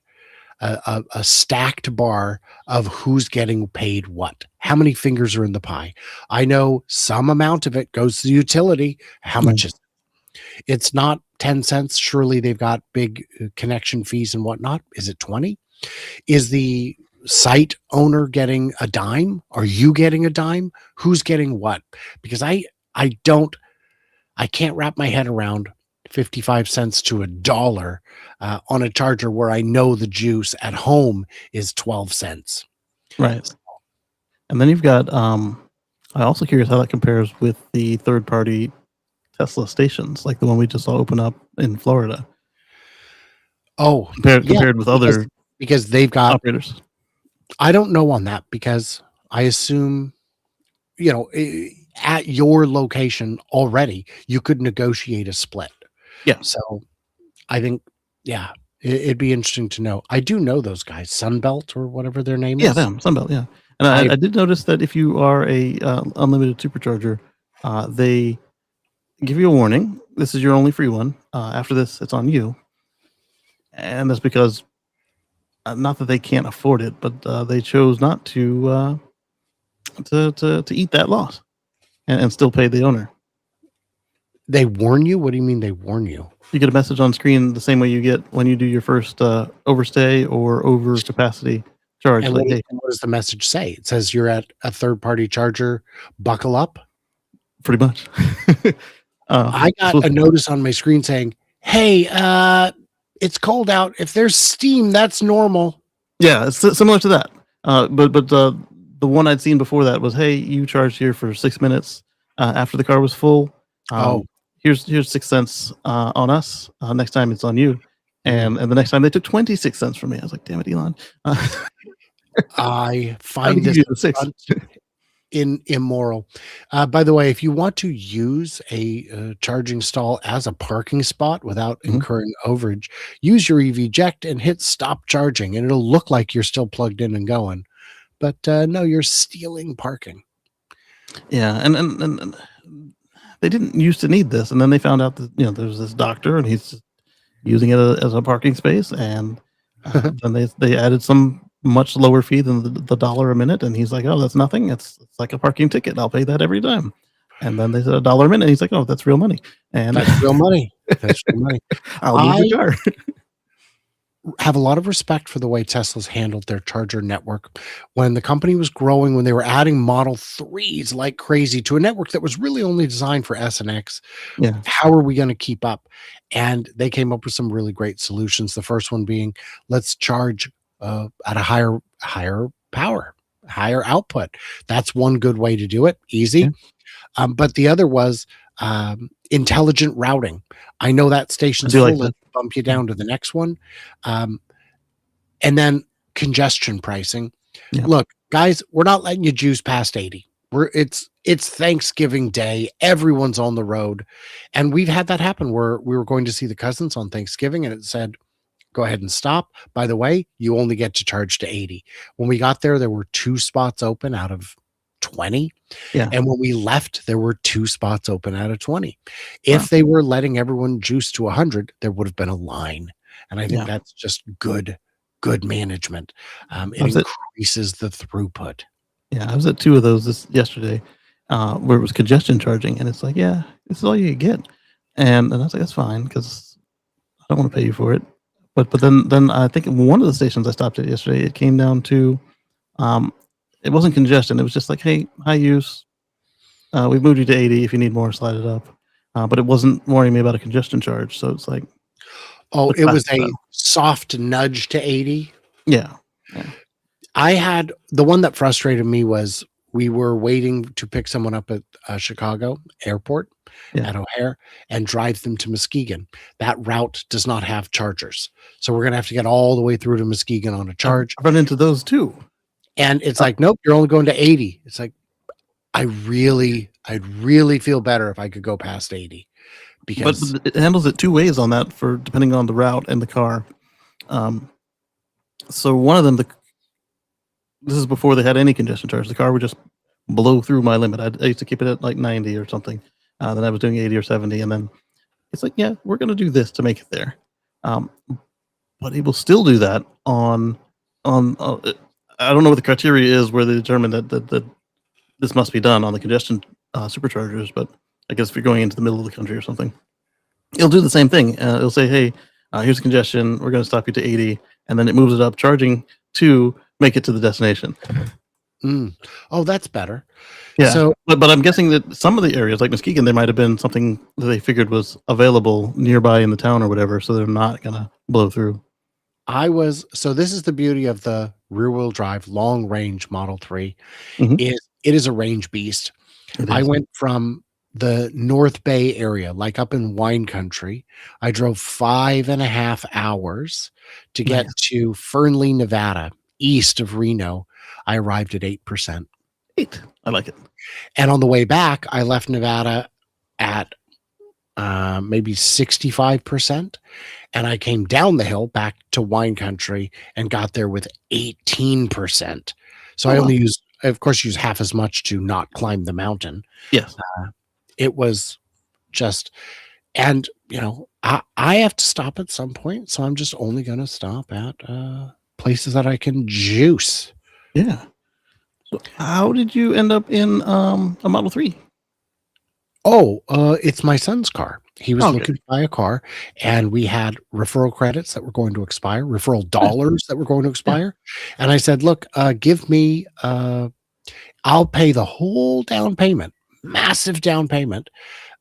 [SPEAKER 2] a stacked bar of who's getting paid what. How many fingers are in the pie? I know some amount of it goes to the utility. How much is it? It's not 10 cents. Surely they've got big connection fees and whatnot. Is it 20? Is the site owner getting a dime? Are you getting a dime? Who's getting what? Because I can't wrap my head around 55 cents to $1 on a charger where I know the juice at home is 12 cents.
[SPEAKER 1] Right. And then you've got I'm also curious how that compares with the third-party Tesla stations, like the one we just saw open up in Florida,
[SPEAKER 2] Oh,
[SPEAKER 1] compared
[SPEAKER 2] yeah,
[SPEAKER 1] compared with
[SPEAKER 2] because
[SPEAKER 1] other
[SPEAKER 2] because they've got
[SPEAKER 1] operators.
[SPEAKER 2] I don't know on that because I assume, at your location already, you could negotiate a split.
[SPEAKER 1] Yeah.
[SPEAKER 2] So, I think, yeah, it'd be interesting to know. I do know those guys, Sunbelt or whatever their name
[SPEAKER 1] Yeah,
[SPEAKER 2] is.
[SPEAKER 1] them, Sunbelt, yeah. And
[SPEAKER 2] I
[SPEAKER 1] I did notice that if you are a, unlimited supercharger, they give you a warning. This is your only free one. After this, it's on you. And that's because, not that they can't afford it, but, they chose not to eat that loss and still pay the owner.
[SPEAKER 2] They warn you? What do you mean they warn you?
[SPEAKER 1] You get a message on screen the same way you get when you do your first, overstay or over capacity charge,
[SPEAKER 2] And
[SPEAKER 1] like, "Hey,"
[SPEAKER 2] what does the message say? It says you're at a third-party charger, buckle up?
[SPEAKER 1] pretty much.
[SPEAKER 2] I
[SPEAKER 1] This
[SPEAKER 2] got
[SPEAKER 1] was
[SPEAKER 2] a notice on my screen saying, "Hey, it's cold out. If there's steam, that's normal."
[SPEAKER 1] yeah, it's similar to that. But the one I'd seen before that was, "Hey, you charged here for 6 minutes, after the car was full.
[SPEAKER 2] Oh,
[SPEAKER 1] Um, here's 6 cents, on us. Next time it's on you."
[SPEAKER 2] mm.
[SPEAKER 1] And the next time they took 26 cents from me. I was like, "Damn it, Elon.
[SPEAKER 2] I
[SPEAKER 1] How
[SPEAKER 2] find
[SPEAKER 1] did you
[SPEAKER 2] this
[SPEAKER 1] get the 6?"
[SPEAKER 2] upfront immoral. By the way, if you want to use a charging stall as a parking spot without
[SPEAKER 1] Mhm.
[SPEAKER 2] incurring overage, use your EV-ject and hit stop charging, and it'll look like you're still plugged in and going. But no, you're stealing parking.
[SPEAKER 1] Yeah, and they didn't used to need this, and then they found out that, there's this doctor, and he's using it as a parking space, and, then they added some much lower fee than the dollar a minute, and he's like, "Oh, that's nothing. It's like a parking ticket. I'll pay that every time." And then they said $1 a minute, and he's like, "Oh, that's real money." And
[SPEAKER 2] That's real money. That's real money.
[SPEAKER 1] I'll move the
[SPEAKER 2] I
[SPEAKER 1] car.
[SPEAKER 2] have a lot of respect for the way Tesla's handled their charger network. When the company was growing, when they were adding Model 3s like crazy to a network that was really only designed for S and X,
[SPEAKER 1] Yeah,
[SPEAKER 2] how are we going to keep up? And they came up with some really great solutions. The first one being, let's charge at a higher power, higher output. That's one good way to do it.
[SPEAKER 1] yeah,
[SPEAKER 2] Easy. But the other was intelligent routing. I know that
[SPEAKER 1] I
[SPEAKER 2] station's
[SPEAKER 1] do like
[SPEAKER 2] full.
[SPEAKER 1] that.
[SPEAKER 2] Let's bump you
[SPEAKER 1] Yeah,
[SPEAKER 2] down to the next one. Um, and then congestion pricing.
[SPEAKER 1] yeah,
[SPEAKER 2] Look, guys, we're not letting you juice past 80. It's Thanksgiving Day. Everyone's on the road. And we've had that happen where we were going to see the cousins on Thanksgiving and it said, go ahead and stop. By the way, you only get to charge to 80. When we got there were 2 spots open out of 20.
[SPEAKER 1] yeah.
[SPEAKER 2] And when we left, there were 2 spots open out of 20.
[SPEAKER 1] Wow.
[SPEAKER 2] If they were letting everyone juice to 100, there would have been a line. And I think
[SPEAKER 1] Yeah.
[SPEAKER 2] that's just good management. It
[SPEAKER 1] I was at
[SPEAKER 2] increases the throughput.
[SPEAKER 1] Yeah, I was at 2 of those yesterday, where it was congestion charging, and it's like, "Yeah, this is all you get." And I was like, "That's fine, because I don't wanna pay you for it." But then I think one of the stations I stopped at yesterday, it came down to, um, it wasn't congestion, it was just like, "Hey, high use, we've moved you to 80, if you need more, slide it up." But it wasn't warning me about a congestion charge, so it's like
[SPEAKER 2] Oh,
[SPEAKER 1] the
[SPEAKER 2] it was
[SPEAKER 1] classic
[SPEAKER 2] a
[SPEAKER 1] style.
[SPEAKER 2] soft nudge to 80.
[SPEAKER 1] Yeah, yeah,
[SPEAKER 2] I had the one that frustrated me was we were waiting to pick someone up at Chicago airport
[SPEAKER 1] yeah.
[SPEAKER 2] at O'Hare and drive them to Muskegon. That route does not have chargers. So we're going to have to get all the way through to Muskegon on a charge.
[SPEAKER 1] I've run into those too.
[SPEAKER 2] And it's
[SPEAKER 1] Uh,
[SPEAKER 2] like, nope, you're only going to 80. It's like, I'd really feel better if I could go past 80
[SPEAKER 1] but
[SPEAKER 2] because
[SPEAKER 1] it handles it 2 ways on that for depending on the route and the car. Um, so one of them, this is before they had any congestion charge. The car would just blow through my limit. I used to keep it at like 90 or something. Then I was doing 80 or 70, and then it's like, yeah, we're gonna do this to make it there. Um, but it will still do that on. I don't know what the criteria is where they determine that this must be done on the congestion superchargers, but I guess if you're going into the middle of the country or something, it'll do the same thing. It'll say, "Hey, here's congestion. We're going to stop you to 80," and then it moves it up, charging to make it to the destination.
[SPEAKER 2] mm, oh, that's better.
[SPEAKER 1] Yeah,
[SPEAKER 2] So
[SPEAKER 1] but I'm guessing that some of the areas, like Muskegon, there might have been something that they figured was available nearby in the town or whatever, so they're not gonna blow through.
[SPEAKER 2] so this is the beauty of the rear wheel drive long range Model 3
[SPEAKER 1] Mhm.
[SPEAKER 2] is it is a range beast. I went from the North Bay area, like up in wine country. I drove 5.5 hours to get
[SPEAKER 1] Nice.
[SPEAKER 2] to Fernley, Nevada, east of Reno. I arrived at 8%.
[SPEAKER 1] 8. I like it.
[SPEAKER 2] And on the way back, I left Nevada at maybe 65%. And I came down the hill back to wine country and got there with 18%. So I only used, of course, use half as much to not climb the mountain.
[SPEAKER 1] Yes.
[SPEAKER 2] It was just, and I have to stop at some point. So I'm just only going to stop at places that I can juice.
[SPEAKER 1] Yeah. So how did you end up in a Model 3?
[SPEAKER 2] Oh, it's my son's car. He was looking to buy a car, and we had referral credits that were going to expire, referral dollars that were going to expire. And I said, look, give me, I'll pay the whole down payment, massive down payment.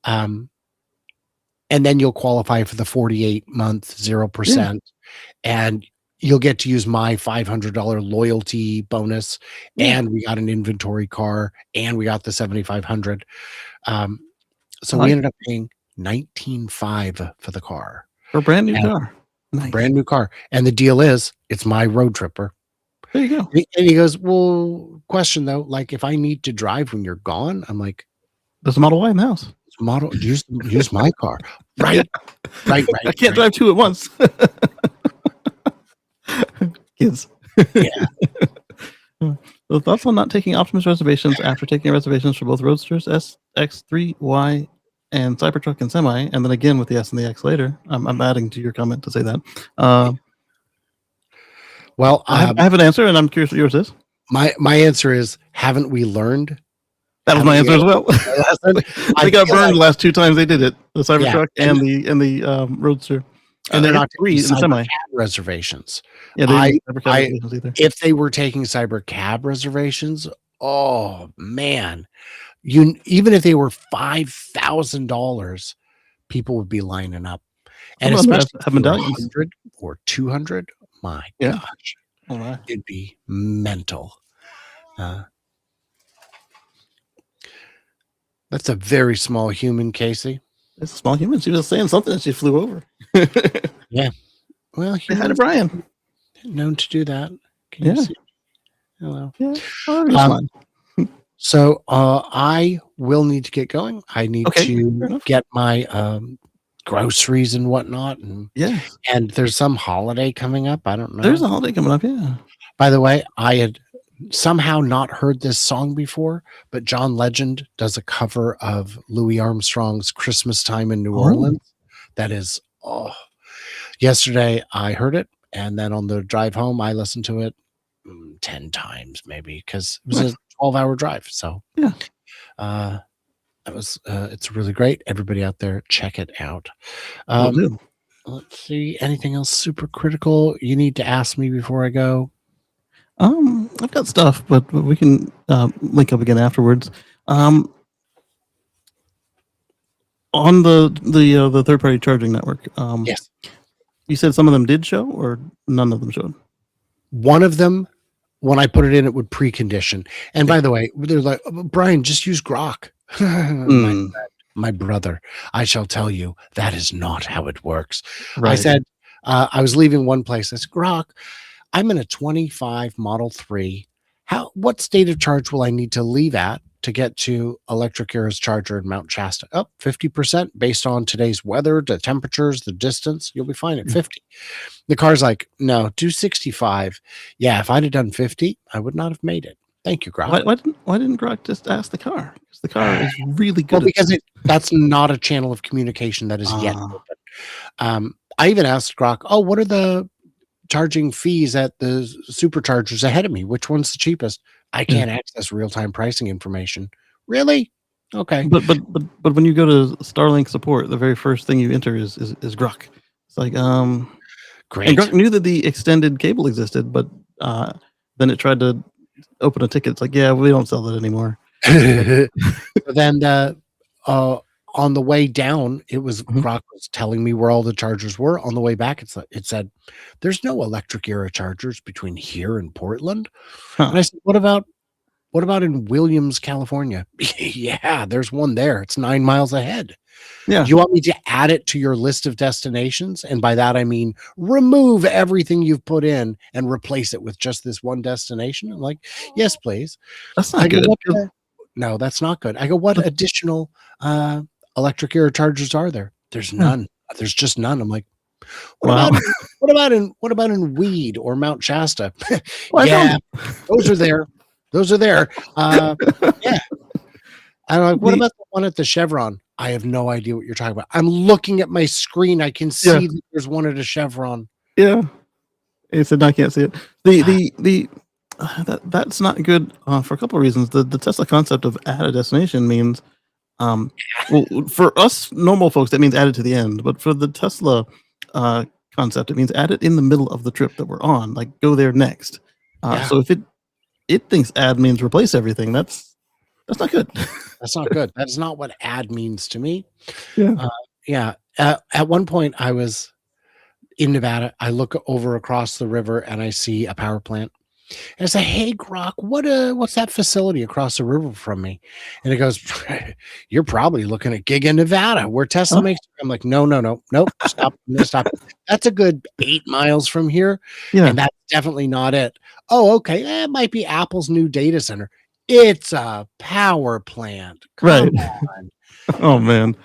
[SPEAKER 2] And then you'll qualify for the 48-month 0%. And you'll get to use my $500 loyalty bonus. And we got an inventory car, and we got the 7,500. So we ended up paying $19,500 for the car.
[SPEAKER 1] For a brand new car. Nice.
[SPEAKER 2] Brand new car. And the deal is, it's my road tripper.
[SPEAKER 1] There you go.
[SPEAKER 2] And he goes, well, question though, like if I need to drive when you're gone, I'm like,
[SPEAKER 1] there's a Model Y in the house.
[SPEAKER 2] Use my car. Right. Right.
[SPEAKER 1] I can't drive 2 at once. Kids.
[SPEAKER 2] Yeah.
[SPEAKER 1] So thoughts on not taking Optimus reservations after taking reservations for both Roadsters, S, X3, Y, and Cybertruck and Semi, and then again with the S and the X later. I'm adding to your comment to say that.
[SPEAKER 2] Well,
[SPEAKER 1] I have an answer, and I'm curious what yours is.
[SPEAKER 2] My answer is, haven't we learned?
[SPEAKER 1] That was my answer as well. They got burned the last 2 times they did it. The Cybertruck and the Roadster. And they're not three in the Semi
[SPEAKER 2] reservations.
[SPEAKER 1] Yeah,
[SPEAKER 2] if they were taking cyber cab reservations, oh man, even if they were $5,000, people would be lining up, and especially have 100 or 200. My gosh, it'd be mental. That's a very small human, Casey.
[SPEAKER 1] It's a small human. She was saying something and she flew over.
[SPEAKER 2] Yeah. Well,
[SPEAKER 1] he had a Brian.
[SPEAKER 2] Known to do that. Can you see? Hello.
[SPEAKER 1] Yeah.
[SPEAKER 2] So I will need to get going. I need to get my groceries and whatnot. And and there's some holiday coming up. I don't know.
[SPEAKER 1] There's a holiday coming up, yeah.
[SPEAKER 2] By the way, I had somehow not heard this song before, but John Legend does a cover of Louis Armstrong's Christmas Time in New Orleans. That is, yesterday I heard it, and then on the drive home, I listened to it 10 times maybe, because it was a 12-hour drive. So that was, it's really great. Everybody out there, check it out. Let's see, anything else super critical you need to ask me before I go?
[SPEAKER 1] I've got stuff, but we can link up again afterwards. On the third-party charging network,
[SPEAKER 2] yes,
[SPEAKER 1] you said some of them did show, or none of them showed?
[SPEAKER 2] One of them, when I put it in, it would precondition. And by the way, they're like, Brian, just use Grok. My brother, I shall tell you, that is not how it works. I said, I was leaving one place. I said, Grok, I'm in a 25 Model 3. What state of charge will I need to leave at to get to Electric Era's charger in Mount Shasta? 50% based on today's weather, the temperatures, the distance. You'll be fine at 50. The car's like, no, do 65. Yeah, if I'd have done 50, I would not have made it. Thank you, Grok.
[SPEAKER 1] Why didn't Grok just ask the car? Because the car is really good.
[SPEAKER 2] Well, because that's not a channel of communication that is yet open. I even asked Grok, what are the charging fees at the superchargers ahead of me? Which one's the cheapest? I can't access real-time pricing information. Really? Okay.
[SPEAKER 1] But when you go to Starlink support, the very first thing you enter is Grok. It's like
[SPEAKER 2] great.
[SPEAKER 1] And Grok knew that the extended cable existed, but then it tried to open a ticket. It's like, yeah, we don't sell that anymore.
[SPEAKER 2] Then on the way down, it was Grok was telling me where all the chargers were. On the way back, it said, there's no Electric Era chargers between here and Portland. And I said, what about What about in Williams, California? Yeah, there's one there. It's 9 miles ahead.
[SPEAKER 1] Yeah.
[SPEAKER 2] Do you want me to add it to your list of destinations? And by that, I mean remove everything you've put in and replace it with just this one destination. I'm like, yes, please.
[SPEAKER 1] That's
[SPEAKER 2] I
[SPEAKER 1] not
[SPEAKER 2] go,
[SPEAKER 1] good.
[SPEAKER 2] what no, that's not good. I go, what additional electric air chargers are there? There's none. There's just none. I'm like,
[SPEAKER 1] Wow.
[SPEAKER 2] what about in Weed or Mount Shasta?
[SPEAKER 1] Well,
[SPEAKER 2] Yeah, those are there. Those are there. Yeah. I'm like, what about the one at the Chevron? I have no idea what you're talking about. I'm looking at my screen. I can see that there's one at a Chevron.
[SPEAKER 1] Yeah. He said, I can't see it. That's not good for a couple of reasons. The Tesla concept of add a destination means, well, for us normal folks, that means added to the end. But for the Tesla concept, it means add it in the middle of the trip that we're on, like go there next. So if it thinks add means replace everything, that's not good.
[SPEAKER 2] That's not good. That's not what add means to me.
[SPEAKER 1] Yeah.
[SPEAKER 2] At one point, I was in Nevada. I look over across the river and I see a power plant. And I say, "Hey, Grok, what's that facility across the river from me?" And it goes, "You're probably looking at Giga, Nevada, where Tesla makes." I'm like, "No, nope, stop, I'm gonna stop. That's a good 8 miles from here, and that's definitely not it. Oh, okay, it might be Apple's new data center. It's a power plant. Come on."
[SPEAKER 1] Oh man.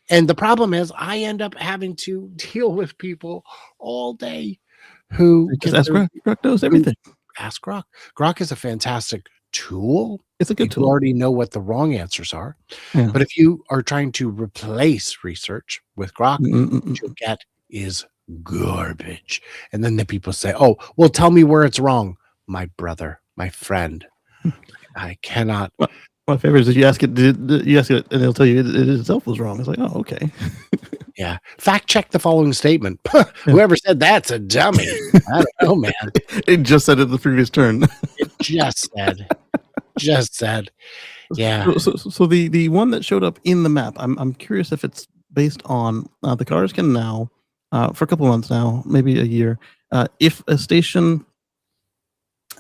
[SPEAKER 2] And the problem is, I end up having to deal with people all day who
[SPEAKER 1] just ask Grok. Grok knows everything.
[SPEAKER 2] Ask Grok. Grok is a fantastic tool.
[SPEAKER 1] It's a good tool.
[SPEAKER 2] You already know what the wrong answers are. But if you are trying to replace research with Grok, what you'll get is garbage. And then the people say, "Oh, well, tell me where it's wrong." My brother, my friend, I cannot.
[SPEAKER 1] My favorite is if you ask it, you ask it, and it'll tell you it itself was wrong. It's like, oh, okay.
[SPEAKER 2] Yeah. Fact check the following statement. Whoever said that's a dummy. I don't know, man.
[SPEAKER 1] It just said it the previous turn.
[SPEAKER 2] It just said. Yeah.
[SPEAKER 1] So the one that showed up in the map, I'm curious if it's based on the cars can now, for a couple of months now, maybe a year, if a station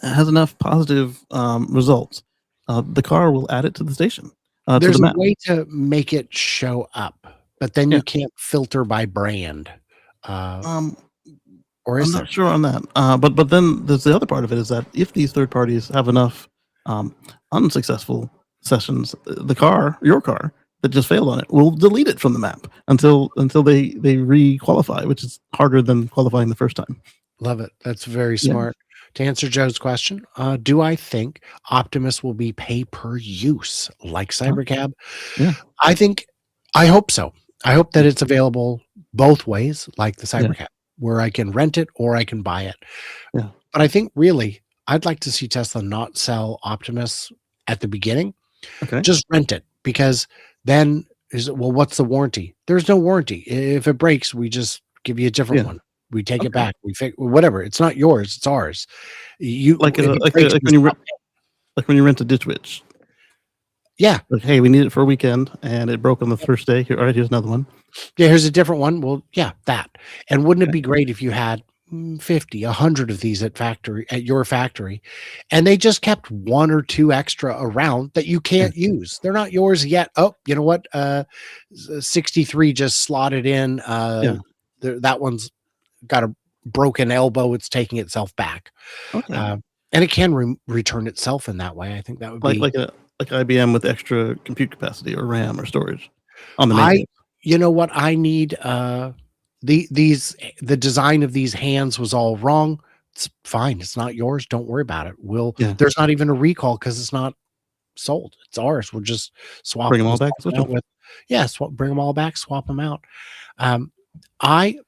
[SPEAKER 1] has enough positive results, the car will add it to the station.
[SPEAKER 2] There's
[SPEAKER 1] to the
[SPEAKER 2] a
[SPEAKER 1] map.
[SPEAKER 2] way to make it show up, but then you can't filter by brand. Or is
[SPEAKER 1] I'm
[SPEAKER 2] there?
[SPEAKER 1] not sure on that. But then there's the other part of it is that if these third parties have enough unsuccessful sessions, your car that just failed on it will delete it from the map until they re-qualify, which is harder than qualifying the first time.
[SPEAKER 2] Love it. That's very smart. To answer Joe's question, do I think Optimus will be pay per use like Cybercab?
[SPEAKER 1] Yeah.
[SPEAKER 2] I hope so. I hope that it's available both ways, like the Cybercab, where I can rent it or I can buy it.
[SPEAKER 1] Yeah.
[SPEAKER 2] But I think really, I'd like to see Tesla not sell Optimus at the beginning.
[SPEAKER 1] Okay.
[SPEAKER 2] Just rent it, because then what's the warranty? There's no warranty. If it breaks, we just give you a different one. We take it back. We fix whatever. It's not yours. It's ours. Like
[SPEAKER 1] when you rent a ditch witch.
[SPEAKER 2] Yeah.
[SPEAKER 1] Like, hey, we need it for a weekend, and it broke on the first day. All right, here's another one.
[SPEAKER 2] Yeah, here's a different one. Well, yeah, that. And wouldn't it be great if you had 50, 100 of these at your factory, and they just kept 1 or 2 extra around that you can't use? They're not yours yet. Oh, you know what? 63 just slotted in. That one's got a broken elbow. It's taking itself back.
[SPEAKER 1] Okay.
[SPEAKER 2] And it can return itself in that way. I think that would be
[SPEAKER 1] like IBM with extra compute capacity or RAM or storage on the main.
[SPEAKER 2] You know what I need? The design of these hands was all wrong. It's fine. It's not yours. Don't worry about it. There's not even a recall because it's not sold. It's ours. We'll just swap.
[SPEAKER 1] Bring them all back.
[SPEAKER 2] Bring them all back. Swap them out.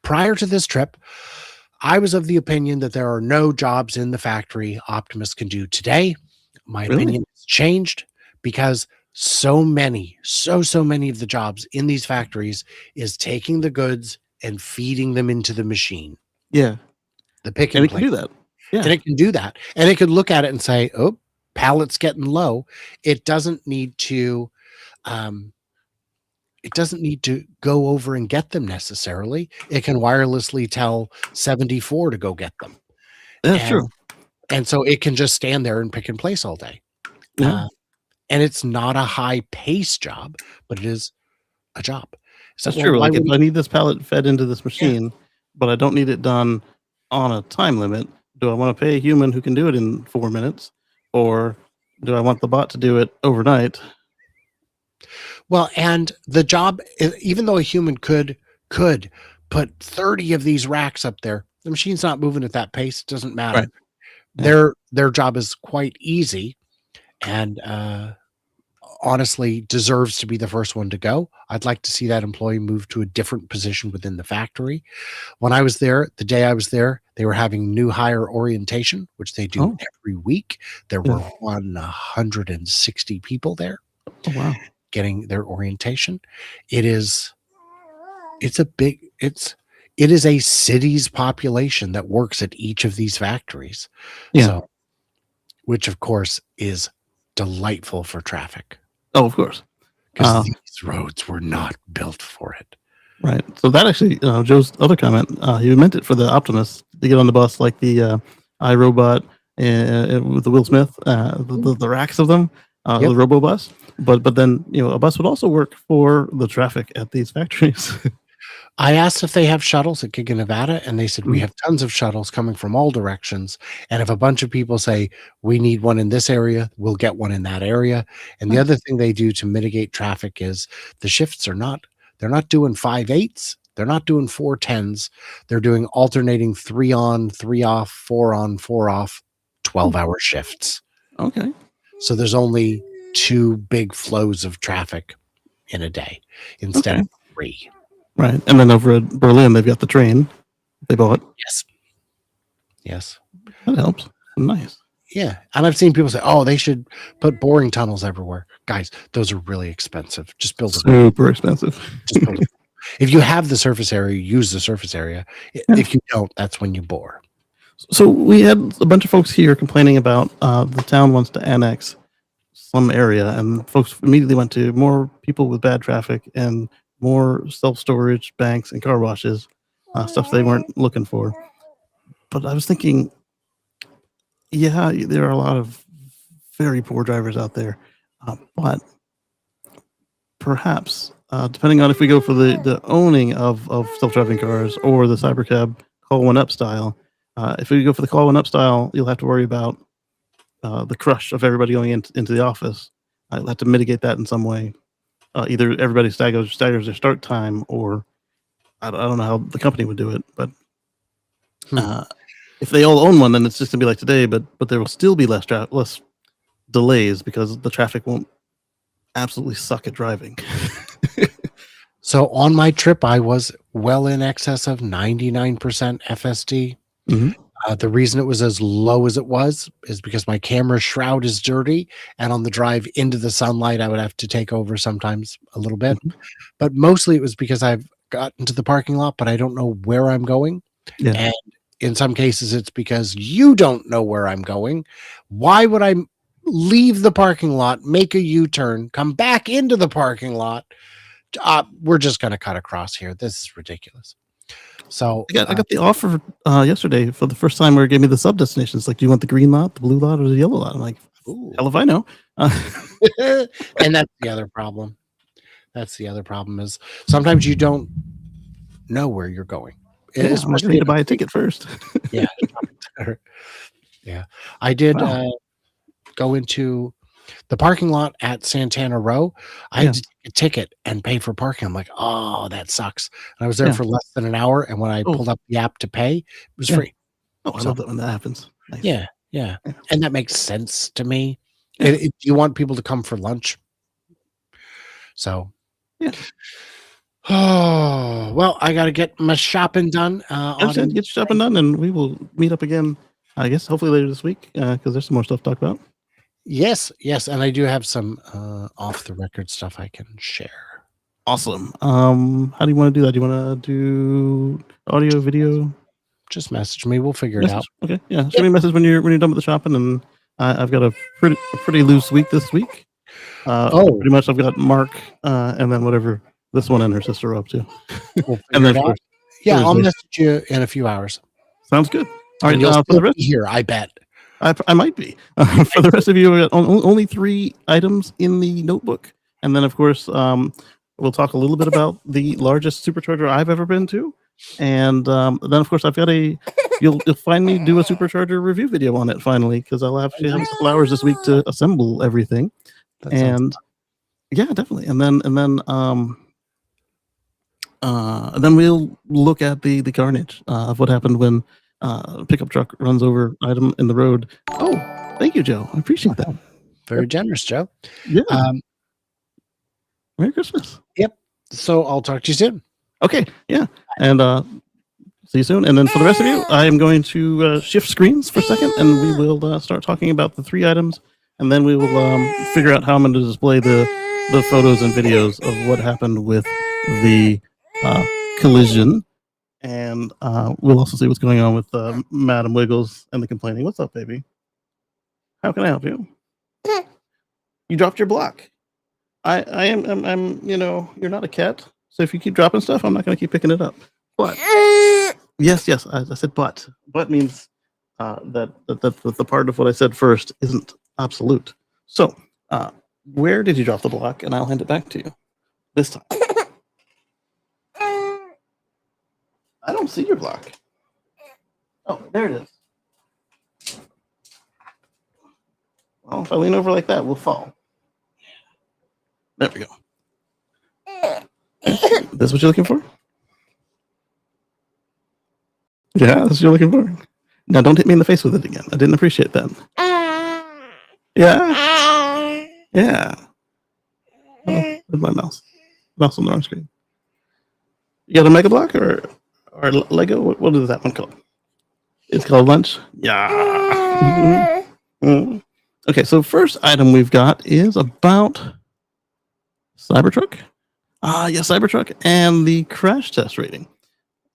[SPEAKER 2] Prior to this trip, I was of the opinion that there are no jobs in the factory Optimus can do today. My opinion has changed, because so many of the jobs in these factories is taking the goods and feeding them into the machine.
[SPEAKER 1] Yeah.
[SPEAKER 2] The pick
[SPEAKER 1] and
[SPEAKER 2] and
[SPEAKER 1] it can do that. Yeah.
[SPEAKER 2] And it can do that. And it could look at it and say, oh, pallet's getting low. It doesn't need to go over and get them necessarily. It can wirelessly tell 74 to go get them.
[SPEAKER 1] That's true.
[SPEAKER 2] And so it can just stand there and pick and place all day.
[SPEAKER 1] Yeah.
[SPEAKER 2] And it's not a high pace job, but it is a job. So,
[SPEAKER 1] That's true.
[SPEAKER 2] why
[SPEAKER 1] Like if
[SPEAKER 2] would
[SPEAKER 1] I need this pallet fed into this machine, but I don't need it done on a time limit, do I want to pay a human who can do it in 4 minutes, or do I want the bot to do it overnight?
[SPEAKER 2] Well, and the job, even though a human could put 30 of these racks up there, the machine's not moving at that pace. It doesn't matter.
[SPEAKER 1] Right. Yeah.
[SPEAKER 2] Their job is quite easy, and honestly deserves to be the first one to go. I'd like to see that employee move to a different position within the factory. When I was there, the day I was there, they were having new hire orientation, which they do every week. There were 160 people there.
[SPEAKER 1] Oh, wow.
[SPEAKER 2] Getting their orientation. It is a city's population that works at each of these factories.
[SPEAKER 1] Yeah.
[SPEAKER 2] So, which of course is delightful for traffic.
[SPEAKER 1] Oh, of course.
[SPEAKER 2] Because these roads were not built for it.
[SPEAKER 1] Right. So that actually, Joe's other comment, he meant it for the Optimus to get on the bus like the iRobot with the Will Smith, the racks of them, the Robo bus. But then, a bus would also work for the traffic at these factories.
[SPEAKER 2] I asked if they have shuttles at Giga Nevada, and they said, we have tons of shuttles coming from all directions. And if a bunch of people say, we need one in this area, we'll get one in that area. And the other thing they do to mitigate traffic is the shifts they're not doing 5/8s. They're not doing 4/10s. They're doing alternating 3 on, 3 off, 4 on, 4 off, 12-hour shifts.
[SPEAKER 1] Okay.
[SPEAKER 2] So there's only 2 big flows of traffic in a day instead of 3.
[SPEAKER 1] Right. And then over at Berlin, they've got the train they bought.
[SPEAKER 2] Yes.
[SPEAKER 1] That helps. Nice.
[SPEAKER 2] Yeah. And I've seen people say, oh, they should put boring tunnels everywhere. Guys, those are really expensive. Just build them.
[SPEAKER 1] Super expensive.
[SPEAKER 2] Just build them. If you have the surface area, use the surface area. If you don't, that's when you bore.
[SPEAKER 1] So we had a bunch of folks here complaining about the town wants to annex some area, and folks immediately went to more people with bad traffic and more self-storage, banks, and car washes, stuff they weren't looking for. But I was thinking, there are a lot of very poor drivers out there, but perhaps, depending on if we go for the owning of self-driving cars or the cybercab call one up style, if we go for the call one up style, you'll have to worry about the crush of everybody going into the office. You'll have to mitigate that in some way. Either everybody staggers their start time, or I don't know how the company would do it. But if they all own one, then it's just gonna be like today. But there will still be less delays because the traffic won't absolutely suck at driving.
[SPEAKER 2] So on my trip, I was well in excess of 99% FSD. The reason it was as low as it was is because my camera shroud is dirty, and on the drive into the sunlight, I would have to take over sometimes a little bit. But mostly it was because I've gotten to the parking lot, but I don't know where I'm going.
[SPEAKER 1] Yeah.
[SPEAKER 2] And in some cases, it's because you don't know where I'm going. Why would I leave the parking lot, make a U-turn, come back into the parking lot? We're just going to cut across here. This is ridiculous. So
[SPEAKER 1] I got the offer yesterday for the first time where it gave me the sub destinations. Like, do you want the green lot, the blue lot, or the yellow lot? I'm like, hell if I know.
[SPEAKER 2] And that's the other problem. Is sometimes you don't know where you're going.
[SPEAKER 1] I'm going to need to buy a ticket first.
[SPEAKER 2] Yeah. Yeah. I did go into the parking lot at Santana Row. I had to take a ticket and pay for parking. I'm like, oh, that sucks. And I was there for less than an hour. And when I pulled up the app to pay, it was free.
[SPEAKER 1] Oh, I love that when that happens. Nice.
[SPEAKER 2] Yeah. And that makes sense to me. Do you want people to come for lunch? So, oh, well, I got to get my shopping done.
[SPEAKER 1] Get your shopping done, and we will meet up again, I guess, hopefully later this week, because there's some more stuff to talk about.
[SPEAKER 2] Yes, and I do have some off-the-record stuff I can share.
[SPEAKER 1] Awesome. How do you want to do that? Do you want to do audio, video?
[SPEAKER 2] Just message me. We'll figure it out.
[SPEAKER 1] Okay. Yeah. Send me a message when you're done with the shopping, and I've got a pretty loose week this week. Pretty much I've got Mark, and then whatever this one and her sister are up to.
[SPEAKER 2] We'll and then I'll message you in a few hours.
[SPEAKER 1] Sounds good. All right.
[SPEAKER 2] You'll
[SPEAKER 1] for the rest
[SPEAKER 2] here, I bet.
[SPEAKER 1] I might be. For the rest of you, we got only 3 items in the notebook. And then, of course, we'll talk a little bit about the largest supercharger I've ever been to. And then, of course, I've got you'll find me do a supercharger review video on it finally, because I'll actually have a couple hours this week to assemble everything. And yeah, definitely. And then we'll look at the carnage of what happened when a pickup truck runs over item in the road. Oh, thank you, Joe. I appreciate that.
[SPEAKER 2] Very generous, Joe.
[SPEAKER 1] Yeah. Merry Christmas.
[SPEAKER 2] Yep. So I'll talk to you soon.
[SPEAKER 1] Okay. Yeah. And see you soon. And then for the rest of you, I am going to shift screens for a second, and we will start talking about the 3 items, and then we will figure out how I'm going to display the photos and videos of what happened with the collision. And we'll also see what's going on with Madam Wiggles and the complaining. What's up, baby? How can I help you? You dropped your block. I'm you're not a cat, so if you keep dropping stuff, I'm not going to keep picking it up. But yes, I said but. But means that the part of what I said first isn't absolute. So where did you drop the block? And I'll hand it back to you this time. I don't see your block. Oh, there it is. Well, if I lean over like that, we'll fall. There we go. This what you're looking for? Yeah, that's what you're looking for. Now, don't hit me in the face with it again. I didn't appreciate that. Yeah. Yeah. Oh, with my mouse. Mouse on the wrong screen. You got a Mega Block or Lego? What is that one called? It's called Lunch. Yeah. Mm-hmm. Mm-hmm. Okay, so first item we've got is about Cybertruck. Yes, Cybertruck and the crash test rating.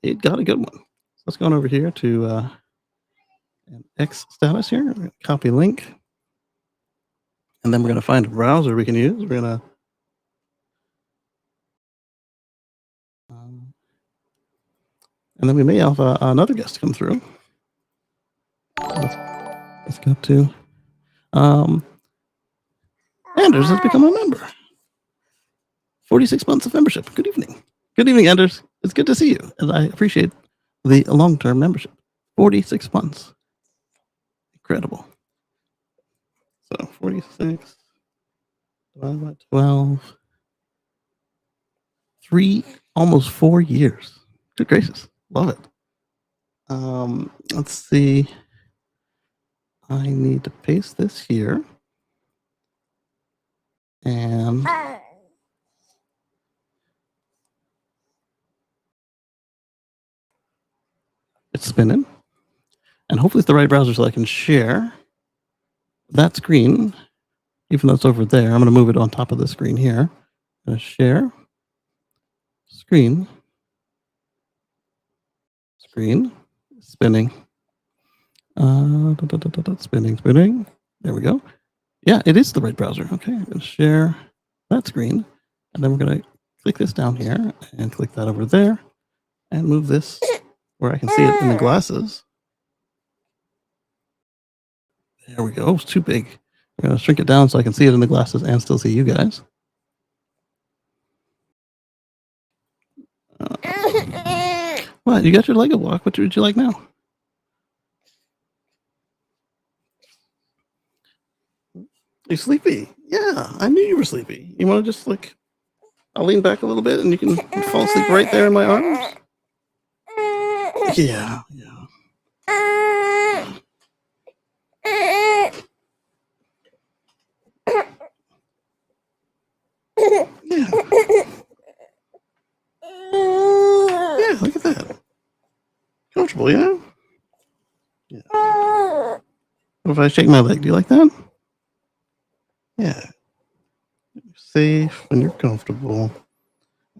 [SPEAKER 1] It got a good one. So let's go on over here to an X status here. We're going to copy link. And then we're going to find a browser we can use. We're going to and then we may have another guest come through. Let's go to Anders has become a member. 46 months of membership. Good evening. Good evening, Anders. It's good to see you. And I appreciate the long-term membership. 46 months. Incredible. So 46 divided by 12. 3, almost 4 years. Good gracious. Love it. Let's see. I need to paste this here. And it's spinning. And hopefully it's the right browser so I can share that screen, even though it's over there. I'm going to move it on top of the screen here. I'm going to share screen. Screen. Spinning. Spinning. There we go. Yeah, it is the right browser. Okay, I'm going to share that screen. And then we're going to click this down here and click that over there and move this where I can see it in the glasses. There we go. Oh, it's too big. I'm going to shrink it down so I can see it in the glasses and still see you guys. What? You got your Lego block. What would you like now? You sleepy? Yeah, I knew you were sleepy. You want to just like, I'll lean back a little bit and you can fall asleep right there in my arms? Yeah, yeah. Yeah. Yeah, look at that. Comfortable, yeah? Yeah. What if I shake my leg? Do you like that? Yeah. You're safe and you're comfortable.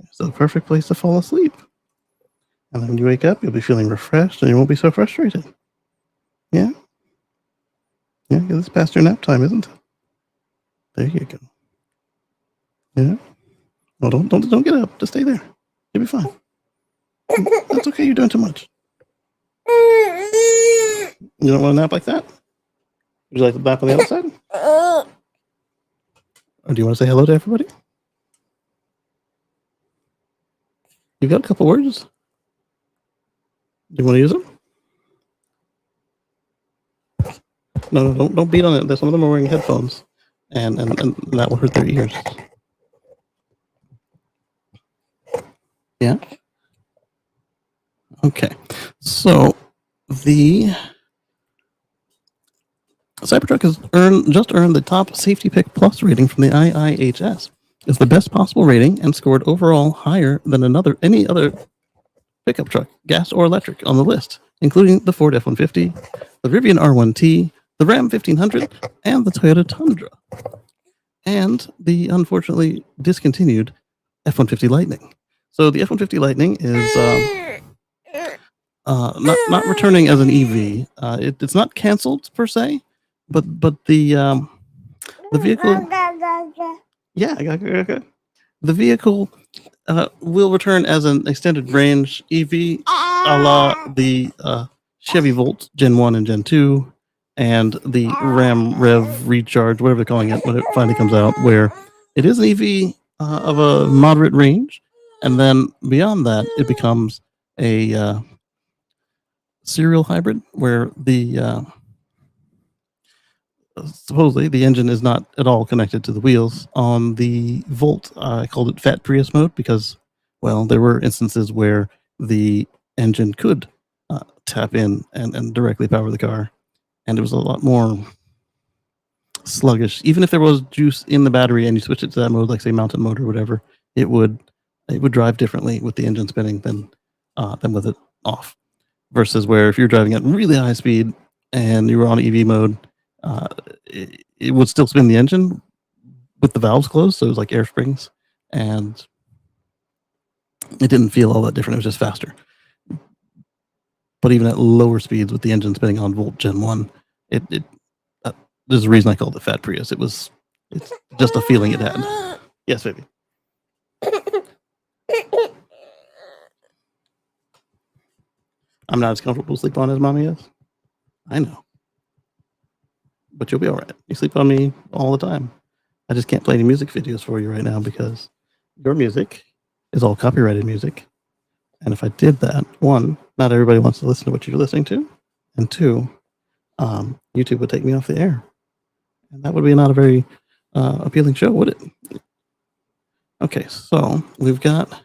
[SPEAKER 1] It's the perfect place to fall asleep. And then when you wake up, you'll be feeling refreshed and you won't be so frustrated. Yeah? Yeah, because it's past your nap time, isn't it? There you go. Yeah? Well, don't get up. Just stay there. You'll be fine. That's okay. You're doing too much. You don't want to nap like that? Would you like the map on the other side? Or do you want to say hello to everybody? You've got a couple words. Do you want to use them? No, don't beat on it. Some of them are wearing headphones, and that will hurt their ears. Yeah. Okay. So the Cybertruck has just earned the top Safety Pick Plus rating from the IIHS. It's the best possible rating and scored overall higher than any other pickup truck, gas or electric, on the list, including the Ford F-150, the Rivian R1T, the Ram 1500, and the Toyota Tundra, and the unfortunately discontinued F-150 Lightning. So the F-150 Lightning is not returning as an EV. It's not canceled per se, but the vehicle, the vehicle will return as an extended range EV, a la the Chevy Volt Gen 1 and Gen 2, and the Ram Rev Recharge, whatever they're calling it, when it finally comes out, where it is an EV of a moderate range, and then beyond that, it becomes a serial hybrid, where the supposedly the engine is not at all connected to the wheels. On the Volt, I called it Fat Prius mode because, well, there were instances where the engine could tap in and directly power the car, and it was a lot more sluggish. Even if there was juice in the battery and you switch it to that mode, like say mountain mode or whatever, it would drive differently with the engine spinning than with it off. Versus where if you're driving at really high speed and you were on EV mode, it would still spin the engine with the valves closed, so it was like air springs, and it didn't feel all that different. It was just faster. But even at lower speeds with the engine spinning on Volt Gen 1, there's a reason I called it Fat Prius. It's just a feeling it had. Yes, baby. I'm not as comfortable to sleep on as mommy is. I know. But you'll be all right. You sleep on me all the time. I just can't play any music videos for you right now because your music is all copyrighted music. And if I did that, one, not everybody wants to listen to what you're listening to. And two, YouTube would take me off the air. And that would be not a very appealing show, would it? Okay, so we've got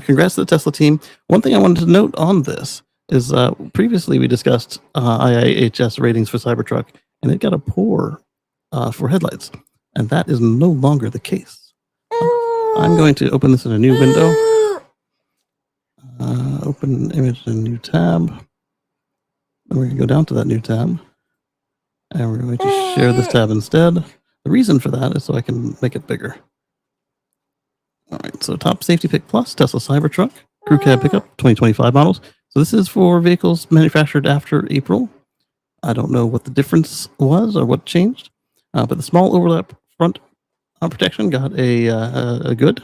[SPEAKER 1] congrats to the Tesla team. One thing I wanted to note on this is previously we discussed IIHS ratings for Cybertruck, and it got a poor for headlights, and that is no longer the case. I'm going to open this in a new window. Open image in a new tab. And we're going to go down to that new tab, and we're going to share this tab instead. The reason for that is so I can make it bigger. All right, so top safety pick plus Tesla Cybertruck crew cab pickup 2025 models. So this is for vehicles manufactured after April. I don't know what the difference was or what changed, but the small overlap front protection got a good.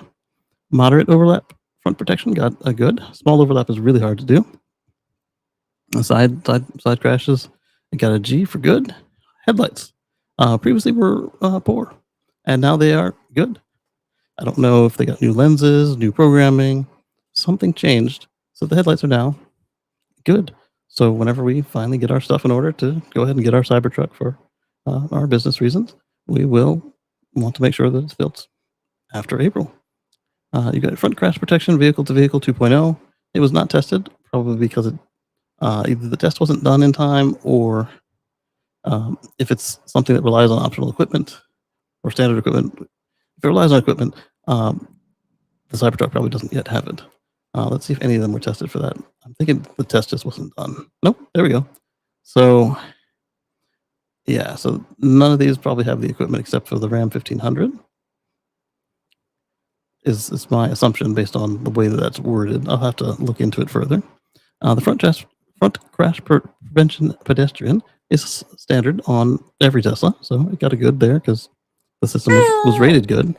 [SPEAKER 1] Moderate overlap front protection got a good. Small overlap is really hard to do. Side crashes, it got a G for good. Headlights previously were poor, and now they are good. I don't know if they got new lenses, new programming, something changed. So the headlights are now good. So whenever we finally get our stuff in order to go ahead and get our Cybertruck for our business reasons, we will want to make sure that it's built after April. You got front crash protection, vehicle to vehicle 2.0. It was not tested, probably because either the test wasn't done in time, or if it's something that relies on optional equipment or standard equipment. If it relies on equipment, the Cybertruck probably doesn't yet have it. Let's see if any of them were tested for that. I'm thinking the test just wasn't done. Nope, there we go. So, yeah, so none of these probably have the equipment except for the Ram 1500. Is my assumption based on the way that that's worded. I'll have to look into it further. The front crash prevention pedestrian is standard on every Tesla, so it got a good there because the system was rated good.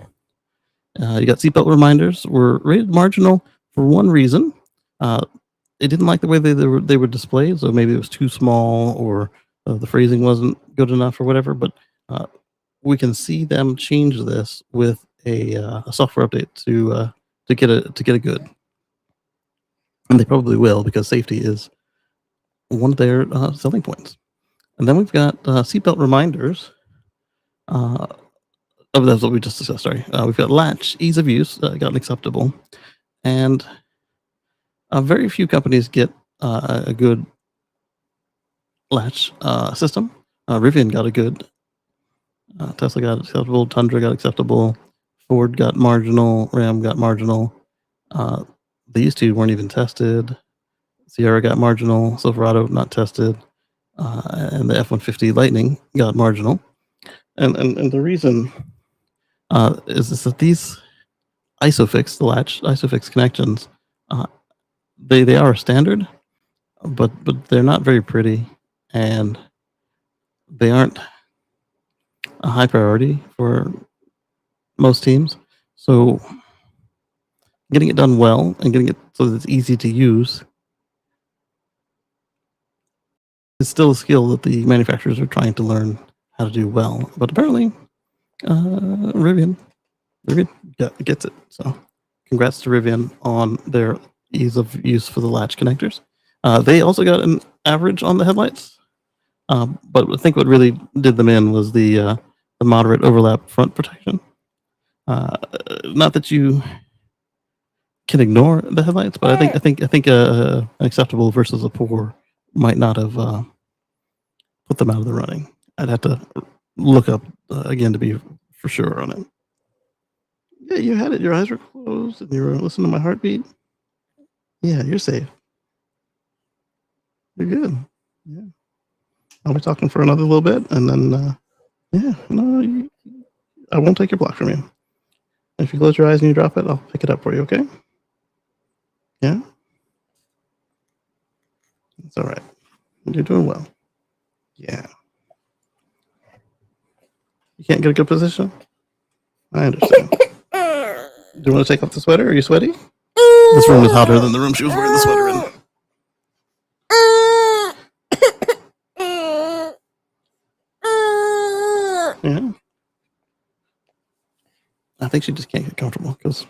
[SPEAKER 1] You got seatbelt reminders were rated marginal for one reason. They didn't like the way they were displayed, so maybe it was too small, or the phrasing wasn't good enough or whatever, but we can see them change this with a software update to get a good, and they probably will because safety is one of their selling points. And then we've got seatbelt reminders. Oh, that's what we just discussed. Sorry, we've got latch ease of use gotten acceptable, and very few companies get a good latch system. Rivian got a good. Tesla got acceptable. Tundra got acceptable. Ford got marginal. Ram got marginal. These two weren't even tested. Sierra got marginal. Silverado not tested. And the F-150 Lightning got marginal. And the reason is that these ISOFIX, the latch ISOFIX connections, they are a standard, but they're not very pretty, and they aren't a high priority for most teams. So getting it done well and getting it so that it's easy to use is still a skill that the manufacturers are trying to learn how to do well. But apparently, Rivian gets it. So congrats to Rivian on their ease of use for the latch connectors. They also got an average on the headlights, but I think what really did them in was the moderate overlap front protection. Not that you can ignore the headlights, but I think an acceptable versus a poor might not have put them out of the running. I'd have to look up again to be for sure on it. Yeah, you had it. Your eyes were closed and you were listening to my heartbeat. Yeah, you're safe. You're good. Yeah. I'll be talking for another little bit, and then I won't take your block from you. If you close your eyes and you drop it, I'll pick it up for you. Okay? Yeah. It's all right. You're doing well. Yeah. You can't get a good position? I understand. Do you want to take off the sweater? Are you sweaty? This room is hotter than the room she was wearing the sweater in. Yeah. I think she just can't get comfortable because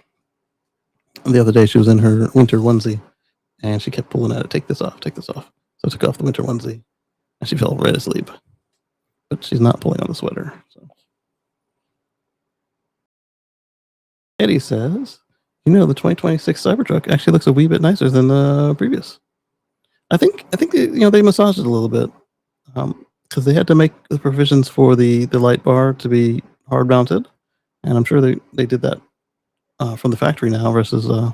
[SPEAKER 1] the other day she was in her winter onesie and she kept pulling at it, take this off, take this off. So I took off the winter onesie and she fell right asleep. But she's not pulling on the sweater. So. Eddie says, the 2026 Cybertruck actually looks a wee bit nicer than the previous. I think they massaged it a little bit because they had to make the provisions for the light bar to be hard mounted, and I'm sure they did that from the factory now versus the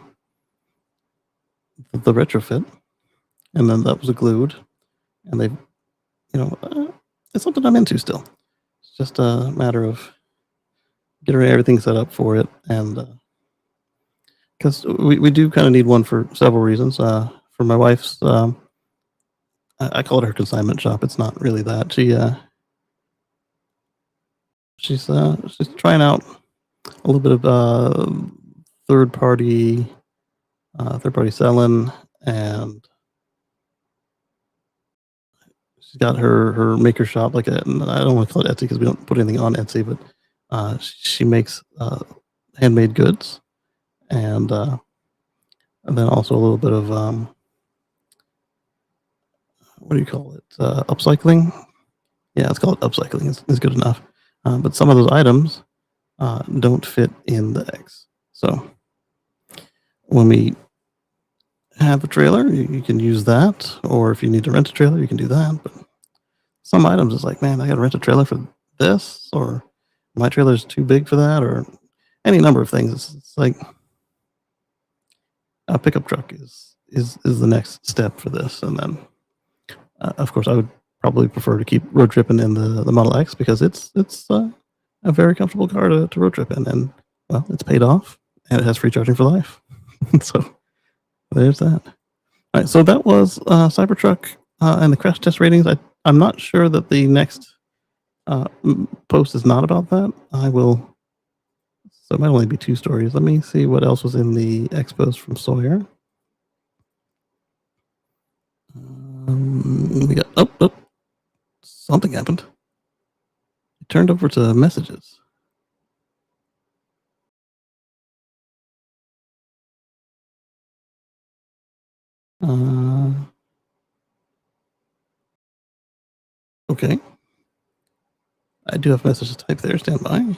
[SPEAKER 1] retrofit, and then that was glued, and they, it's something I'm into still. It's just a matter of getting everything set up for it, and because we do kind of need one for several reasons. For my wife's, I call it her consignment shop. It's not really that. She's trying out a little bit of third party selling, and she's got her maker shop. I don't want to call it Etsy because we don't put anything on Etsy, but she makes handmade goods, and then also a little bit of what do you call it? Upcycling. Yeah, it's called upcycling. Is good enough. But some of those items don't fit in the X. So when we have a trailer, you can use that, or if you need to rent a trailer, you can do that. But some items, it's like, man, I got to rent a trailer for this, or my trailer is too big for that, or any number of things. It's like a pickup truck is the next step for this, and then of course I would probably prefer to keep road tripping in the Model X because it's a very comfortable car to road trip in, and well, it's paid off and it has free charging for life. So there's that. All right, so that was Cybertruck and the crash test ratings. I'm not sure that the next post is not about that. So it might only be 2 stories. Let me see what else was in the X post from Sawyer. We got Something happened. It turned over to messages. Okay. I do have a message to type there. Stand by.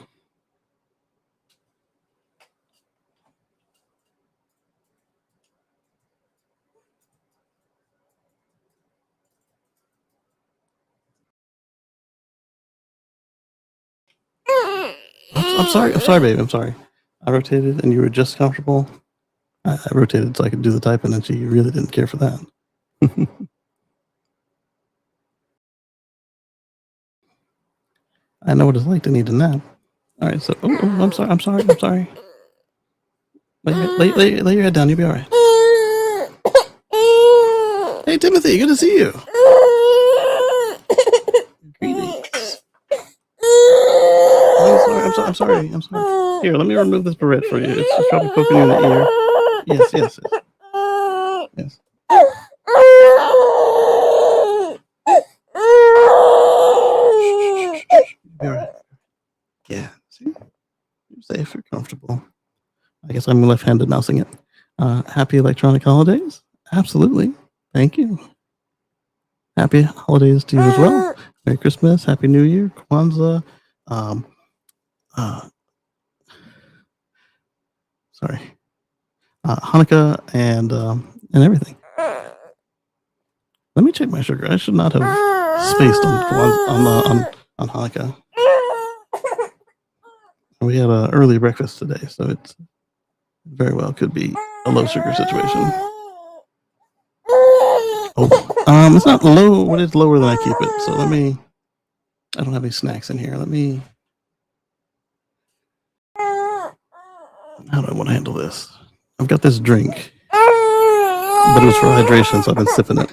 [SPEAKER 1] I'm sorry. I'm sorry, babe. I'm sorry. I rotated and you were just comfortable. I rotated so I could do the typing, and she really didn't care for that. I know what it's like to need a nap. All right, so I'm sorry. I'm sorry. I'm sorry. Lay your head down. You'll be all right. Hey, Timothy. Good to see you. Greetings. I'm sorry. I'm sorry. Here, let me remove this barrette for you. It's probably poking you in the ear. Yes. Be all right. Yeah. See? You're safe. You're comfortable. I guess I'm left-handed mousing it. Happy electronic holidays. Absolutely. Thank you. Happy holidays to you as well. Merry Christmas. Happy New Year. Kwanzaa. Hanukkah and everything. Let me check my sugar. I should not have spaced on Hanukkah. We had an early breakfast today, so it's very well could be a low sugar situation. Oh, it's not low. What is lower than I keep it? So let me. I don't have any snacks in here. Let me. How do I want to handle this? I've got this drink, but it was for hydration, so I've been sipping it.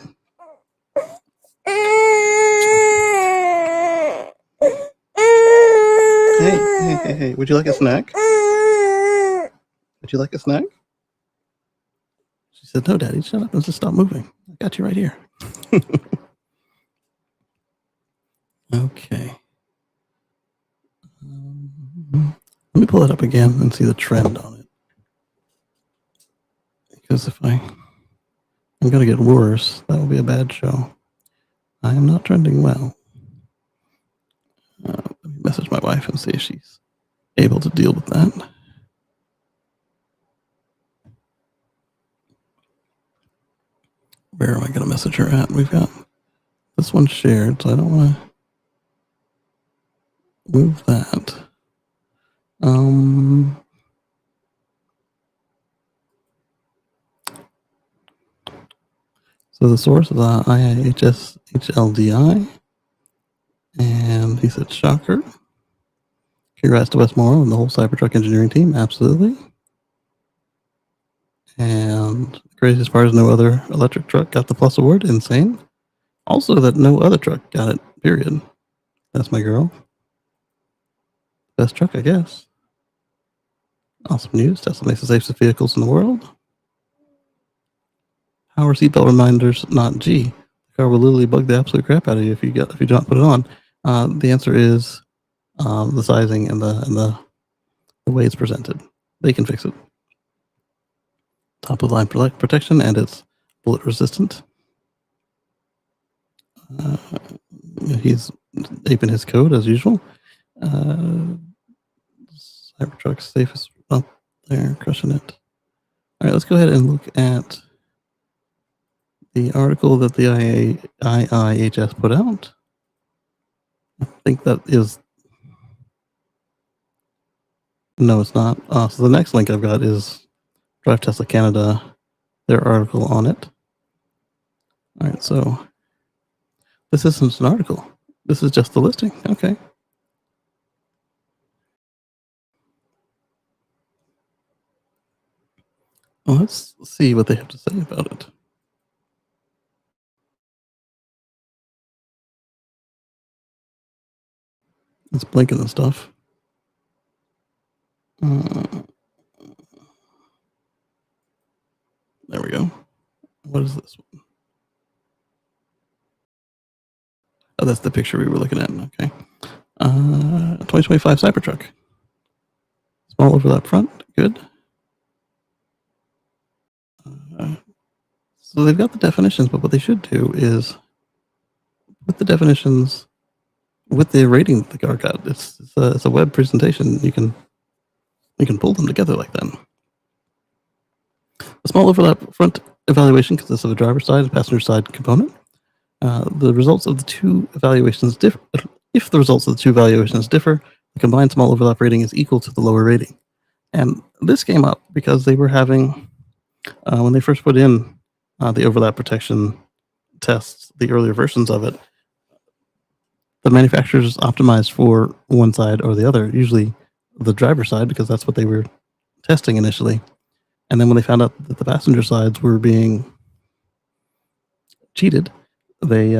[SPEAKER 1] Hey, would you like a snack? Would you like a snack? She said, no, Daddy, shut up and just stop moving. I got you right here. Okay. Let me pull it up again and see the trend on it. Because if I'm going to get worse, that will be a bad show. I am not trending well. Let me message my wife and see if she's able to deal with that. Where am I going to message her at? We've got this one shared, so I don't want to move that. So the source is IIHS HLDI, and he said, shocker. Congrats to Westmoreland and the whole Cybertruck engineering team. Absolutely. And the craziest part is no other electric truck got the plus award. Insane. Also that no other truck got it, period. That's my girl. Best truck, I guess. Awesome news. Tesla makes the safest vehicles in the world. How are seatbelt reminders not G? The car will literally bug the absolute crap out of you if you do not put it on. The answer is the sizing and the way it's presented. They can fix it. Top of the line protection, and it's bullet resistant. He's aping his code as usual. Cybertruck's safest up there, crushing it. All right, let's go ahead and look at the article that the IIHS put out. I think that is. No, it's not. So the next link I've got is Drive Tesla Canada, their article on it. All right, so this isn't an article. This is just the listing. Okay. Well, let's see what they have to say about it. It's blinking and stuff. There we go. What is this one? Oh, that's the picture we were looking at. Okay. 2025 Cybertruck. Small overlap front. Good. So they've got the definitions, but what they should do is put the definitions with the rating that the car got. It's a web presentation. You can pull them together like that. A small overlap front evaluation consists of a driver's side and passenger side component. The results of the two evaluations differ. If the results of the two evaluations differ, the combined small overlap rating is equal to the lower rating. And this came up because they were having, when they first put in the overlap protection tests, the earlier versions of it, the manufacturers optimized for one side or the other, usually the driver's side, because that's what they were testing initially. And then when they found out that the passenger sides were being cheated, they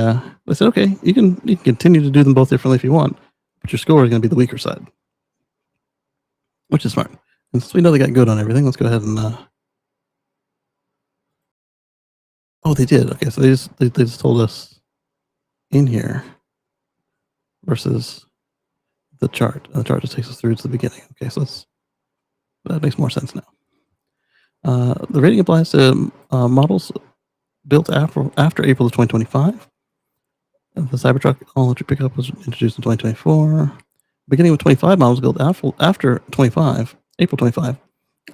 [SPEAKER 1] said, okay, you can continue to do them both differently if you want, but your score is going to be the weaker side, which is smart. And since we know they got good on everything, let's go ahead and. Oh, they did. Okay, so they just told us in here versus the chart. The chart just takes us through to the beginning. Okay, so that makes more sense now. The rating applies to models built after April of 2025. The Cybertruck all-electric pickup was introduced in 2024. Beginning with 25 models built after April 25,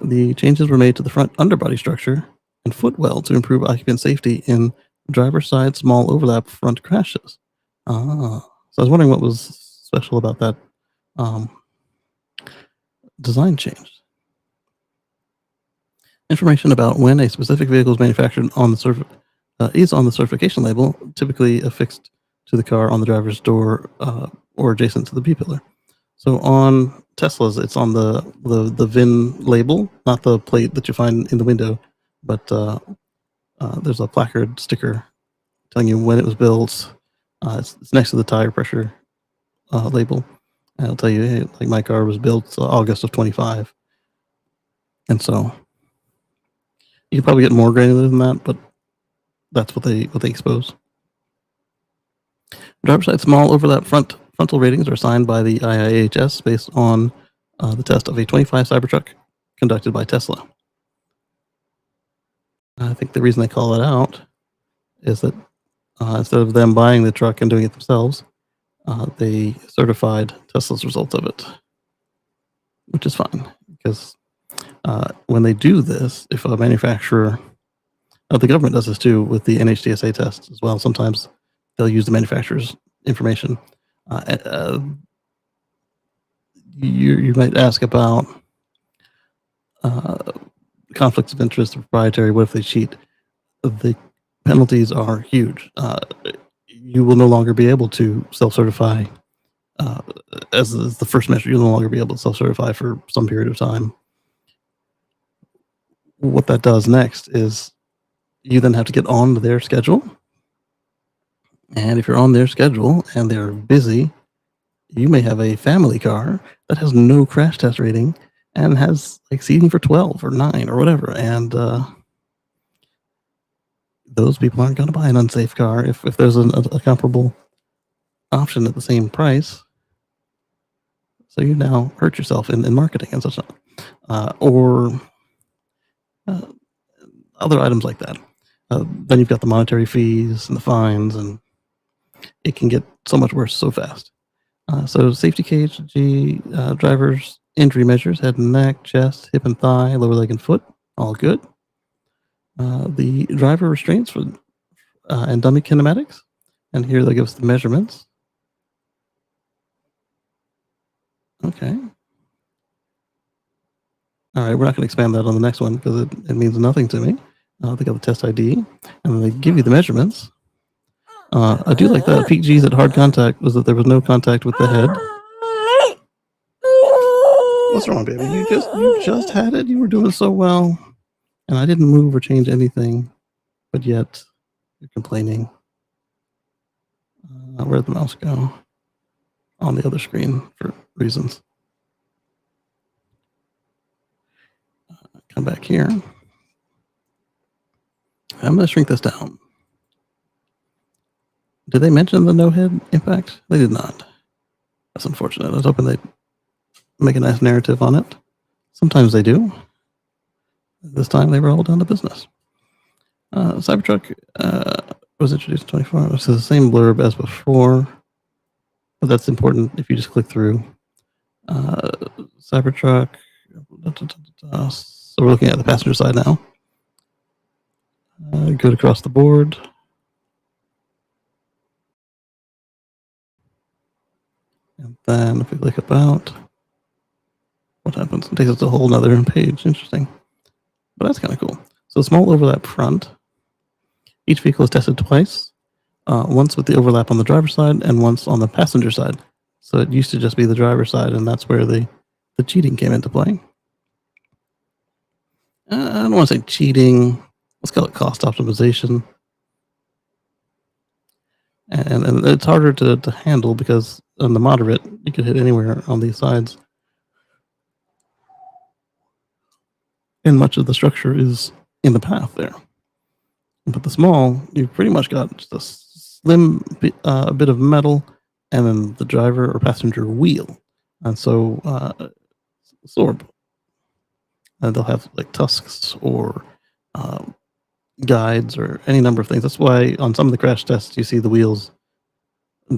[SPEAKER 1] the changes were made to the front underbody structure and footwell to improve occupant safety in driver's side small overlap front crashes. So I was wondering what was special about that design change. Information about when a specific vehicle is manufactured on the is on the certification label, typically affixed to the car on the driver's door or adjacent to the B-pillar. So on Teslas, it's on the VIN label, not the plate that you find in the window, but there's a placard sticker telling you when it was built. It's next to the tire pressure label. And it'll tell you, hey, like my car was built August of 25. And so you can probably get more granular than that, but that's what they expose. Driver's side small overlap frontal ratings are assigned by the IIHS based on the test of a 25 Cybertruck conducted by Tesla. I think the reason they call it out is that instead of them buying the truck and doing it themselves, they certified Tesla's results of it, which is fine because when they do this, if a manufacturer, the government does this too with the NHTSA tests as well. Sometimes they'll use the manufacturer's information. You might ask about conflicts of interest, proprietary. What if they cheat? The penalties are huge. You will no longer be able to self-certify as the first measure. You'll no longer be able to self-certify for some period of time. What that does next is you then have to get on their schedule. And if you're on their schedule and they're busy, you may have a family car that has no crash test rating and has like seating for 12 or 9 or whatever. And those people aren't going to buy an unsafe car if there's a comparable option at the same price. So you now hurt yourself in marketing and such, or other items like that. Then you've got the monetary fees and the fines, and it can get so much worse so fast. So safety cage, driver's injury measures, head and neck, chest, hip and thigh, lower leg and foot, all good. The driver restraints for and dummy kinematics, and here they give us the measurements. Okay. All right, we're not going to expand that on the next one because it means nothing to me. They got the test ID, and then they give you the measurements. I do like that. Peak G's at hard contact was that there was no contact with the head. What's wrong, baby? You just had it. You were doing so well, and I didn't move or change anything, but yet you're complaining. Where'd the mouse go? On the other screen for reasons. Come back here. I'm going to shrink this down. Did they mention the no head impact? They did not. That's unfortunate. I was hoping they'd make a nice narrative on it. Sometimes they do. This time they were all down to business. Cybertruck was introduced in 24. This is the same blurb as before, but that's important if you just click through. Cybertruck. So we're looking at the passenger side now. Good across the board. And then if we click about, what happens? It takes us to a whole nother page. Interesting. But that's kind of cool. So small overlap front. Each vehicle is tested twice. Once with the overlap on the driver's side and once on the passenger side. So it used to just be the driver's side, and that's where the cheating came into play. I don't want to say cheating. Let's call it cost optimization. And it's harder to handle because on the moderate, you could hit anywhere on these sides. And much of the structure is in the path there. But the small, you've pretty much got just a slim bit of metal and then the driver or passenger wheel. And so absorb. And they'll have like tusks or guides or any number of things. That's why on some of the crash tests you see the wheels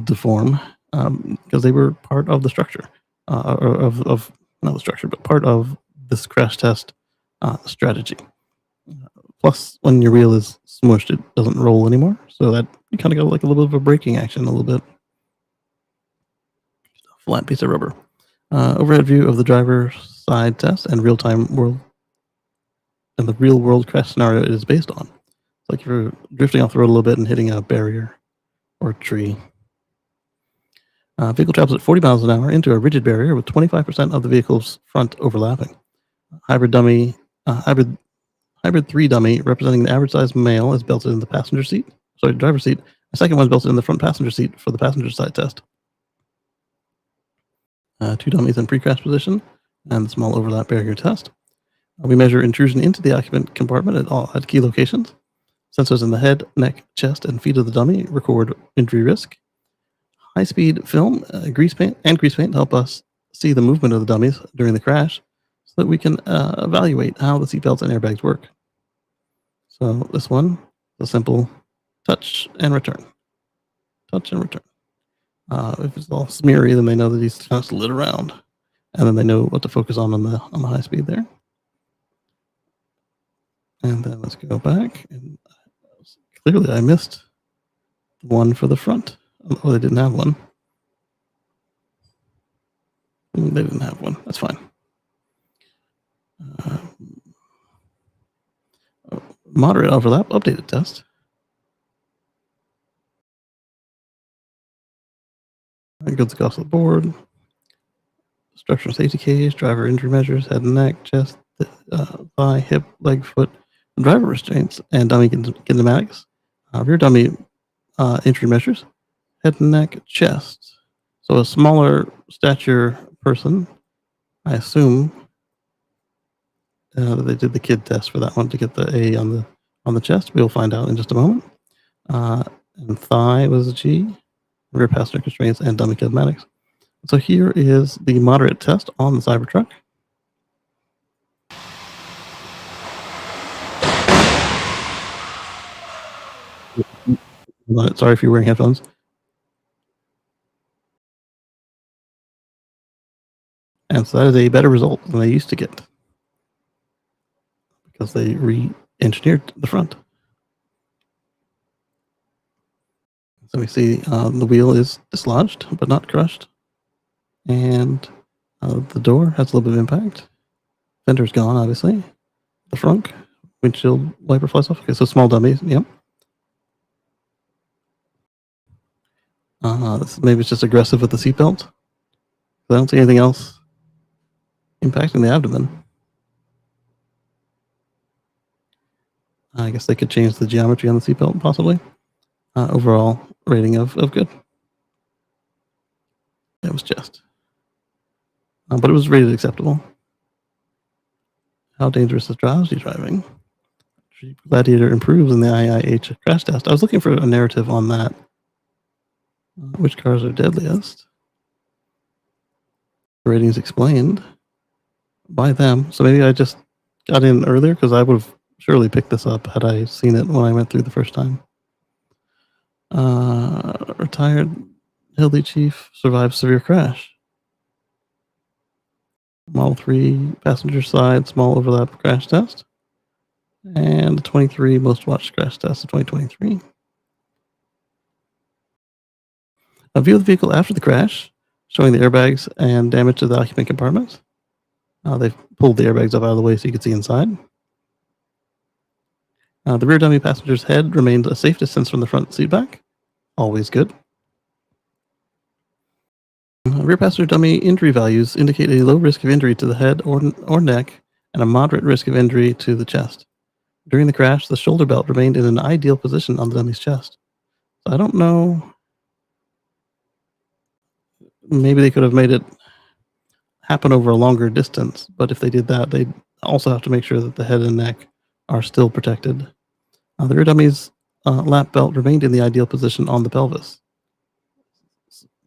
[SPEAKER 1] deform because they were part of the structure of not the structure, but part of this crash test strategy. Plus, when your wheel is smushed, it doesn't roll anymore. So that you kind of got like a little bit of a braking action, a little bit. Flat piece of rubber. Overhead view of the driver's side test and real-time world and the real-world crash scenario it is based on. It's like if you're drifting off the road a little bit and hitting a barrier or a tree. Vehicle travels at 40 miles an hour into a rigid barrier with 25% of the vehicle's front overlapping. Hybrid 3 dummy representing the average size male is belted in the driver's seat. The second one is belted in the front passenger seat for the passenger side test. 2 dummies in pre-crash position and the small overlap barrier test. We measure intrusion into the occupant compartment at key locations. Sensors in the head, neck, chest, and feet of the dummy record injury risk. High-speed film, grease paint help us see the movement of the dummies during the crash so that we can evaluate how the seatbelts and airbags work. So this one is a simple touch and return. Touch and return. If it's all smeary, then they know that he's kind of slid around, and then they know what to focus on the high speed there. And then let's go back. And clearly, I missed one for the front. Oh, they didn't have one. They didn't have one. That's fine. Moderate overlap, updated test. Goods across the board. Structural safety cage, driver injury measures, head and neck, chest, thigh, hip, leg, foot, driver restraints, and dummy kinematics. Rear dummy injury measures, head and neck, chest. So a smaller stature person, I assume they did the kid test for that one to get the A on the chest. We'll find out in just a moment. And thigh was a G, rear passenger constraints, and dummy kinematics. So here is the moderate test on the Cybertruck. Sorry if you're wearing headphones. And so that is a better result than they used to get because they re-engineered the front. So we see the wheel is dislodged but not crushed. And the door has a little bit of impact. Fender's gone, obviously. The front windshield wiper flies off. Okay, so small dummies, yep. Maybe it's just aggressive with the seatbelt. I don't see anything else impacting the abdomen. I guess they could change the geometry on the seatbelt, possibly. Overall rating of good. It was just. But it was rated acceptable. How dangerous is drowsy driving? Gladiator improves in the IIH crash test. I was looking for a narrative on that. Which cars are deadliest? Ratings explained by them. So maybe I just got in earlier because I would have surely picked this up had I seen it when I went through the first time. Retired Hildy chief survived severe crash. Model 3 passenger side small overlap crash test. And the 23 most watched crash test of 2023. A view of the vehicle after the crash, showing the airbags and damage to the occupant compartment. They've pulled the airbags up out of the way so you can see inside. The rear dummy passenger's head remained a safe distance from the front seat back. Always good. Rear passenger dummy injury values indicate a low risk of injury to the head or neck and a moderate risk of injury to the chest. During the crash, the shoulder belt remained in an ideal position on the dummy's chest. So I don't know. Maybe they could have made it happen over a longer distance, but if they did that, they'd also have to make sure that the head and neck are still protected. The rear dummy's lap belt remained in the ideal position on the pelvis.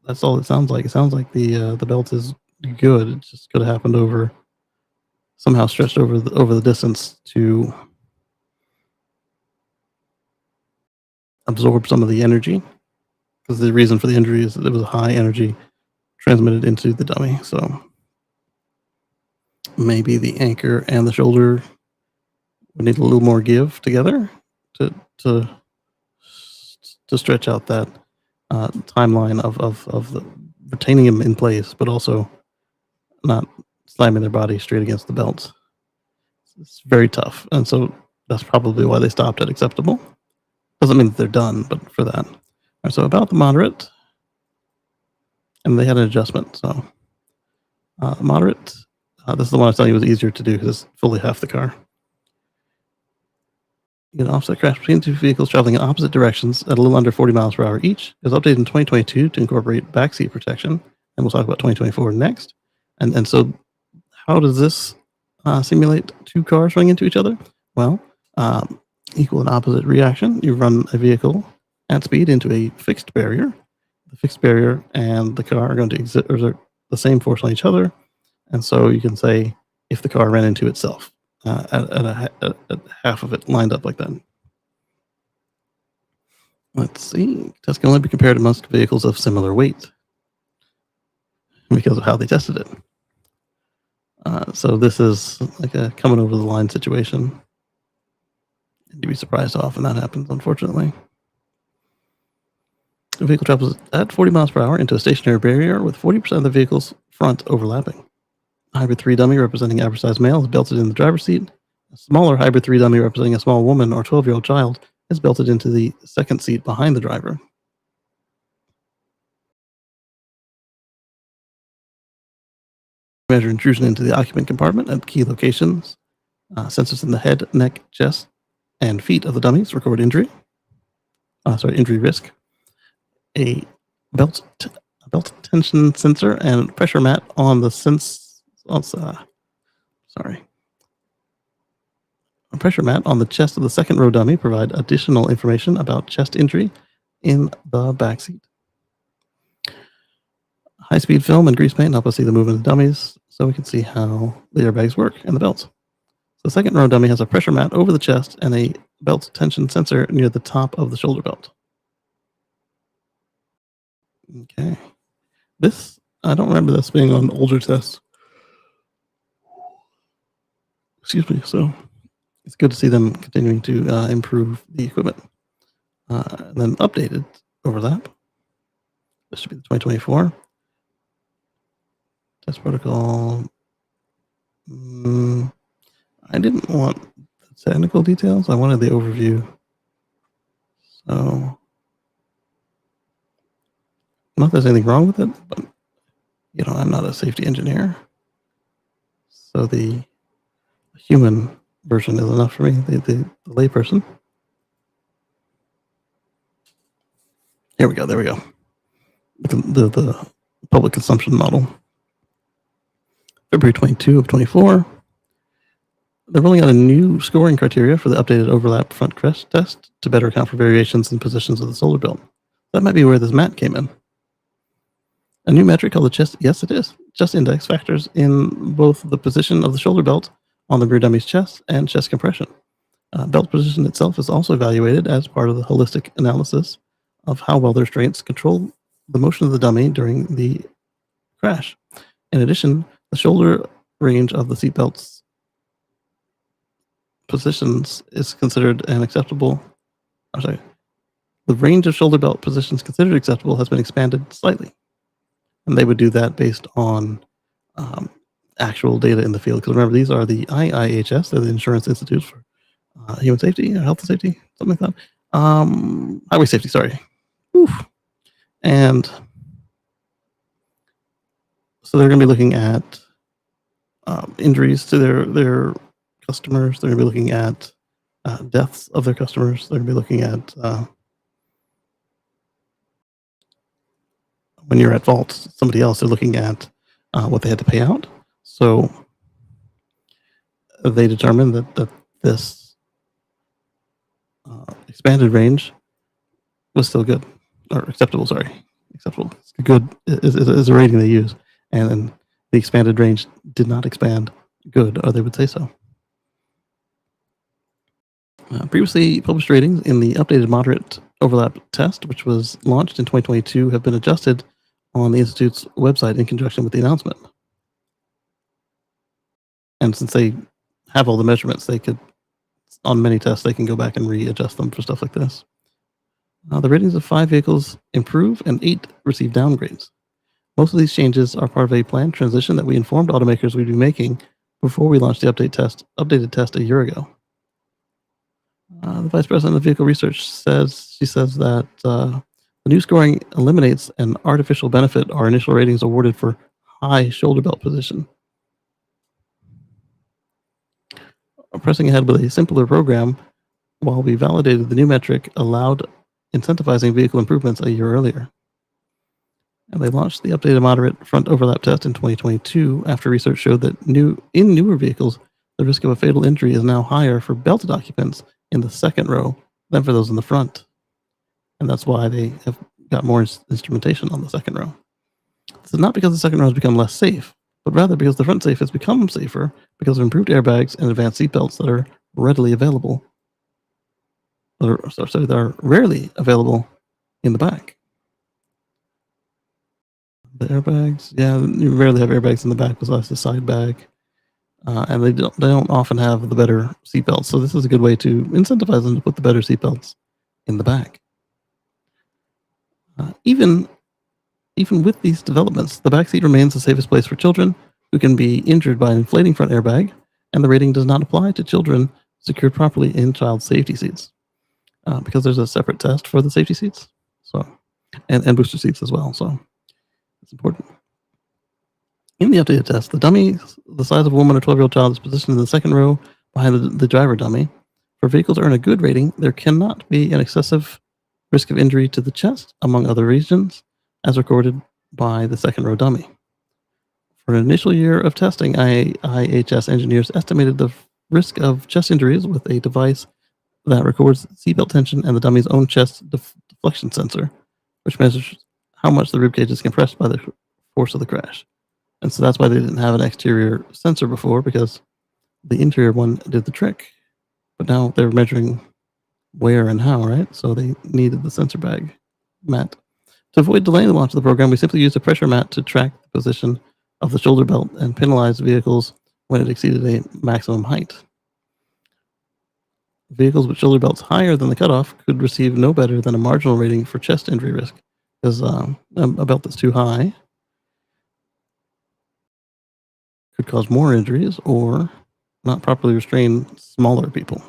[SPEAKER 1] That's all it sounds like. It sounds like the belt is good. It just could have happened somehow stretched over the distance to absorb some of the energy, because the reason for the injury is that it was high energy transmitted into the dummy. So maybe the anchor and the shoulder would need a little more give together to stretch out that timeline of the retaining him in place, but also not slamming their body straight against the belt. It's very tough, and so that's probably why they stopped at acceptable. Doesn't mean that they're done, but for that. Right, so about the moderate, and they had an adjustment. So moderate, this is the one I was telling you was easier to do because it's fully half the car. An offset crash between two vehicles traveling in opposite directions at a little under 40 miles per hour each. It was updated in 2022 to incorporate backseat protection, and we'll talk about 2024 next. And so, how does this simulate two cars running into each other? Well, equal and opposite reaction. You run a vehicle at speed into a fixed barrier. The fixed barrier and the car are going to exert the same force on each other, and so you can say if the car ran into itself. At half of it lined up like that. Let's see. Test can only be compared to Musk vehicles of similar weight because of how they tested it. So this is like a coming over the line situation. You'd be surprised how often that happens, unfortunately. The vehicle travels at 40 miles per hour into a stationary barrier with 40% of the vehicle's front overlapping. Hybrid 3 dummy representing average size male is belted in the driver's seat. A smaller Hybrid 3 dummy representing a small woman or 12-year-old child is belted into the second seat behind the driver. Measure intrusion into the occupant compartment at key locations. Sensors in the head, neck, chest, and feet of the dummies record injury risk. A belt tension sensor and pressure mat on the a pressure mat on the chest of the second row dummy provide additional information about chest injury in the backseat. High-speed film and grease paint help us see the movement of the dummies so we can see how the airbags work and the belts. The second row dummy has a pressure mat over the chest and a belt tension sensor near the top of the shoulder belt. Okay. I don't remember this being on older tests. Excuse me. So it's good to see them continuing to improve the equipment. And then updated overlap. This should be the 2024 test protocol. I didn't want the technical details. I wanted the overview. So, not that there's anything wrong with it, but I'm not a safety engineer. So the human version is enough for me, the layperson. Here we go. There we go. The public consumption model. February 22 of 24. They're rolling out a new scoring criteria for the updated overlap front crest test to better account for variations in positions of the solar belt. That might be where this mat came in. A new metric called the chest. Yes, it is. Chest index factors in both the position of the shoulder belt on the rear dummy's chest and chest compression. Belt position itself is also evaluated as part of the holistic analysis of how well the restraints control the motion of the dummy during the crash. In addition, the shoulder range of the seatbelt's positions is considered an acceptable. The range of shoulder belt positions considered acceptable has been expanded slightly, and they would do that based on actual data in the field. Because remember, these are the IIHS, they're the Insurance Institute for Human Safety or Health and Safety, something like that. Highway Safety, sorry. Oof. And so they're going to be looking at injuries to their customers. They're going to be looking at deaths of their customers. They're going to be looking at when you're at fault, somebody else. They're looking at what they had to pay out. So they determined that this expanded range was still good, or acceptable. Sorry, acceptable. Good is a rating they use, and then the expanded range did not expand good, or they would say so. Previously published ratings in the updated moderate overlap test, which was launched in 2022, have been adjusted on the Institute's website in conjunction with the announcement. And since they have all the measurements, they could, on many tests, they can go back and readjust them for stuff like this. The ratings of 5 vehicles improve and 8 receive downgrades. Most of these changes are part of a planned transition that we informed automakers we'd be making before we launched the updated test a year ago. The Vice President of Vehicle Research says that the new scoring eliminates an artificial benefit our initial ratings awarded for high shoulder belt position. Pressing ahead with a simpler program, while we validated the new metric, allowed incentivizing vehicle improvements a year earlier. And they launched the updated moderate front overlap test in 2022 after research showed that in newer vehicles, the risk of a fatal injury is now higher for belted occupants in the second row than for those in the front. And that's why they have got more instrumentation on the second row. This is not because the second row has become less safe, but rather because the front safe has become safer because of improved airbags and advanced seatbelts that are readily available. That are rarely available in the back. The airbags, yeah, you rarely have airbags in the back besides the side bag. And they don't often have the better seatbelts. So this is a good way to incentivize them to put the better seatbelts in the back. Even with these developments, the back seat remains the safest place for children who can be injured by an inflating front airbag, and the rating does not apply to children secured properly in child safety seats, because there's a separate test for the safety seats, so and booster seats as well. So it's important. In the updated test, the dummy the size of a woman or 12-year-old child is positioned in the second row behind the driver dummy. For vehicles to earn a good rating, there cannot be an excessive risk of injury to the chest, among other reasons, as recorded by the second row dummy. For an initial year of testing, IIHS engineers estimated the risk of chest injuries with a device that records seatbelt tension and the dummy's own chest deflection sensor, which measures how much the ribcage is compressed by the force of the crash. And so that's why they didn't have an exterior sensor before, because the interior one did the trick. But now they're measuring where and how, right? So they needed the sensor bag mat. To avoid delaying the launch of the program, we simply used a pressure mat to track the position of the shoulder belt and penalize vehicles when it exceeded a maximum height. Vehicles with shoulder belts higher than the cutoff could receive no better than a marginal rating for chest injury risk, because a belt that's too high could cause more injuries or not properly restrain smaller people,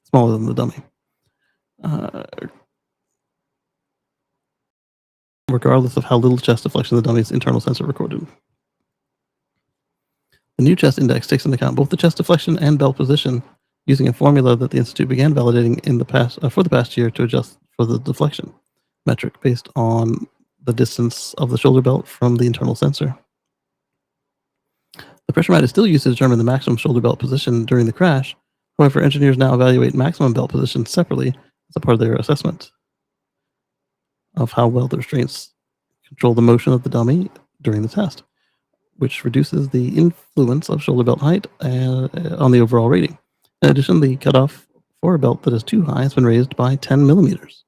[SPEAKER 1] smaller than the dummy. Regardless of how little chest deflection the dummy's internal sensor recorded. The new chest index takes into account both the chest deflection and belt position, using a formula that the Institute began validating in the past for the past year to adjust for the deflection metric based on the distance of the shoulder belt from the internal sensor. The pressure mat is still used to determine the maximum shoulder belt position during the crash. However, engineers now evaluate maximum belt position separately as a part of their assessment. of how well the restraints control the motion of the dummy during the test, which reduces the influence of shoulder belt height on the overall rating. In addition, the cutoff for a belt that is too high has been raised by 10 millimeters.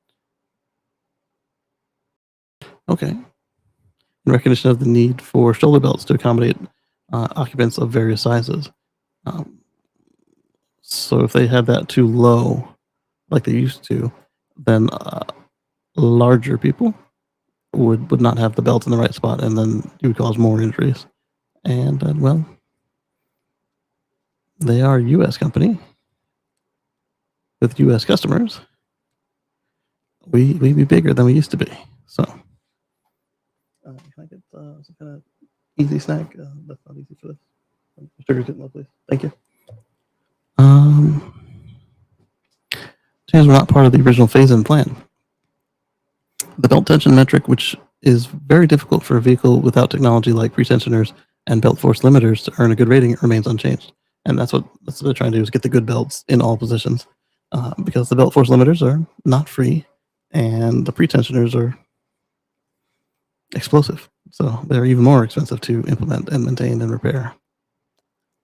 [SPEAKER 1] Okay. In recognition of the need for shoulder belts to accommodate occupants of various sizes. So if they had that too low, like they used to, then larger people would not have the belt in the right spot, and then you would cause more injuries. And well, they are a U.S. company with U.S. customers. We'd be bigger than we used to be. So, can I get some kind of easy snack? That's not easy for this. Sugar getting low, please. Thank you. Changes were not part of the original phase-in plan. The belt tension metric, which is very difficult for a vehicle without technology like pretensioners and belt force limiters to earn a good rating, remains unchanged. And that's what they're trying to do, is get the good belts in all positions, because the belt force limiters are not free, and the pretensioners are explosive. So they're even more expensive to implement and maintain and repair.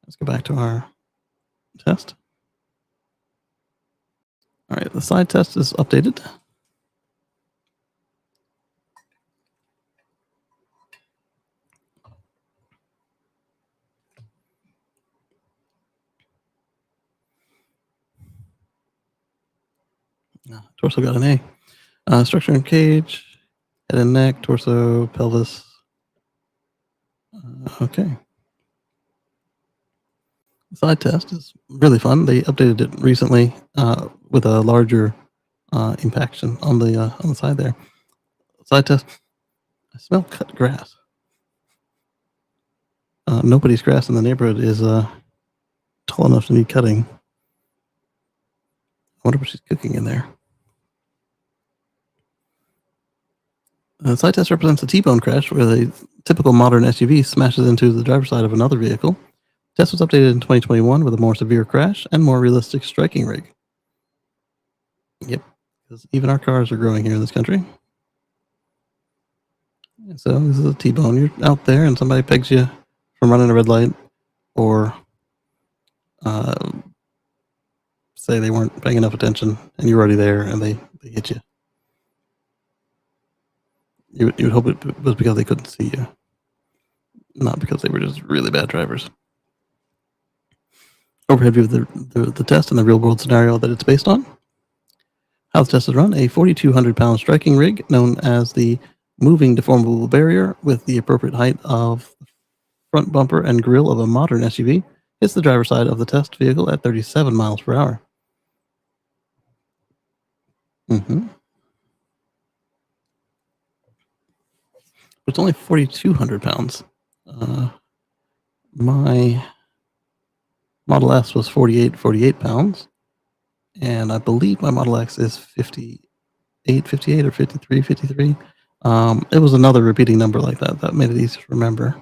[SPEAKER 1] Let's go back to our test. All right, the side test is updated. Torso got an A. Structure and cage, head and neck, torso, pelvis. Okay. The side test is really fun. They updated it recently with a larger impaction on the side there. Side test. I smell cut grass. Nobody's grass in the neighborhood is tall enough to need cutting. I wonder what she's cooking in there. The side test represents a T-bone crash where the typical modern SUV smashes into the driver's side of another vehicle. The test was updated in 2021 with a more severe crash and more realistic striking rig. Yep, because even our cars are growing here in this country. So this is a T-bone. You're out there and somebody pegs you from running a red light, or say they weren't paying enough attention and you're already there and they hit you. You would hope it was because they couldn't see you, not because they were just really bad drivers. Overhead view of the test and the real world scenario that it's based on. How the test is run: a 4,200-pound striking rig known as the moving deformable barrier with the appropriate height of the front bumper and grille of a modern SUV hits the driver's side of the test vehicle at 37 miles per hour. It's only 4,200 pounds. My Model S was 48 pounds, and I believe my Model X is 58 or 53. It was another repeating number like that. That made it easy to remember.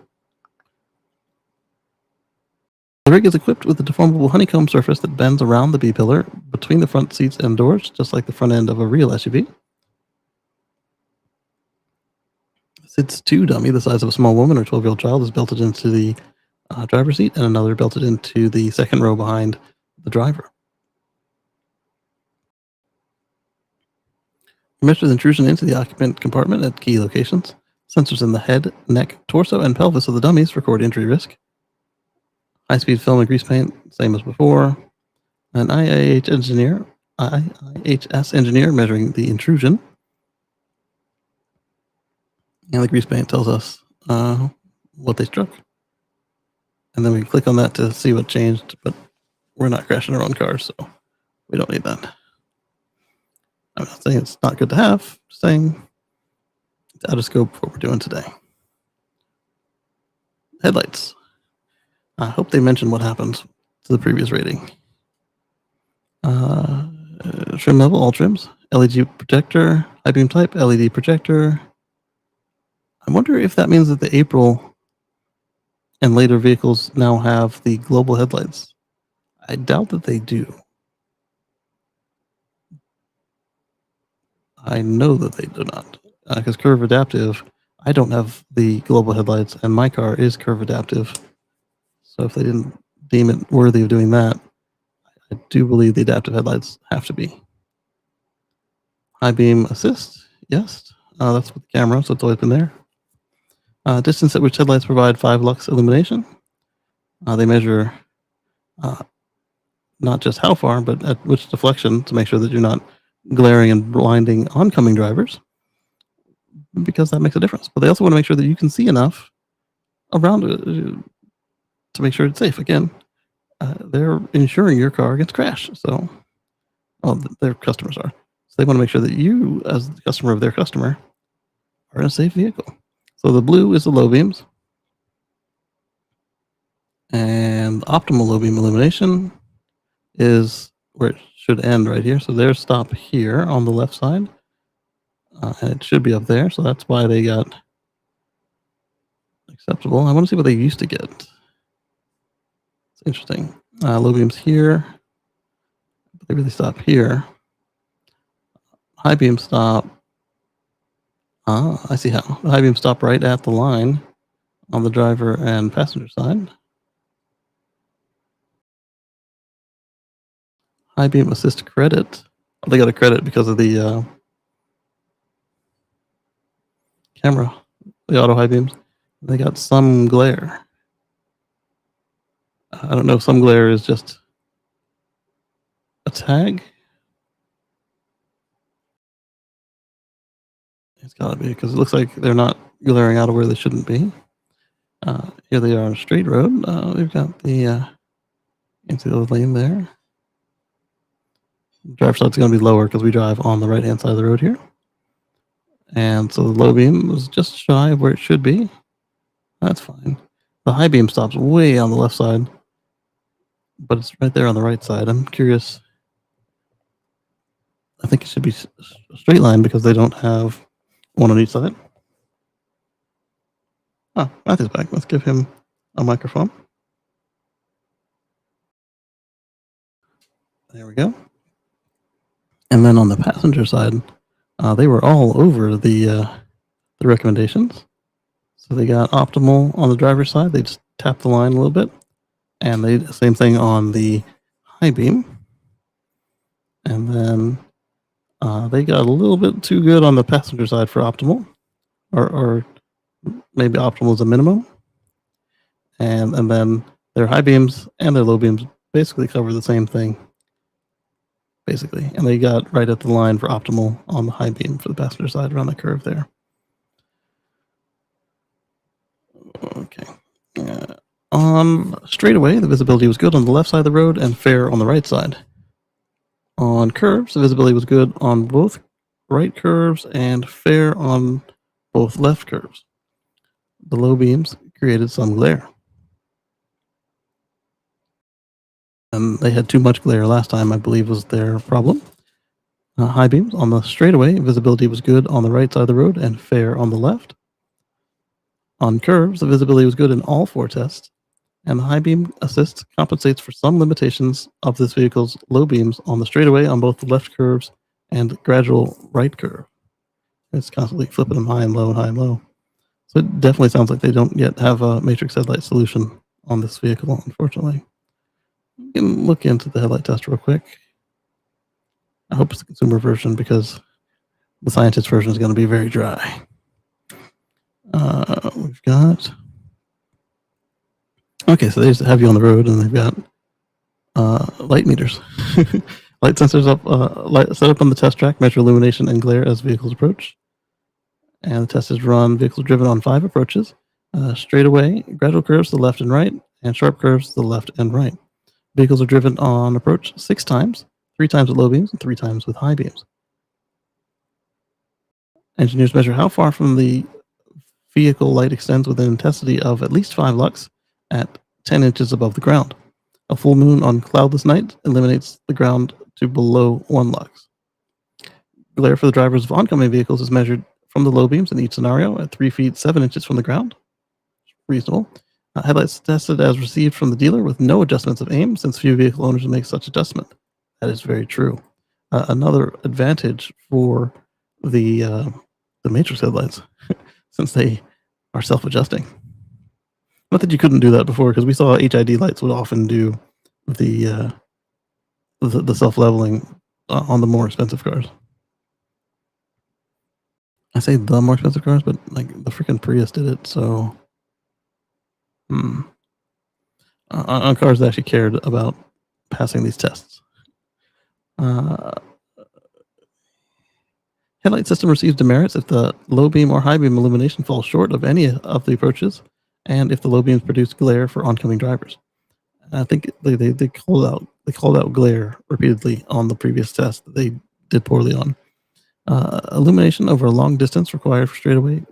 [SPEAKER 1] The rig is equipped with a deformable honeycomb surface that bends around the B-pillar between the front seats and doors, just like the front end of a real SUV. Its two dummy, the size of a small woman or 12-year-old child, is belted into the driver's seat, and another belted into the second row behind the driver. Measures intrusion into the occupant compartment at key locations. Sensors in the head, neck, torso, and pelvis of the dummies record injury risk. High-speed film and grease paint, same as before. An IIHS engineer measuring the intrusion. And the grease paint tells us what they struck. And then we click on that to see what changed, but we're not crashing our own cars, so we don't need that. I'm not saying it's not good to have, just saying it's out of scope for what we're doing today. Headlights. I hope they mention what happened to the previous rating. Trim level, all trims. LED projector, high beam type, LED projector. I wonder if that means that the April and later vehicles now have the global headlights. I doubt that they do. I know that they do not. because curve adaptive, I don't have the global headlights, and my car is curve adaptive. So if they didn't deem it worthy of doing that, I do believe the adaptive headlights have to be. High beam assist, yes. That's with the camera, so it's always been there. Distance at which headlights provide 5 lux illumination. They measure not just how far, but at which deflection to make sure that you're not glaring and blinding oncoming drivers, because that makes a difference. But they also want to make sure that you can see enough around to make sure it's safe. Again, they're insuring your car against crash. So, well, their customers are. So they want to make sure that you, as the customer of their customer, are in a safe vehicle. So the blue is the low beams. And optimal low beam illumination is where it should end right here. So there's stop here on the left side. And it should be up there. So that's why they got acceptable. I want to see what they used to get. It's interesting. Low beams here. But they really stop here. High beam stop. I see how. The high beam stop right at the line on the driver and passenger side. High beam assist credit. Oh, they got a credit because of the camera, the auto high beams. They got some glare. I don't know if some glare is just a tag. It's gotta be, because it looks like they're not glaring out of where they shouldn't be. Here they are on a straight road. We've got the into the lane there. Driver side's going to be lower because we drive on the right-hand side of the road here. And so the low beam is just shy of where it should be. That's fine. The high beam stops way on the left side, but it's right there on the right side. I'm curious. I think it should be a straight line because they don't have one on each side. Oh, Matthew's back. Let's give him a microphone. There we go. And then on the passenger side, they were all over the recommendations. So they got optimal on the driver's side. They just tapped the line a little bit. And they same thing on the high beam. And then they got a little bit too good on the passenger side for optimal. Or maybe optimal is a minimum. And then their high beams and their low beams basically cover the same thing. Basically, and they got right at the line for optimal on the high beam for the passenger side around the curve there. Okay. On straightaway, the visibility was good on the left side of the road and fair on the right side. On curves, the visibility was good on both right curves and fair on both left curves. The low beams created some glare. And they had too much glare last time, I believe, was their problem. High beams on the straightaway, visibility was good on the right side of the road and fair on the left. On curves, the visibility was good in all 4 tests, and the high beam assist compensates for some limitations of this vehicle's low beams on the straightaway on both the left curves and gradual right curve. It's constantly flipping them high and low and high and low. So it definitely sounds like they don't yet have a matrix headlight solution on this vehicle, unfortunately. You can look into the headlight test real quick. I hope it's the consumer version because the scientist version is going to be very dry. We've got... Okay, so they just have you on the road and they've got light meters. Light sensors up, set up on the test track, measure illumination and glare as vehicles approach. And the test is run, vehicles driven on 5 approaches. Straightaway, gradual curves to the left and right, and sharp curves to the left and right. Vehicles are driven on approach 6 times, 3 times with low beams and 3 times with high beams. Engineers measure how far from the vehicle light extends with an intensity of at least 5 lux at 10 inches above the ground. A full moon on cloudless night eliminates the ground to below 1 lux. Glare for the drivers of oncoming vehicles is measured from the low beams in each scenario at 3 feet 7 inches from the ground. Reasonable. Headlights tested as received from the dealer with no adjustments of aim, since few vehicle owners make such adjustment. That is very true. Another advantage for the the matrix headlights since they are self-adjusting. Not that you couldn't do that before, because we saw HID lights would often do the self-leveling on the more expensive cars. I say the more expensive cars, but like the freaking Prius did it. So, on cars that actually cared about passing these tests. Headlight system receives demerits if the low beam or high beam illumination falls short of any of the approaches, and if the low beams produce glare for oncoming drivers. I think they called out glare repeatedly on the previous test that they did poorly on. Illumination over a long distance required for straightaway.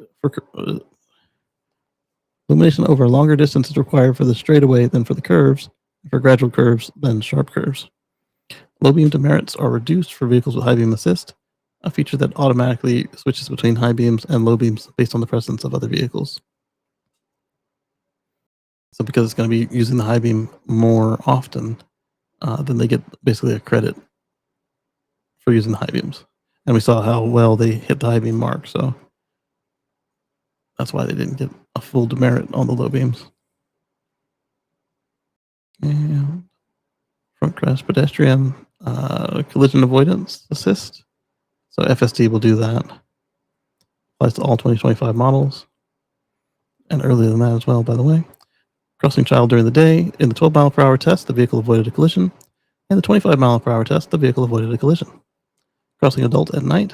[SPEAKER 1] Illumination over a longer distance is required for the straightaway than for the curves, for gradual curves than sharp curves. Low beam demerits are reduced for vehicles with high beam assist, a feature that automatically switches between high beams and low beams based on the presence of other vehicles. So because it's going to be using the high beam more often, then they get basically a credit for using the high beams. And we saw how well they hit the high beam mark, so that's why they didn't get a full demerit on the low beams. And front crash pedestrian collision avoidance assist. So FSD will do that. Applies to all 2025 models. And earlier than that as well, by the way. Crossing child during the day. In the 12 mile per hour test, the vehicle avoided a collision. In the 25 mile per hour test, the vehicle avoided a collision. Crossing adult at night.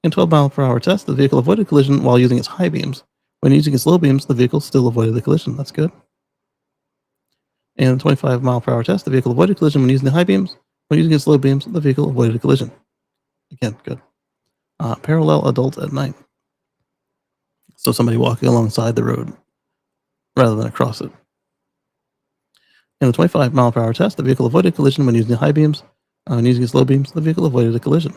[SPEAKER 1] In 12 mile per hour test, the vehicle avoided collision while using its high beams. When using its low beams, the vehicle still avoided the collision. That's good. In the 25 mile per hour test, the vehicle avoided collision when using the high beams. When using its low beams, the vehicle avoided a collision. Again, good. Parallel adult at night. So somebody walking alongside the road rather than across it. In the 25 mile per hour test, the vehicle avoided collision when using the high beams. When using its low beams, the vehicle avoided a collision.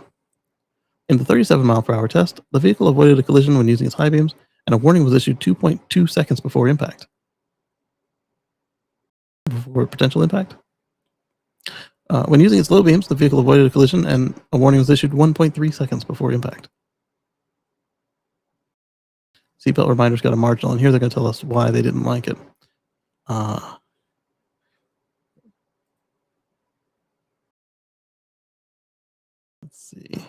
[SPEAKER 1] In the 37 mile per hour test, the vehicle avoided a collision when using its high beams, and a warning was issued 2.2 seconds before impact. Before potential impact. When using its low beams, the vehicle avoided a collision, and a warning was issued 1.3 seconds before impact. Seatbelt reminders got a marginal, and here they're going to tell us why they didn't like it. Let's see.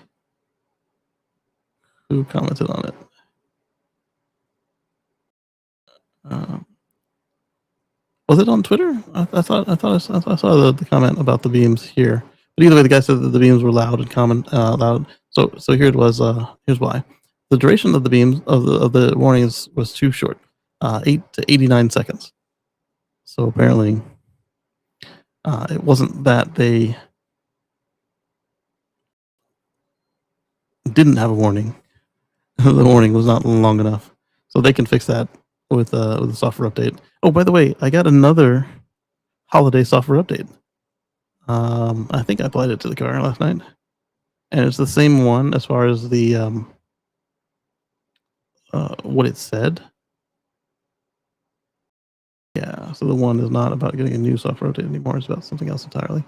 [SPEAKER 1] Who commented on it? Was it on Twitter? I thought I saw the comment about the beams here. But either way, the guy said that the beams were loud and loud. So here it was. Here's why. The duration of the beams of the warnings was too short, 8 to 89 seconds. So apparently, it wasn't that they didn't have a warning. The warning was not long enough, so they can fix that with a software update. Oh, by the way, I got another holiday software update. I think I applied it to the car last night, and it's the same one as far as the what it said. Yeah, so the one is not about getting a new software update anymore. It's about something else entirely.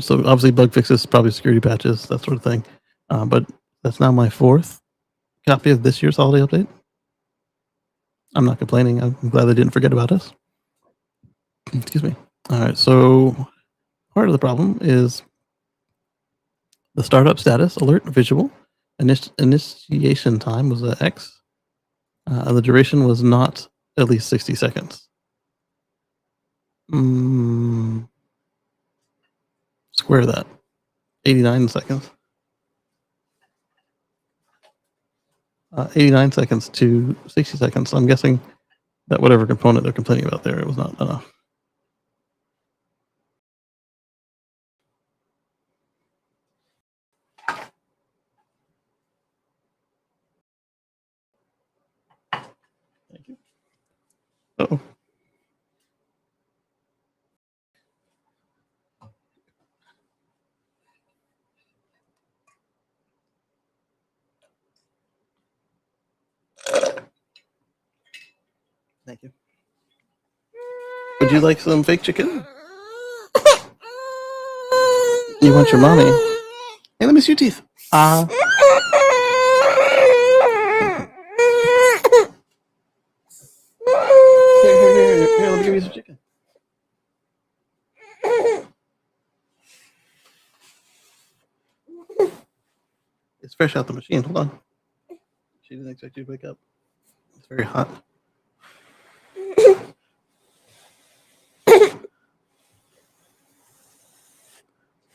[SPEAKER 1] So obviously bug fixes, probably security patches, that sort of thing. But that's now my 4th copy of this year's holiday update. I'm not complaining. I'm glad they didn't forget about us. Excuse me. All right, so part of the problem is the startup status alert visual. Initiation time was X. The duration was not at least 60 seconds. Square that. 89 seconds. 89 seconds to 60 seconds. I'm guessing that whatever component they're complaining about there, it was not enough. Thank you. Uh-oh. Thank you. Would you like some fake chicken? You want your mommy? Hey, let me see your teeth. Here, let me give you some chicken. It's fresh out the machine. Hold on. She didn't expect you to wake up. It's very hot.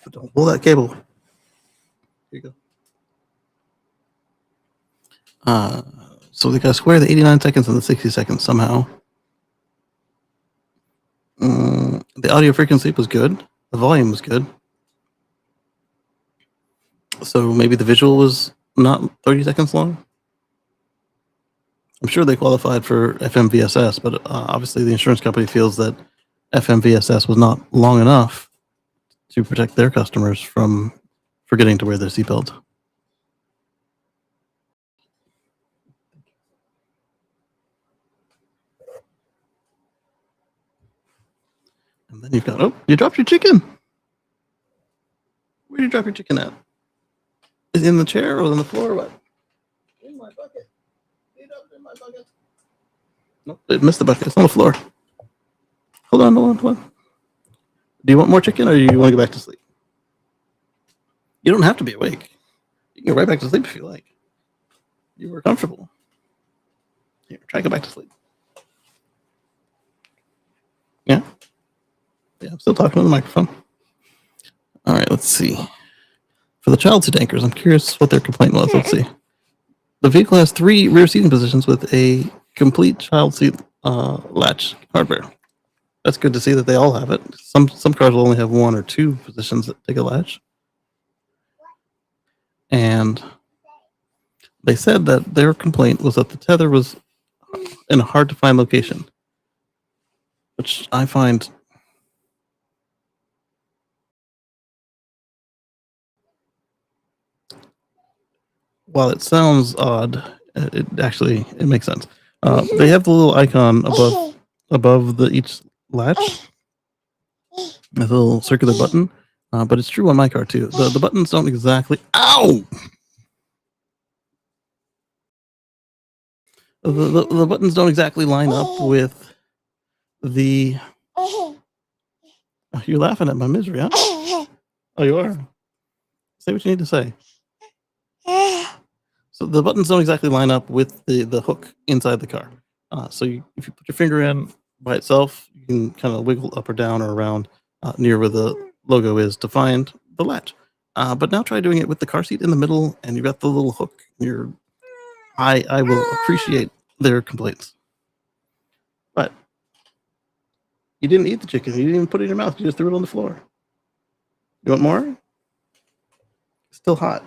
[SPEAKER 1] But don't pull that cable. Here you go. So they got to square the 89 seconds and the 60 seconds somehow. The audio frequency was good. The volume was good. So maybe the visual was not 30 seconds long. I'm sure they qualified for FMVSS, but obviously the insurance company feels that FMVSS was not long enough to protect their customers from forgetting to wear their seatbelt. And then you've got, oh, you dropped your chicken. Where did you drop your chicken at? Is it in the chair or on the floor or what? In my bucket. You dropped it in my bucket. Nope, it missed the bucket. It's on the floor. Hold on. Do you want more chicken or do you want to go back to sleep? You don't have to be awake. You can go right back to sleep if you like. You were comfortable. Here, try to go back to sleep. Yeah? Yeah, I'm still talking on the microphone. All right, let's see. For the child seat anchors, I'm curious what their complaint was. Let's see. The vehicle has 3 rear seating positions with a complete child seat latch hardware. That's good to see that they all have it. Some cars will only have 1 or 2 positions that take a latch. And they said that their complaint was that the tether was in a hard to find location, which I find while it sounds odd, it makes sense. They have the little icon above each latch, a little circular button, but it's true on my car too. The buttons don't exactly. Ow! The buttons don't exactly line up with the. Oh, you're laughing at my misery, huh? Oh, you are. Say what you need to say. So the buttons don't exactly line up with the hook inside the car. So if you put your finger in by itself, you can kind of wiggle up or down or around near where the logo is to find the latch. But now try doing it with the car seat in the middle, and you've got the little hook. I will appreciate their complaints. But you didn't eat the chicken. You didn't even put it in your mouth. You just threw it on the floor. You want more? It's still hot.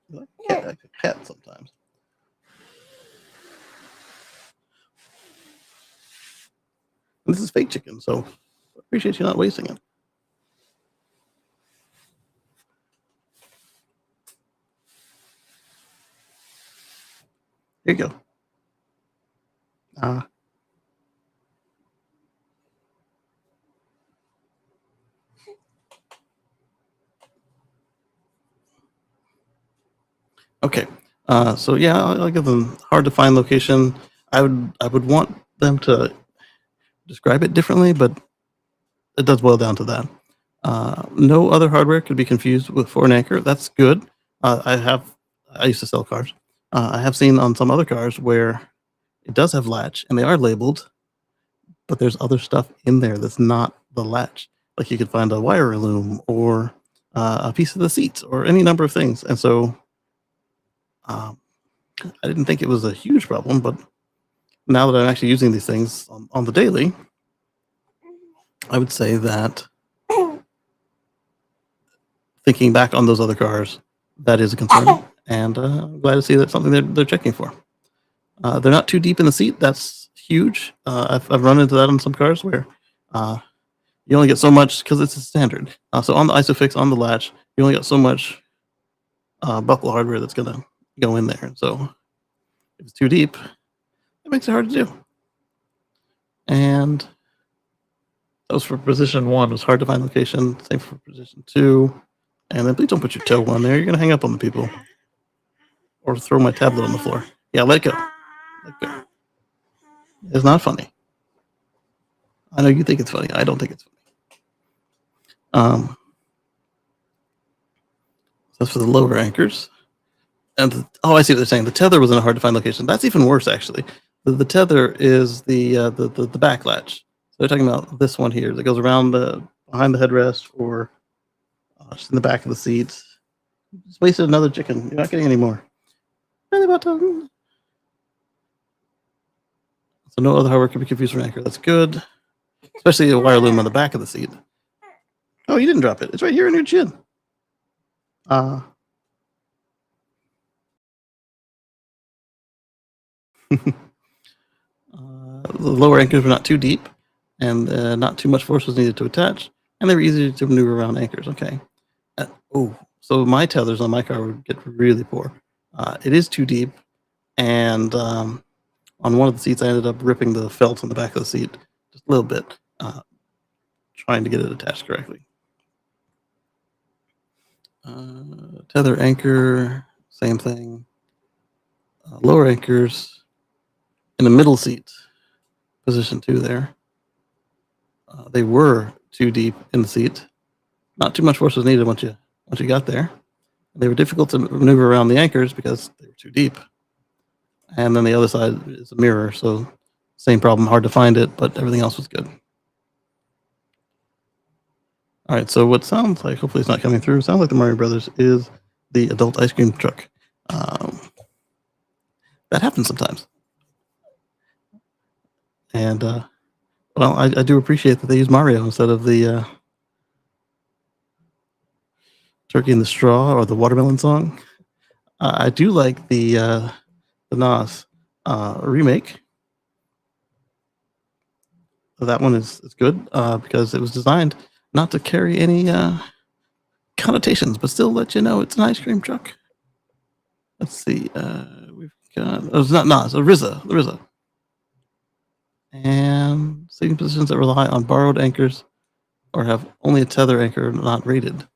[SPEAKER 1] You like a cat sometimes. And this is fake chicken, so I appreciate you not wasting it. Here you go. Okay. So yeah, I'll give them hard to find location. I would want them to describe it differently, but it does boil down to that. No other hardware could be confused for an anchor. That's good. I used to sell cars. I have seen on some other cars where it does have latch and they are labeled, but there's other stuff in there that's not the latch. Like you could find a wire loom or a piece of the seats or any number of things. And so I didn't think it was a huge problem, but now that I'm actually using these things on the daily, I would say that thinking back on those other cars, that is a concern. And I'm glad to see that's something they're checking for. They're not too deep in the seat. That's huge. I've run into that on some cars where you only get so much because it's a standard. So on the ISOFIX, on the latch, you only got so much buckle hardware that's going to go in there. So if it's too deep, it makes it hard to do. And That was for position 1. It was hard to find location. Same for position 2. And then please don't put your toe on there. You're going to hang up on the people. Or throw my tablet on the floor. Yeah, let go. Let go. It's not funny. I know you think it's funny. I don't think it's funny. That's for the lower anchors. And I see what they're saying. The tether was in a hard to find location. That's even worse, actually. The tether is the back latch. So they're talking about this one here that goes around behind the headrest or just in the back of the seat. Just wasted another chicken. You're not getting any more. Really button. So no other hardware could be confused for an anchor. That's good. Especially a wire loom on the back of the seat. Oh, you didn't drop it. It's right here in your chin. The lower anchors were not too deep, and not too much force was needed to attach, and they were easy to maneuver around anchors. Okay. So my tethers on my car would get really poor. It is too deep, and on one of the seats, I ended up ripping the felt on the back of the seat just a little bit, trying to get it attached correctly. Tether anchor, same thing. Lower anchors in the middle seat, position 2 there. They were too deep in the seat. Not too much force was needed once you got there. They were difficult to maneuver around the anchors because they were too deep. And then the other side is a mirror, so same problem, hard to find it, but everything else was good. All right, so what sounds like, hopefully it's not coming through, sounds like the Mario Brothers is the adult ice cream truck. That happens sometimes. And, well, I do appreciate that they use Mario instead of the Turkey in the Straw or the Watermelon song. I do like the NOS remake. That one is good because it was designed not to carry any connotations, but still let you know it's an ice cream truck. Let's see. We've got, it's not NOS, the RZA. And seating positions that rely on borrowed anchors or have only a tether anchor not rated.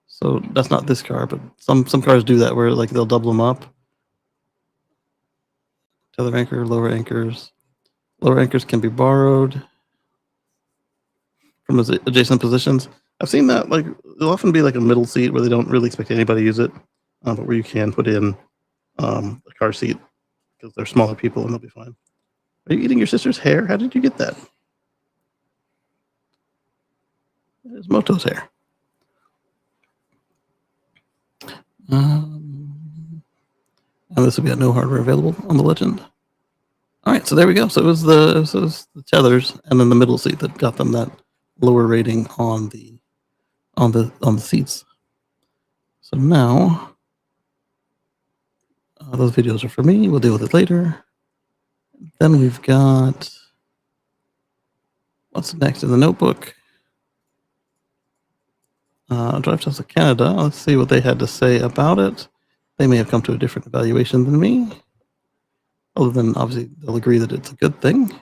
[SPEAKER 1] So that's not this car, but some cars do that where like they'll double them up. Tether anchor, lower anchors. Lower anchors can be borrowed from adjacent positions. I've seen that, like, there'll often be like a middle seat where they don't really expect anybody to use it, but where you can put in a car seat because they're smaller people and they'll be fine. Are you eating your sister's hair? How did you get that? There's Moto's hair. And this will be no hardware available on the Legend. All right, so there we go. So it was the tethers and then the middle seat that got them that lower rating on the seats. So now those videos are for me. We'll deal with it later. Then we've got what's next in the notebook. Drive Test of Canada. Let's see what they had to say about it. They may have come to a different evaluation than me. Other than obviously they'll agree that it's a good thing.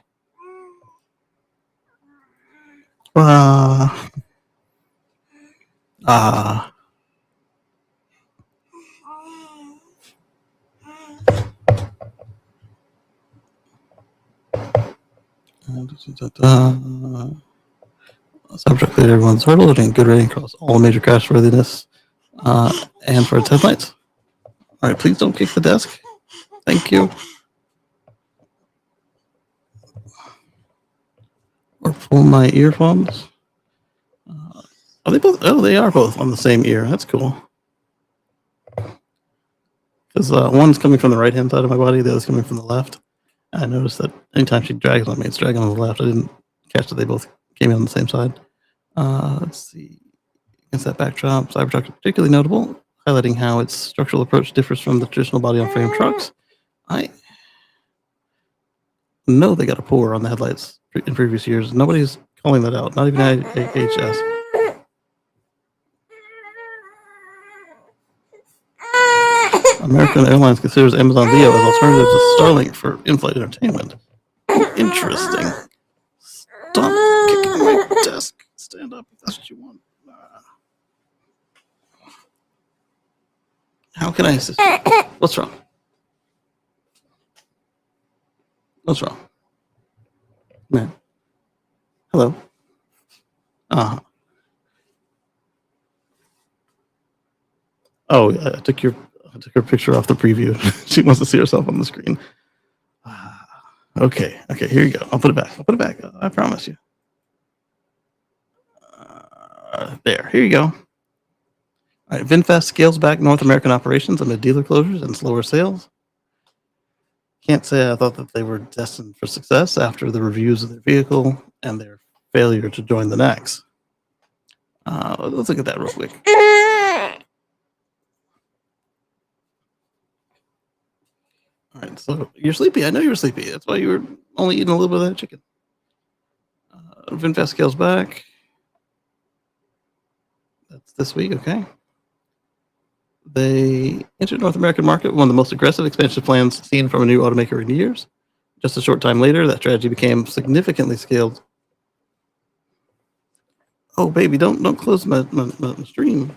[SPEAKER 1] Subject that everyone's hurdle and good rating across all major crashworthiness and for its headlights. All right, please don't kick the desk. Thank you. Or pull my earphones. Are they both? Oh, they are both on the same ear. That's cool. Because one's coming from the right-hand side of my body, the other's coming from the left. I noticed that anytime she drags on me, it's dragging on the left. I didn't catch that they both came in on the same side. Let's see. Against that backdrop, Cybertruck is particularly notable, highlighting how its structural approach differs from the traditional body-on-frame trucks. I know they got a pour on the headlights in previous years. Nobody's calling that out, not even IHS. American Airlines considers Amazon Leo as alternative to Starlink for in-flight entertainment. Interesting. Stop kicking my desk. Stand up if that's what you want. How can I assist you? What's wrong? What's wrong? Man. Hello. Uh-huh. Oh, I took her picture off the preview. She wants to see herself on the screen. Okay, here you go. I'll put it back. I promise you. There, here you go. All right, VinFast scales back North American operations amid dealer closures and slower sales. Can't say I thought that they were destined for success after the reviews of their vehicle and their failure to join the next. Let's look at that real quick. All right, so you're sleepy. I know you were sleepy. That's why you were only eating a little bit of that chicken. VinFast scales back. That's this week, okay. They entered North American market, one of the most aggressive expansion plans seen from a new automaker in years. Just a short time later, that strategy became significantly scaled. Oh, baby, don't close my stream.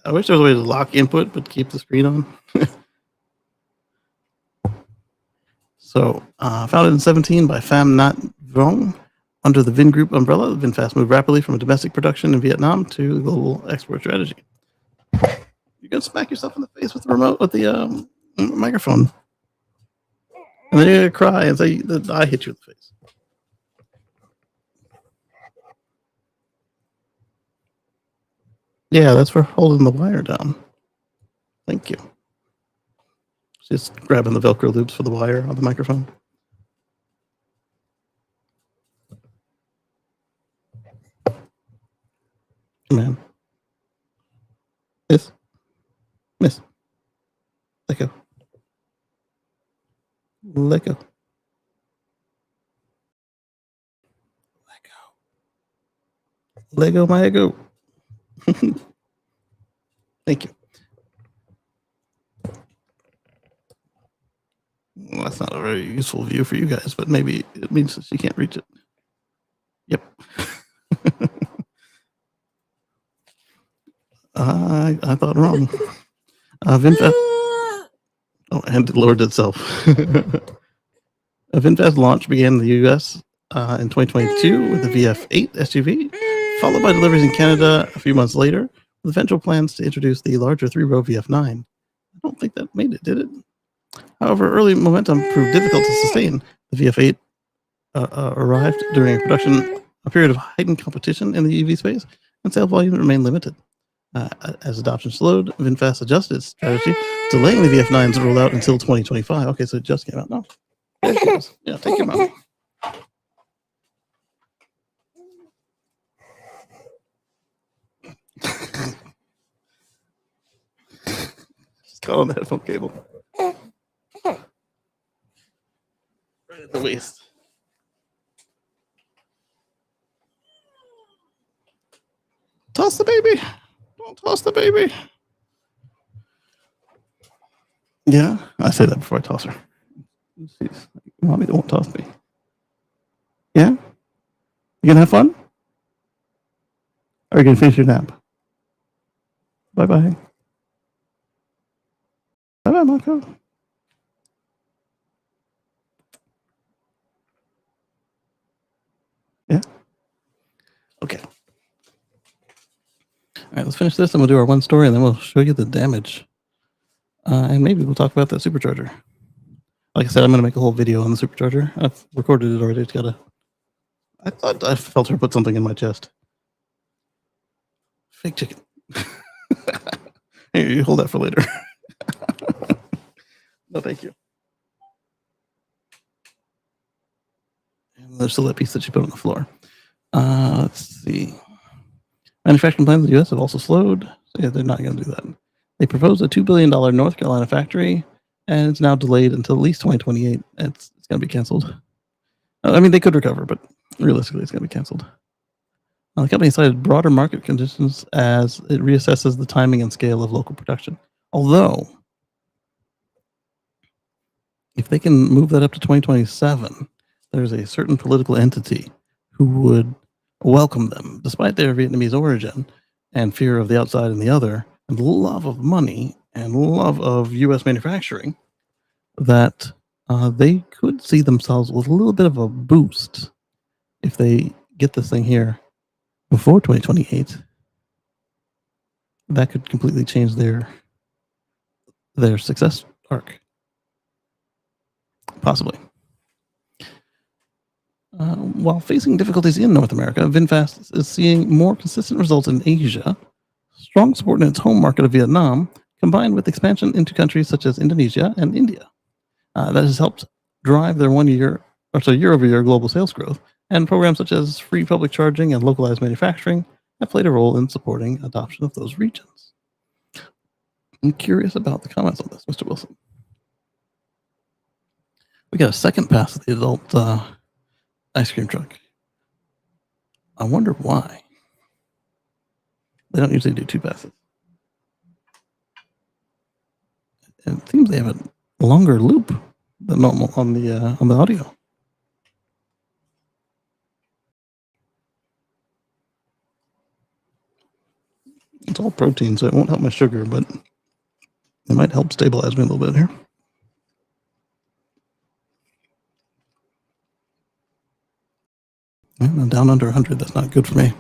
[SPEAKER 1] I wish there was a way to lock input, but keep the screen on. So, founded in 2017 by Pham Nhat Vuong, under the Vin Group umbrella, VinFast moved rapidly from a domestic production in Vietnam to global export strategy. You're gonna smack yourself in the face with the remote, with the microphone, and then you're gonna cry and say that I hit you in the face. Yeah, that's for holding the wire down. Thank you. Just grabbing the Velcro loops for the wire on the microphone. Man. Miss. Let go. Let go. Lego my ego. Thank you. Well, that's not a very useful view for you guys, but maybe it means that you can't reach it. Yep. I thought wrong. VinFast. Oh, and it lowered itself. VinFast launch began in the US in 2022 with the VF8 SUV, followed by deliveries in Canada a few months later, with eventual plans to introduce the larger 3-row VF9. I don't think that made it, did it? However, early momentum proved difficult to sustain. The VF8 arrived during a period of heightened competition in the EV space, and sales volume remained limited. As adoption slowed, VinFast adjusted its strategy, delaying the VF9's rollout until 2025. Okay, so it just came out. No. Yeah, take your money. Just caught on the headphone cable. Right at the waist. Toss the baby. Don't toss the baby. Yeah, I say that before I toss her. She's mommy won't toss me. Yeah? You gonna have fun? Or are you gonna finish your nap? Bye-bye. Bye-bye, Marco. Yeah? Okay. All right, let's finish this and we'll do our one story and then we'll show you the damage. And maybe we'll talk about that supercharger. Like I said, I'm going to make a whole video on the supercharger. I've recorded it already. It's got I thought I felt her put something in my chest. Fake chicken. Here, you hold that for later. No, thank you. And there's still that piece that she put on the floor. Let's see. Manufacturing plans in the U.S. have also slowed. So yeah, they're not going to do that. They proposed a $2 billion North Carolina factory, and it's now delayed until at least 2028. It's going to be canceled. I mean, they could recover, but realistically, it's going to be canceled. The company cited broader market conditions as it reassesses the timing and scale of local production. Although, if they can move that up to 2027, there's a certain political entity who would welcome them, despite their Vietnamese origin and fear of the outside and the other, and love of money and love of U.S. manufacturing, that they could see themselves with a little bit of a boost if they get this thing here before 2028. That could completely change their success arc, possibly. While facing difficulties in North America, VinFast is seeing more consistent results in Asia, strong support in its home market of Vietnam, combined with expansion into countries such as Indonesia and India. That has helped drive their year-over-year global sales growth, and programs such as free public charging and localized manufacturing have played a role in supporting adoption of those regions. I'm curious about the comments on this, Mr. Wilson. We got a second pass at the adult ice cream truck. I wonder why. They don't usually do two passes. And it seems they have a longer loop than normal on the audio. It's all protein, so it won't help my sugar, but it might help stabilize me a little bit here. I'm down under 100. That's not good for me.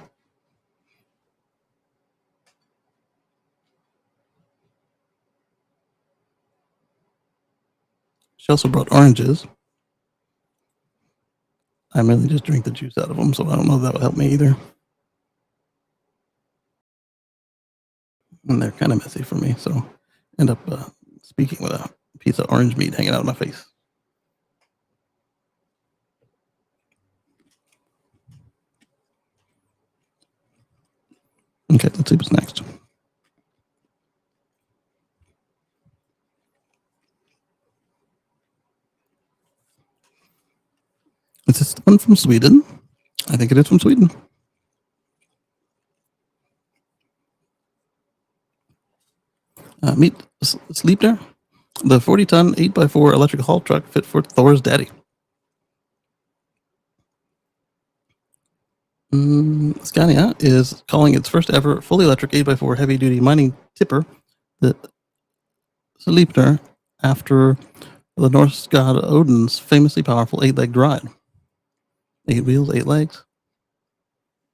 [SPEAKER 1] She also brought oranges. I mainly just drink the juice out of them, so I don't know if that will help me either. And they're kind of messy for me, so end up speaking with a piece of orange meat hanging out of my face. Okay, let's see what's next. Is this one from Sweden? I think it is from Sweden. Meet Sleipner, the 40-ton 8x4 electric haul truck fit for Thor's daddy. Scania is calling its first ever fully electric 8x4 heavy-duty mining tipper the Sleipner after the Norse god Odin's famously powerful 8-legged ride. 8 wheels, 8 legs.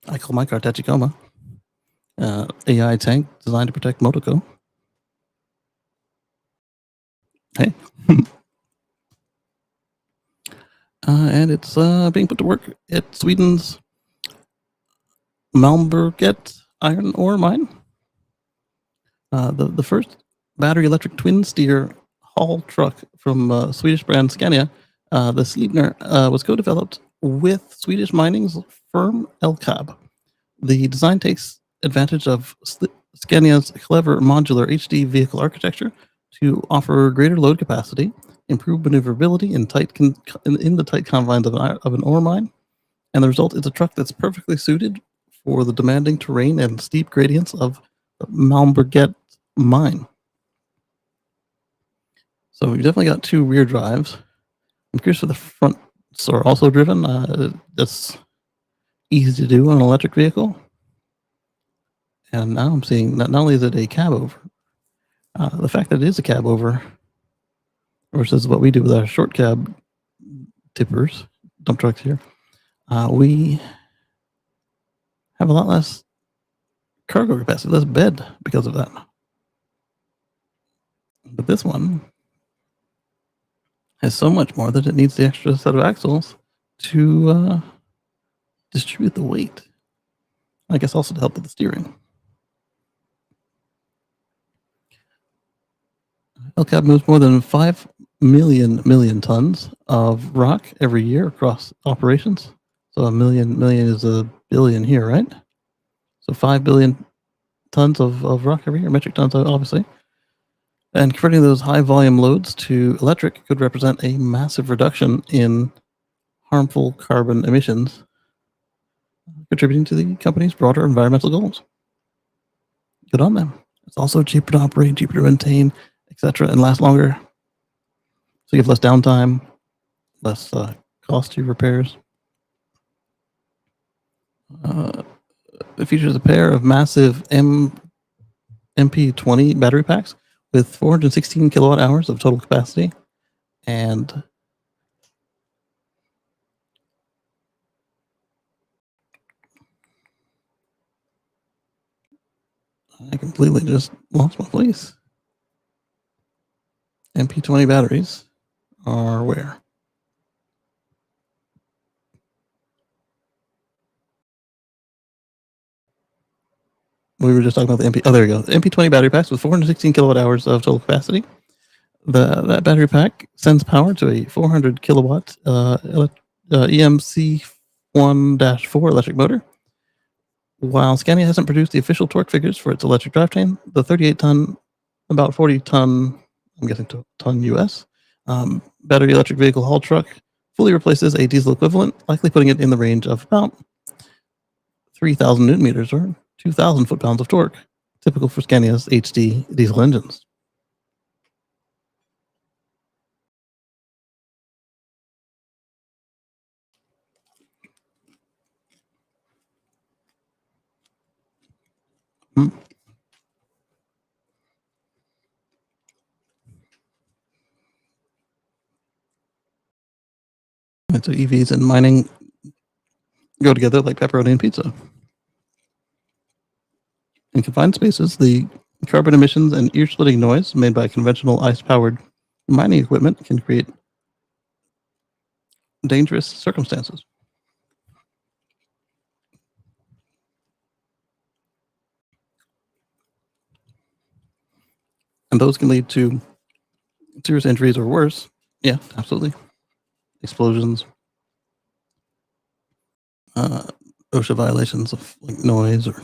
[SPEAKER 1] I call my car Tachikoma. AI tank designed to protect Motoko. Hey. And it's being put to work at Sweden's Malmberget iron ore mine. The first battery electric twin steer haul truck from Swedish brand Scania, the Sleipner, was co-developed with Swedish mining's firm LKAB. The design takes advantage of Scania's clever modular HD vehicle architecture to offer greater load capacity, improve maneuverability in the tight confines of an ore mine, and the result is a truck that's perfectly suited for the demanding terrain and steep gradients of the Malmberget mine. So we've definitely got 2 rear drives. I'm curious if the fronts are also driven. That's easy to do on an electric vehicle. And now I'm seeing that not only is it a cab over, the fact that it is a cab over versus what we do with our short cab tippers, dump trucks here, we have a lot less cargo capacity, less bed because of that. But this one has so much more that it needs the extra set of axles to distribute the weight. I guess also to help with the steering. LCAB moves more than 5 million tons of rock every year across operations. So a million is a billion here, right? So 5 billion tons of rock every year, metric tons, obviously. And converting those high volume loads to electric could represent a massive reduction in harmful carbon emissions, contributing to the company's broader environmental goals. Good on them. It's also cheaper to operate, cheaper to maintain, etc., and last longer. you have less downtime, less costly repairs. It features a pair of massive MP20 battery packs with 416 kilowatt hours of total capacity, and I completely just lost my place. MP20 batteries are where? We were just talking about the MP. Oh, there we go. The MP20 battery packs with 416 kilowatt hours of total capacity. That battery pack sends power to a 400 kilowatt EMC 1-4 electric motor. While Scania hasn't produced the official torque figures for its electric drivetrain, the 38-ton, about 40-ton, I'm guessing ton US, battery electric vehicle haul truck fully replaces a diesel equivalent, likely putting it in the range of about 3,000 newton meters or 2,000 foot-pounds of torque, typical for Scania's HD diesel engines. And so EVs and mining go together like pepperoni and pizza. In confined spaces, the carbon emissions and ear-splitting noise made by conventional ICE-powered mining equipment can create dangerous circumstances. And those can lead to serious injuries or worse. Yeah, absolutely. Explosions, OSHA violations of like noise or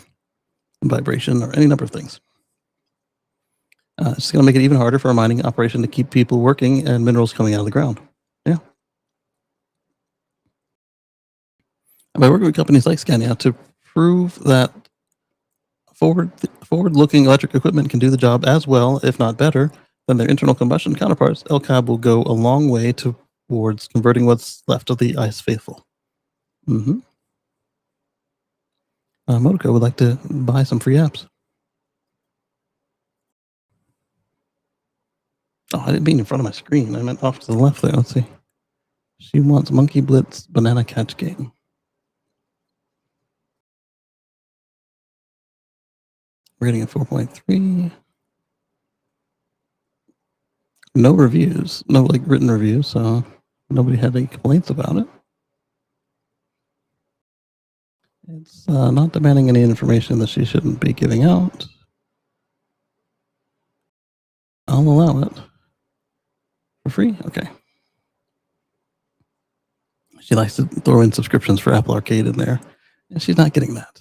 [SPEAKER 1] vibration or any number of things. It's going to make it even harder for a mining operation to keep people working and minerals coming out of the ground. Yeah. And by working with companies like Scania to prove that forward-looking electric equipment can do the job as well, if not better, than their internal combustion counterparts, LCAB will go a long way towards converting what's left of the ICE faithful. Motoco would like to buy some free apps. Oh, I didn't mean in front of my screen. I meant off to the left there. Let's see. She wants Monkey Blitz Banana Catch Game. Rating at 4.3. No reviews. No like written reviews, so nobody had any complaints about it. It's not demanding any information that she shouldn't be giving out. I'll allow it. For free? Okay. She likes to throw in subscriptions for Apple Arcade in there, and she's not getting that.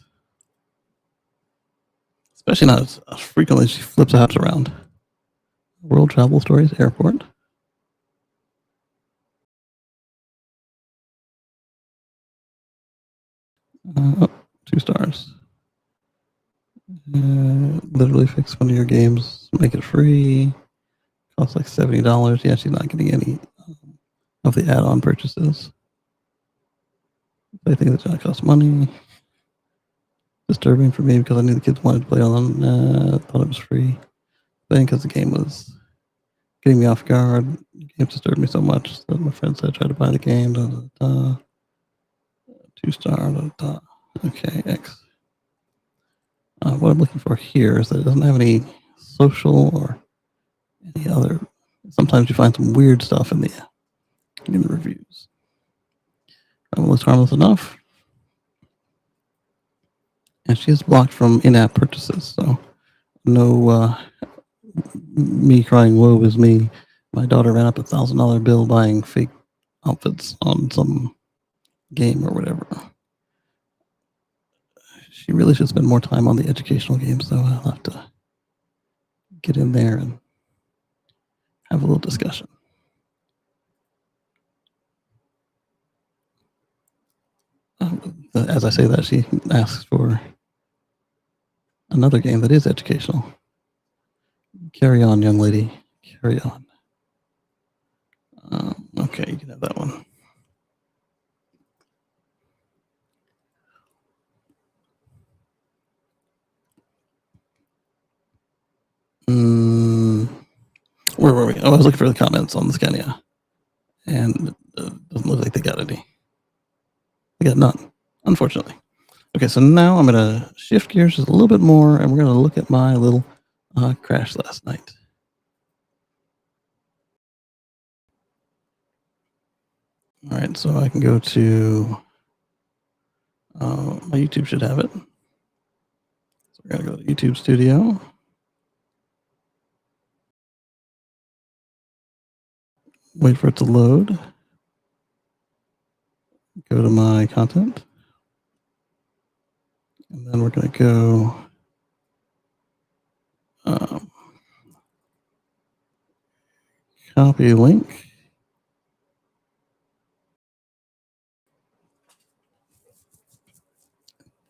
[SPEAKER 1] Especially not as frequently as she flips apps around. World Travel Stories Airport. 2 stars. Literally fix one of your games, make it free. Costs like $70. Yeah, she's not getting any of the add-on purchases. I think it's gonna cost money. Disturbing for me because I knew the kids wanted to play on them. Thought it was free. Then because the game was getting me off guard, the game disturbed me so much that my friend said I tried to buy the game. 2 star. Okay, X. What I'm looking for here is that it doesn't have any social or any other. Sometimes you find some weird stuff in the reviews. That one looks harmless enough. And she is blocked from in-app purchases, so no me crying woe is me. My daughter ran up $1,000 bill buying fake outfits on some game or whatever. She really should spend more time on the educational games, though. I'll have to get in there and have a little discussion. As I say that, she asks for another game that is educational. Carry on, young lady. Carry on. Okay, you can have that one. Where were we? Oh, I was looking for the comments on the Scania, and it doesn't look like they got any. They got none, unfortunately. Okay, so now I'm going to shift gears just a little bit more, and we're going to look at my little crash last night. All right, so I can go to my YouTube should have it. So we're going to go to YouTube Studio. Wait for it to load. Go to my content. And then we're going to go copy link.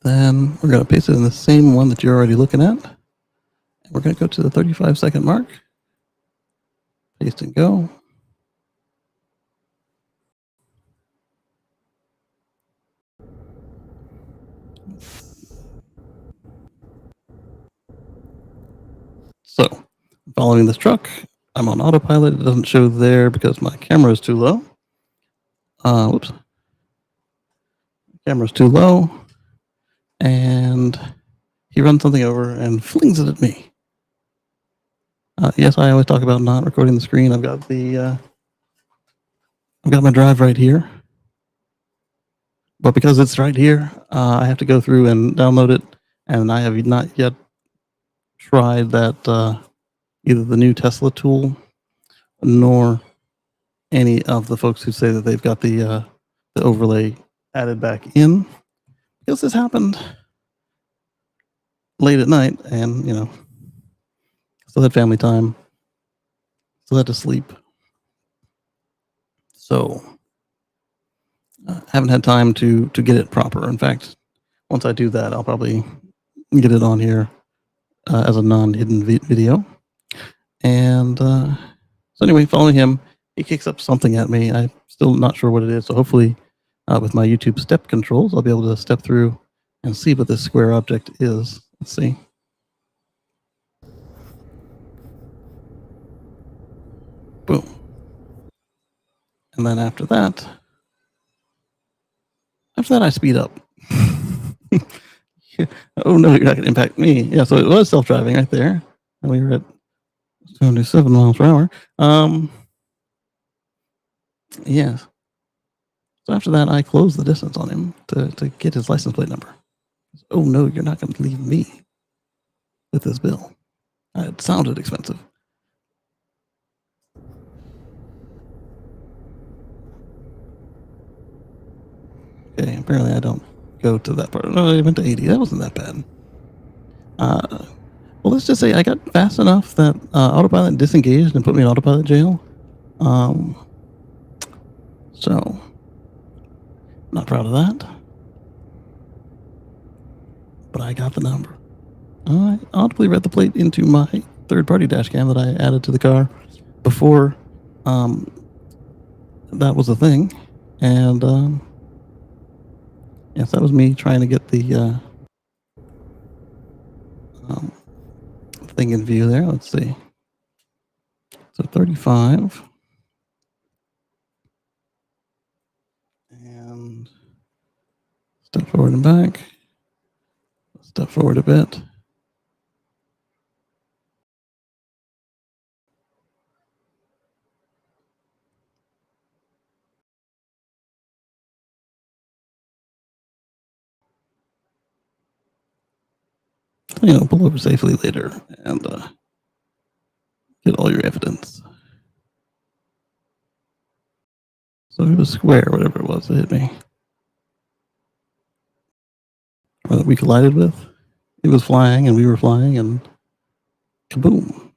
[SPEAKER 1] Then we're going to paste it in the same one that you're already looking at. And we're going to go to the 35-second mark. Paste and go. So, following this truck, I'm on autopilot. It doesn't show there because my camera is too low. Whoops. Camera's too low. And he runs something over and flings it at me. Yes, I always talk about not recording the screen. I've got my drive right here. But because it's right here, I have to go through and download it. And I have not yet tried that either the new Tesla tool nor any of the folks who say that they've got the overlay added back in, because this happened late at night, and still had family time, still had to sleep, so haven't had time to get it proper. In fact, once I do that, I'll probably get it on here as a non-hidden video. And so anyway, following him, he kicks up something at me. I'm still not sure what it is. So hopefully with my YouTube step controls, I'll be able to step through and see what this square object is. Let's see. Boom. And then after that I speed up. Oh no, you're not going to impact me. Yeah, so it was self-driving right there. And we were at 77 miles per hour. Yeah. So after that, I closed the distance on him to get his license plate number. Oh no, you're not going to leave me with this bill. It sounded expensive. Okay, apparently I don't go to that part. No, I went to 80. That wasn't that bad. Well, let's just say I got fast enough that autopilot disengaged and put me in autopilot jail. So, not proud of that. But I got the number. I audibly read the plate into my third-party dash cam that I added to the car before that was a thing. And yes, that was me trying to get the thing in view there. Let's see. So 35. And step forward and back. Step forward a bit. Pull over safely later and get all your evidence. So it was square, whatever it was that hit me. Or that we collided with. It was flying and we were flying, and kaboom.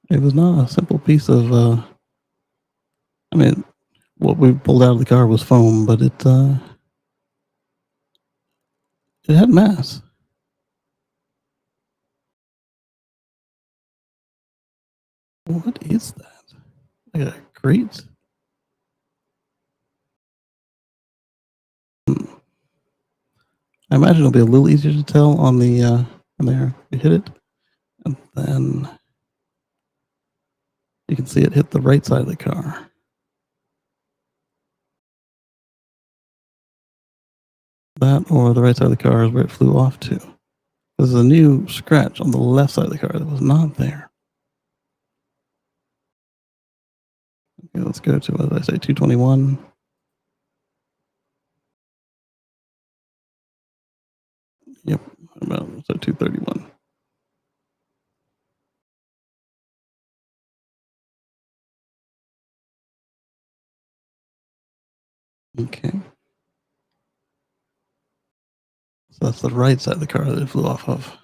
[SPEAKER 1] It was not a simple piece of, what we pulled out of the car was foam, but it had mass. What is that? Like a crate? I imagine it'll be a little easier to tell on the when there we hit it, and then you can see it hit the right side of the car. That or the right side of the car is where it flew off to. There's a new scratch on the left side of the car that was not there. Okay, let's go to, what did I say, 221. Yep, about so 231. Okay. So that's the right side of the car that it flew off of.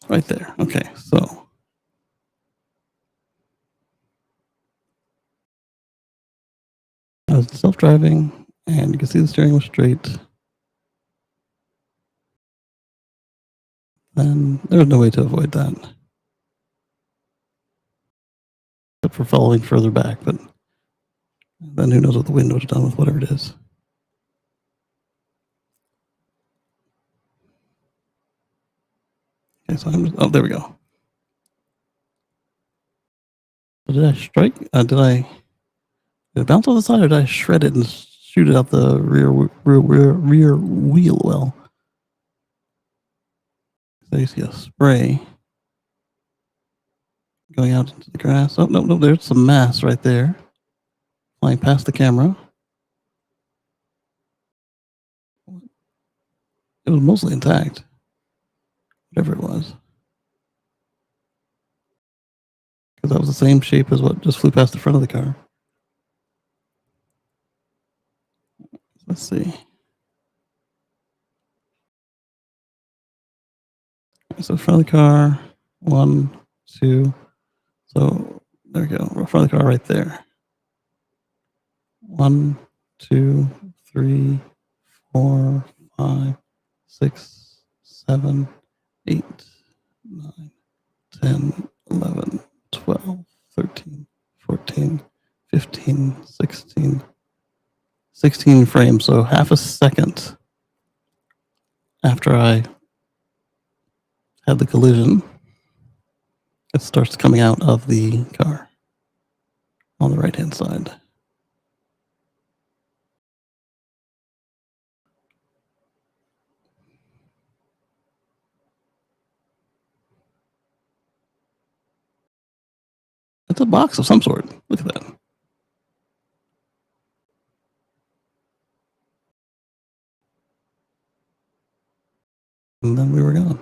[SPEAKER 1] Right there. Okay, so it's self-driving, and you can see the steering was straight. Then there's no way to avoid that, except for following further back. But then who knows what the wind would have done with whatever it is. Okay, so oh, there we go. So did I strike? Did it bounce off the side, or did I shred it and shoot it out the rear wheel well? So you see a spray going out into the grass. Oh, no, there's some mass right there, flying past the camera. It was mostly intact, whatever it was. Because that was the same shape as what just flew past the front of the car. Let's see. So front of the car, 1, 2. So there we go. Front of the car right there. 1, 2, 3, 4, 5, 6, 7, 8, 9, 10, 11, 12, 13, 14, 15, 16. 16 frames, so half a second after I had the collision, it starts coming out of the car on the right-hand side. It's a box of some sort. Look at that. And then we were gone.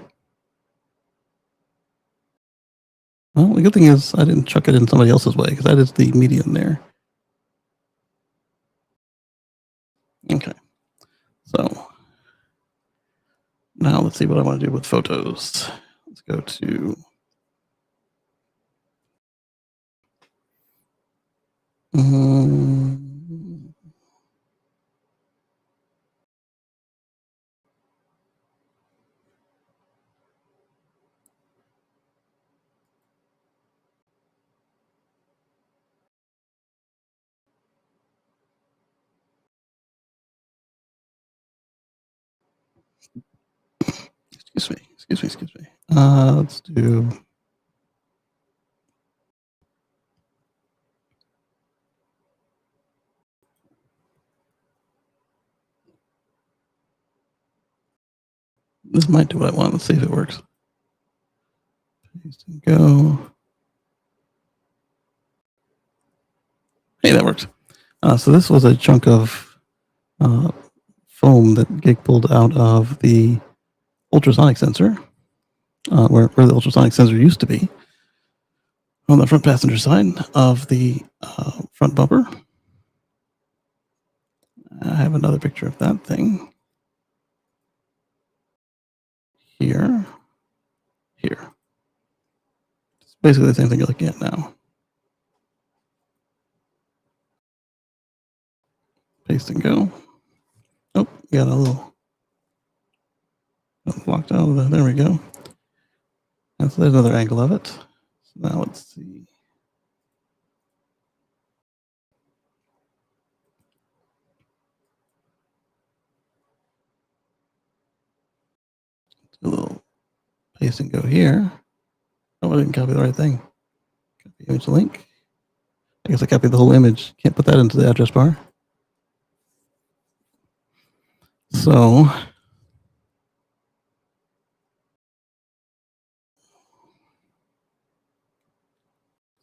[SPEAKER 1] Well, the good thing is I didn't chuck it in somebody else's way, because that is the median there. Okay. So now let's see what I want to do with photos. Let's go to excuse me. Let's do. This might do what I want. Let's see if it works. Paste and go. Hey, that works. So this was a chunk of foam that Gig pulled out of the ultrasonic sensor, where the ultrasonic sensor used to be, on the front passenger side of the front bumper. I have another picture of that thing here. It's basically the same thing you're looking at now. Paste and go. Oh, got a little blocked out of that. There we go. And so there's another angle of it. So now let's see. Do a little paste and go here. Oh, I didn't copy the right thing. Copy image link. I guess I copied the whole image. Can't put that into the address bar. So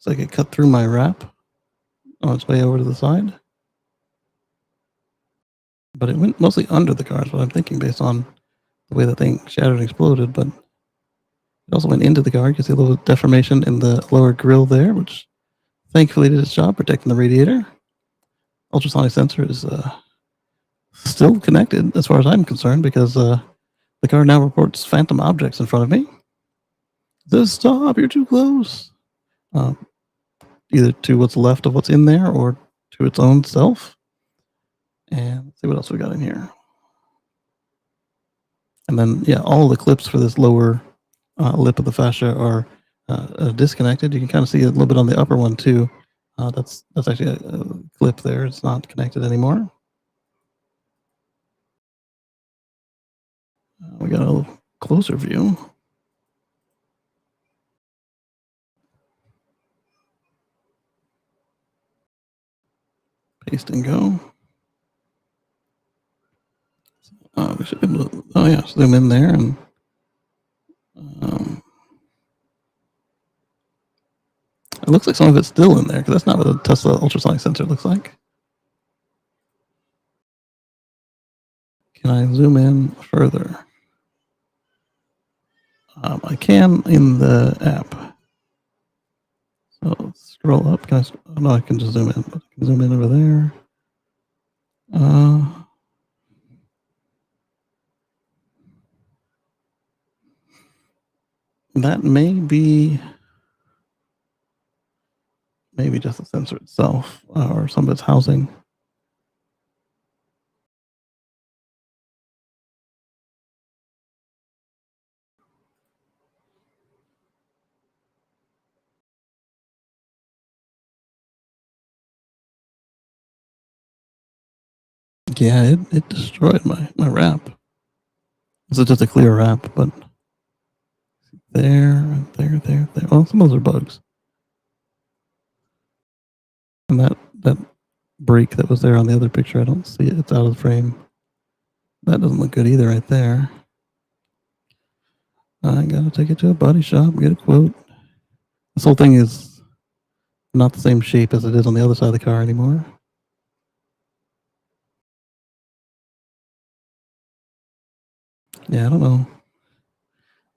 [SPEAKER 1] I could cut through my wrap on its way over to the side. But it went mostly under the car is what I'm thinking based on the way the thing shattered and exploded. But it also went into the car. You can see a little deformation in the lower grille there, which thankfully did its job protecting the radiator. Ultrasonic sensor is still connected as far as I'm concerned because the car now reports phantom objects in front of me. It says, stop, you're too close. Either to what's left of what's in there or to its own self. And let's see what else we got in here. And then, yeah, all the clips for this lower lip of the fascia are disconnected. You can kind of see a little bit on the upper one too. That's actually a clip there. It's not connected anymore. We got a little closer view. Paste and go. We should be able to, oh yeah, zoom in there and it looks like some of it's still in there because that's not what a Tesla ultrasonic sensor looks like. Can I zoom in further? I can in the app. So let's scroll up. Can I? Oh, no, I can just zoom in. I can zoom in over there. That may be maybe just the sensor itself or some of its housing. Yeah, it destroyed my wrap. This is just a clear wrap, but there. Oh, some of those are bugs. And that break that was there on the other picture, I don't see it. It's out of the frame. That doesn't look good either right there. I gotta take it to a body shop, get a quote. This whole thing is not the same shape as it is on the other side of the car anymore. Yeah, I don't know.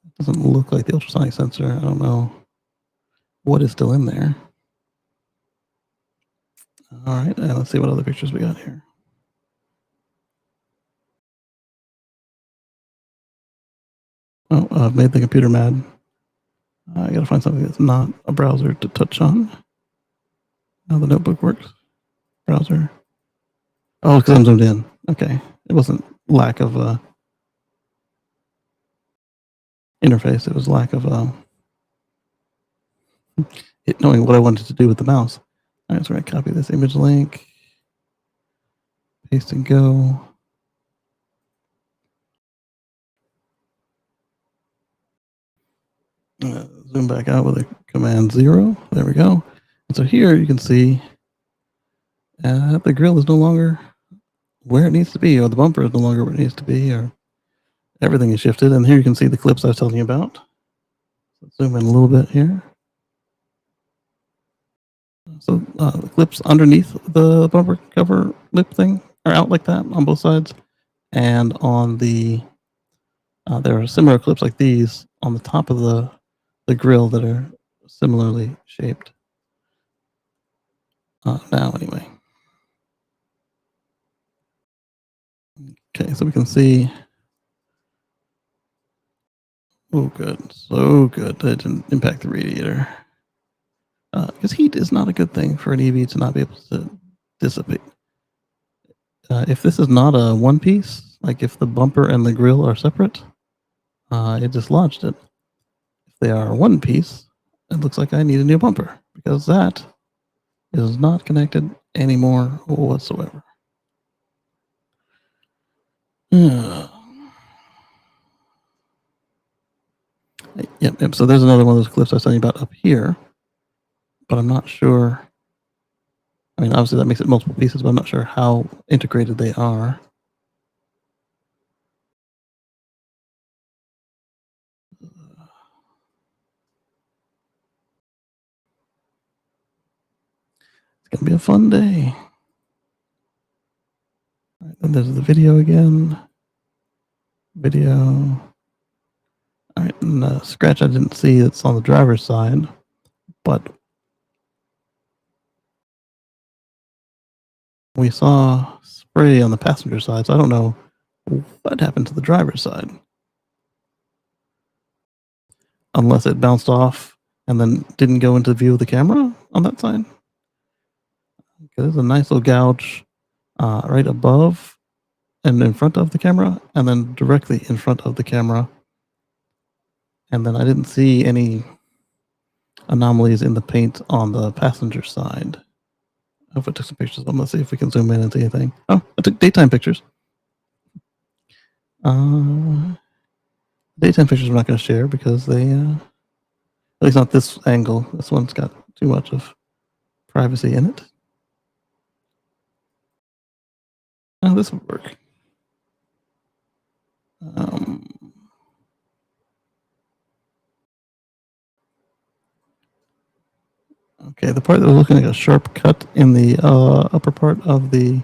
[SPEAKER 1] It doesn't look like the ultrasonic sensor. I don't know what is still in there. All right, and let's see what other pictures we got here. Oh, I've made the computer mad. I gotta find something that's not a browser to touch on. How the notebook works. Browser. Oh, because I'm zoomed in. Okay. It wasn't lack of interface. It was lack of it knowing what I wanted to do with the mouse. All right, so we're going to copy this image link. Paste and go. Zoom back out with a Command 0. There we go. And so here you can see the grill is no longer where it needs to be, or the bumper is no longer where it needs to be, or everything is shifted. And here you can see the clips I was telling you about. Let's zoom in a little bit here. So the clips underneath the bumper cover lip thing are out like that on both sides, and on the there are similar clips like these on the top of the grill that are similarly shaped. Now, anyway. Okay, so we can see. Oh, good. So good. That didn't impact the radiator. Because heat is not a good thing for an EV to not be able to dissipate. If this is not a one piece, like if the bumper and the grill are separate, it dislodged it. If they are one piece, it looks like I need a new bumper because that is not connected anymore whatsoever. Yep. So there's another one of those clips I was telling you about up here, but I'm not sure. I mean, obviously that makes it multiple pieces, but I'm not sure how integrated they are. It's gonna be a fun day. All right, then there's the video again. Video. All right, and the scratch I didn't see. It's on the driver's side, but we saw spray on the passenger side, so I don't know what happened to the driver's side. Unless it bounced off and then didn't go into view of the camera on that side. Okay, there's a nice little gouge right above and in front of the camera, and then directly in front of the camera. And then I didn't see any anomalies in the paint on the passenger side. I hope I took some pictures. Let's see if we can zoom in and see anything. Oh, I took daytime pictures. Daytime pictures I'm not going to share because they, at least not this angle. This one's got too much of privacy in it. Oh, this would work. Okay, the part that was looking like a sharp cut in the upper part of the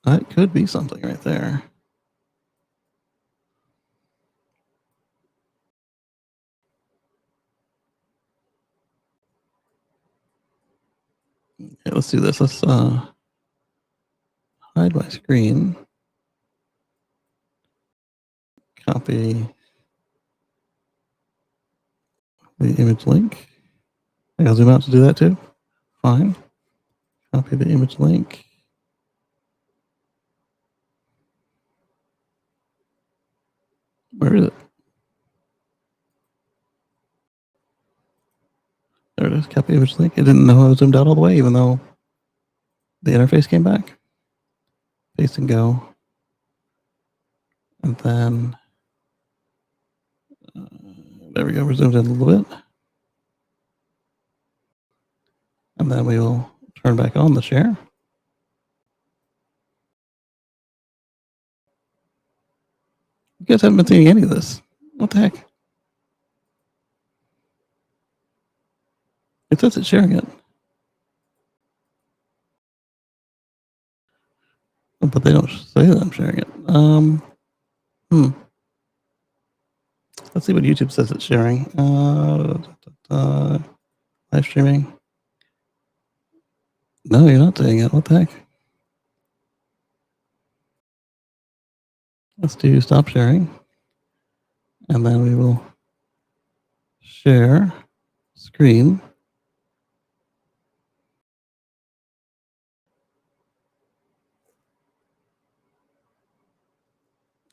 [SPEAKER 1] that could be something right there. Okay, let's do this. Let's hide my screen. Copy the image link. I gotta zoom out to do that too. Fine. Copy the image link. Where is it? There it is. Copy image link. It didn't know I was zoomed out all the way, even though the interface came back. Paste and go. And then there we go. We're zoomed in a little bit. And then we will turn back on the share. You guys haven't been seeing any of this. What the heck? It says it's sharing it. But they don't say that I'm sharing it. Let's see what YouTube says it's sharing. Live streaming. No, you're not saying it. What the heck? Let's do stop sharing. And then we will share screen.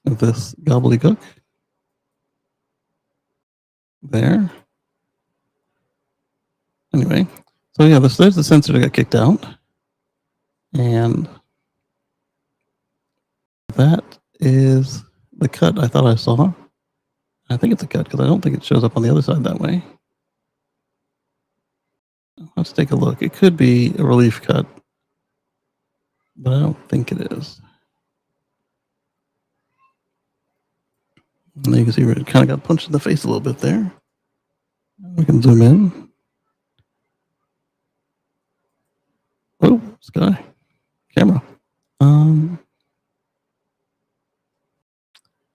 [SPEAKER 1] Of this gobbledygook. There. Anyway, so yeah, there's the sensor that got kicked out. And that is the cut I thought I saw. I think it's a cut because I don't think it shows up on the other side that way. Let's take a look. It could be a relief cut, but I don't think it is. And you can see it kind of got punched in the face a little bit there. We can zoom in. sky camera.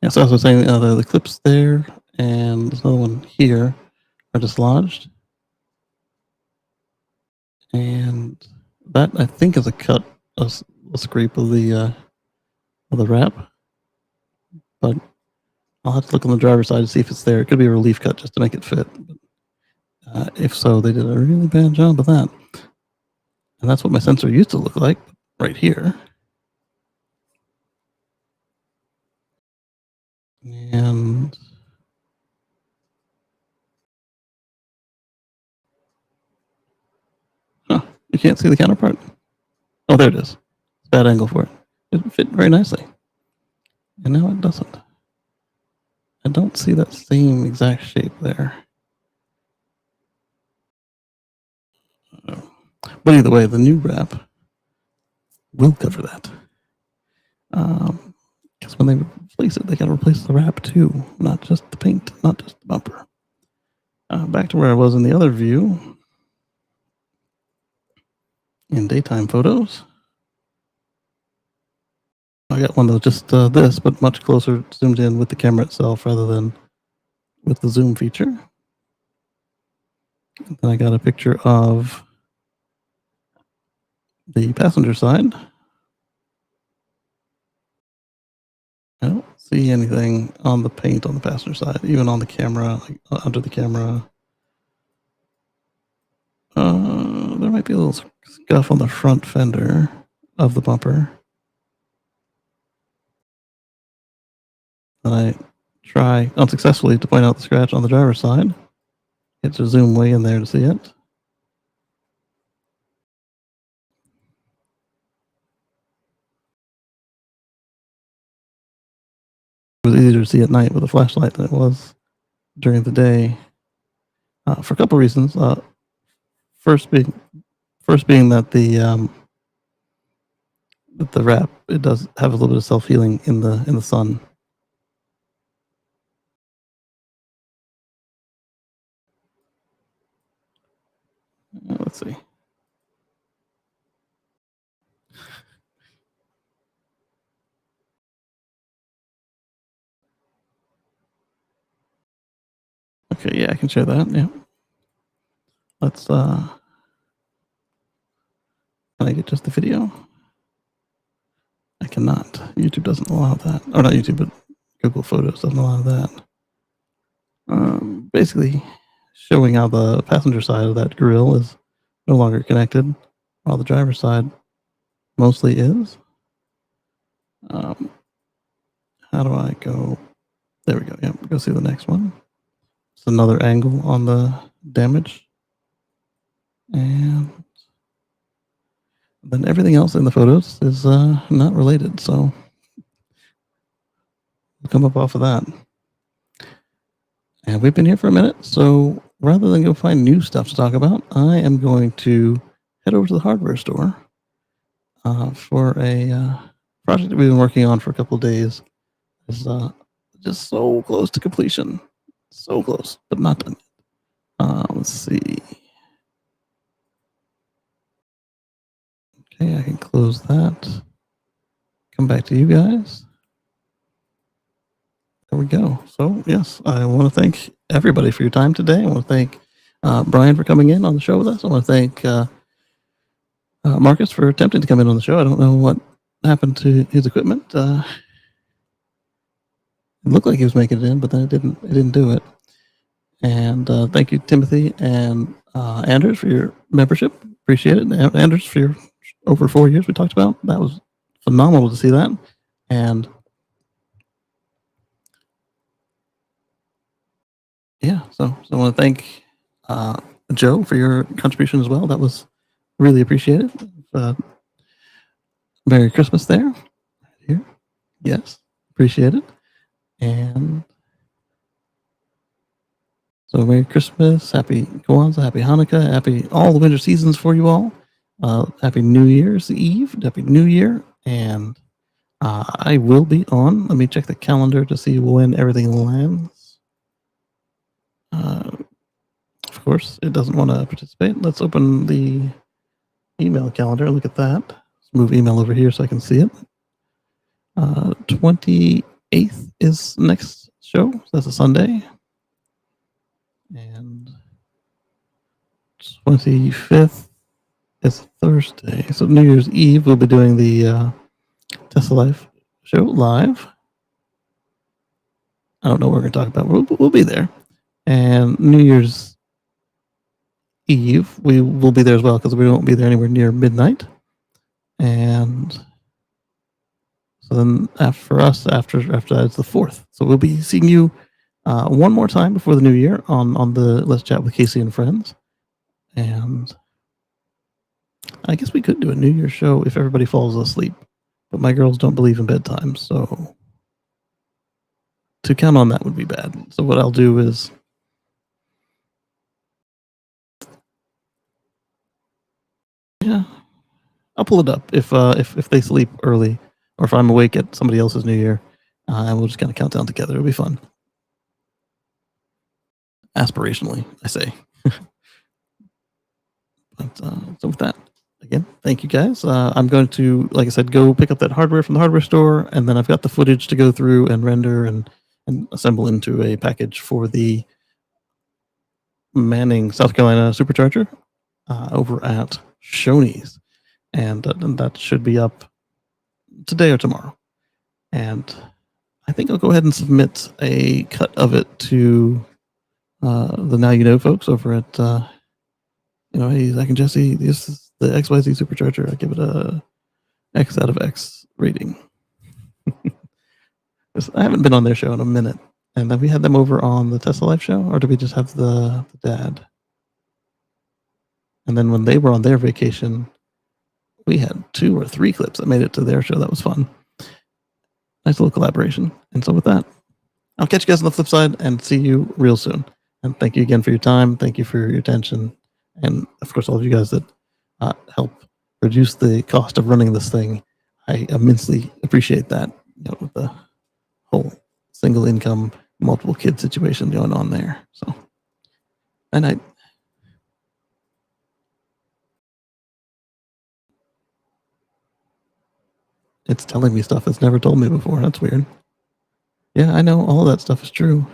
[SPEAKER 1] Yeah, so as I was saying, the clips there and this other one here are dislodged. And that, I think, is a cut, a scrape of the wrap. But I'll have to look on the driver's side to see if it's there. It could be a relief cut just to make it fit. If so, they did a really bad job of that. And that's what my sensor used to look like right here. And you can't see the counterpart. Oh, there it is. It's a bad angle for it. It fit very nicely. And now it doesn't. I don't see that same exact shape there. But either way, the new wrap will cover that. Because when they replace it, they got to replace the wrap too, not just the paint, not just the bumper. Back to where I was in the other view, in daytime photos. I got one that was just this, but much closer, zoomed in with the camera itself rather than with the zoom feature. Then I got a picture of the passenger side. I don't see anything on the paint on the passenger side, even on the camera, like under the camera. There might be a little scuff on the front fender of the bumper. And I try unsuccessfully to point out the scratch on the driver's side. Get to zoom way in there to see it. It was easier to see at night with a flashlight than it was during the day, for a couple of reasons. First being that the wrap, it does have a little bit of self-healing in the sun. Let's see. Okay, yeah, I can share that. Yeah. Let's can I get just the video? I cannot. YouTube doesn't allow that. Or not YouTube, but Google Photos doesn't allow that. Basically showing how the passenger side of that grill is no longer connected, while the driver's side mostly is. How do I go? There we go. Yeah, go see the next one. It's another angle on the damage. And then everything else in the photos is not related, so we'll come up off of that. And we've been here for a minute, so rather than go find new stuff to talk about, I am going to head over to the hardware store for a project that we've been working on for a couple of days. It's just so close to completion. So close, but not done yet. Let's see. Okay, I can close that. Come back to you guys. There we go. So, yes, I want to thank everybody for your time today. I want to thank Brian for coming in on the show with us. I want to thank Marcus for attempting to come in on the show. I don't know what happened to his equipment. It looked like he was making it in, but then it didn't do it. And thank you, Timothy and Anders, for your membership. Appreciate it. And Anders, for your over 4 years we talked about. That was phenomenal to see that. And yeah, so I want to thank Joe for your contribution as well. That was really appreciated. Merry Christmas there. Right here. Yes, appreciate it. And so Merry Christmas, Happy Kwanzaa, Happy Hanukkah, Happy all the winter seasons for you all. Happy New Year's Eve, Happy New Year. And I will be on. Let me check the calendar to see when everything lands. Of course, it doesn't want to participate. Let's open the email calendar. Look at that. Let's move email over here so I can see it. 28th is next show. So that's a Sunday. And 25th is Thursday. So New Year's Eve, we'll be doing the Tesla Life show live. I don't know what we're going to talk about. We'll be there. And New Year's Eve, we will be there as well because we won't be there anywhere near midnight. And so then after that, it's the 4th. So we'll be seeing you one more time before the new year on the Let's Chat with Kacey and Friends. And I guess we could do a New Year's show if everybody falls asleep. But my girls don't believe in bedtime, so to count on that would be bad. So what I'll do is I'll pull it up if they sleep early or if I'm awake at somebody else's New Year, and we'll just kind of count down together. It'll be fun. Aspirationally, I say. But so with that, again, thank you guys. I'm going to, like I said, go pick up that hardware from the hardware store, and then I've got the footage to go through and render and assemble into a package for the Manning, South Carolina supercharger over at Shoney's. And that should be up today or tomorrow. And I think I'll go ahead and submit a cut of it to the Now You Know folks over at, hey, Zach and Jesse, this is the XYZ supercharger. I give it a X out of X rating. I haven't been on their show in a minute. And then we had them over on the Tesla Life show, or did we just have the dad? And then when they were on their vacation, we had 2 or 3 clips that made it to their show. That was fun. Nice little collaboration. And so with that, I'll catch you guys on the flip side and see you real soon. And thank you again for your time. Thank you for your attention. And of course, all of you guys that help reduce the cost of running this thing. I immensely appreciate that, with the whole single income, multiple kid situation going on there. So, and it's telling me stuff it's never told me before. That's weird. Yeah, I know all of that stuff is true.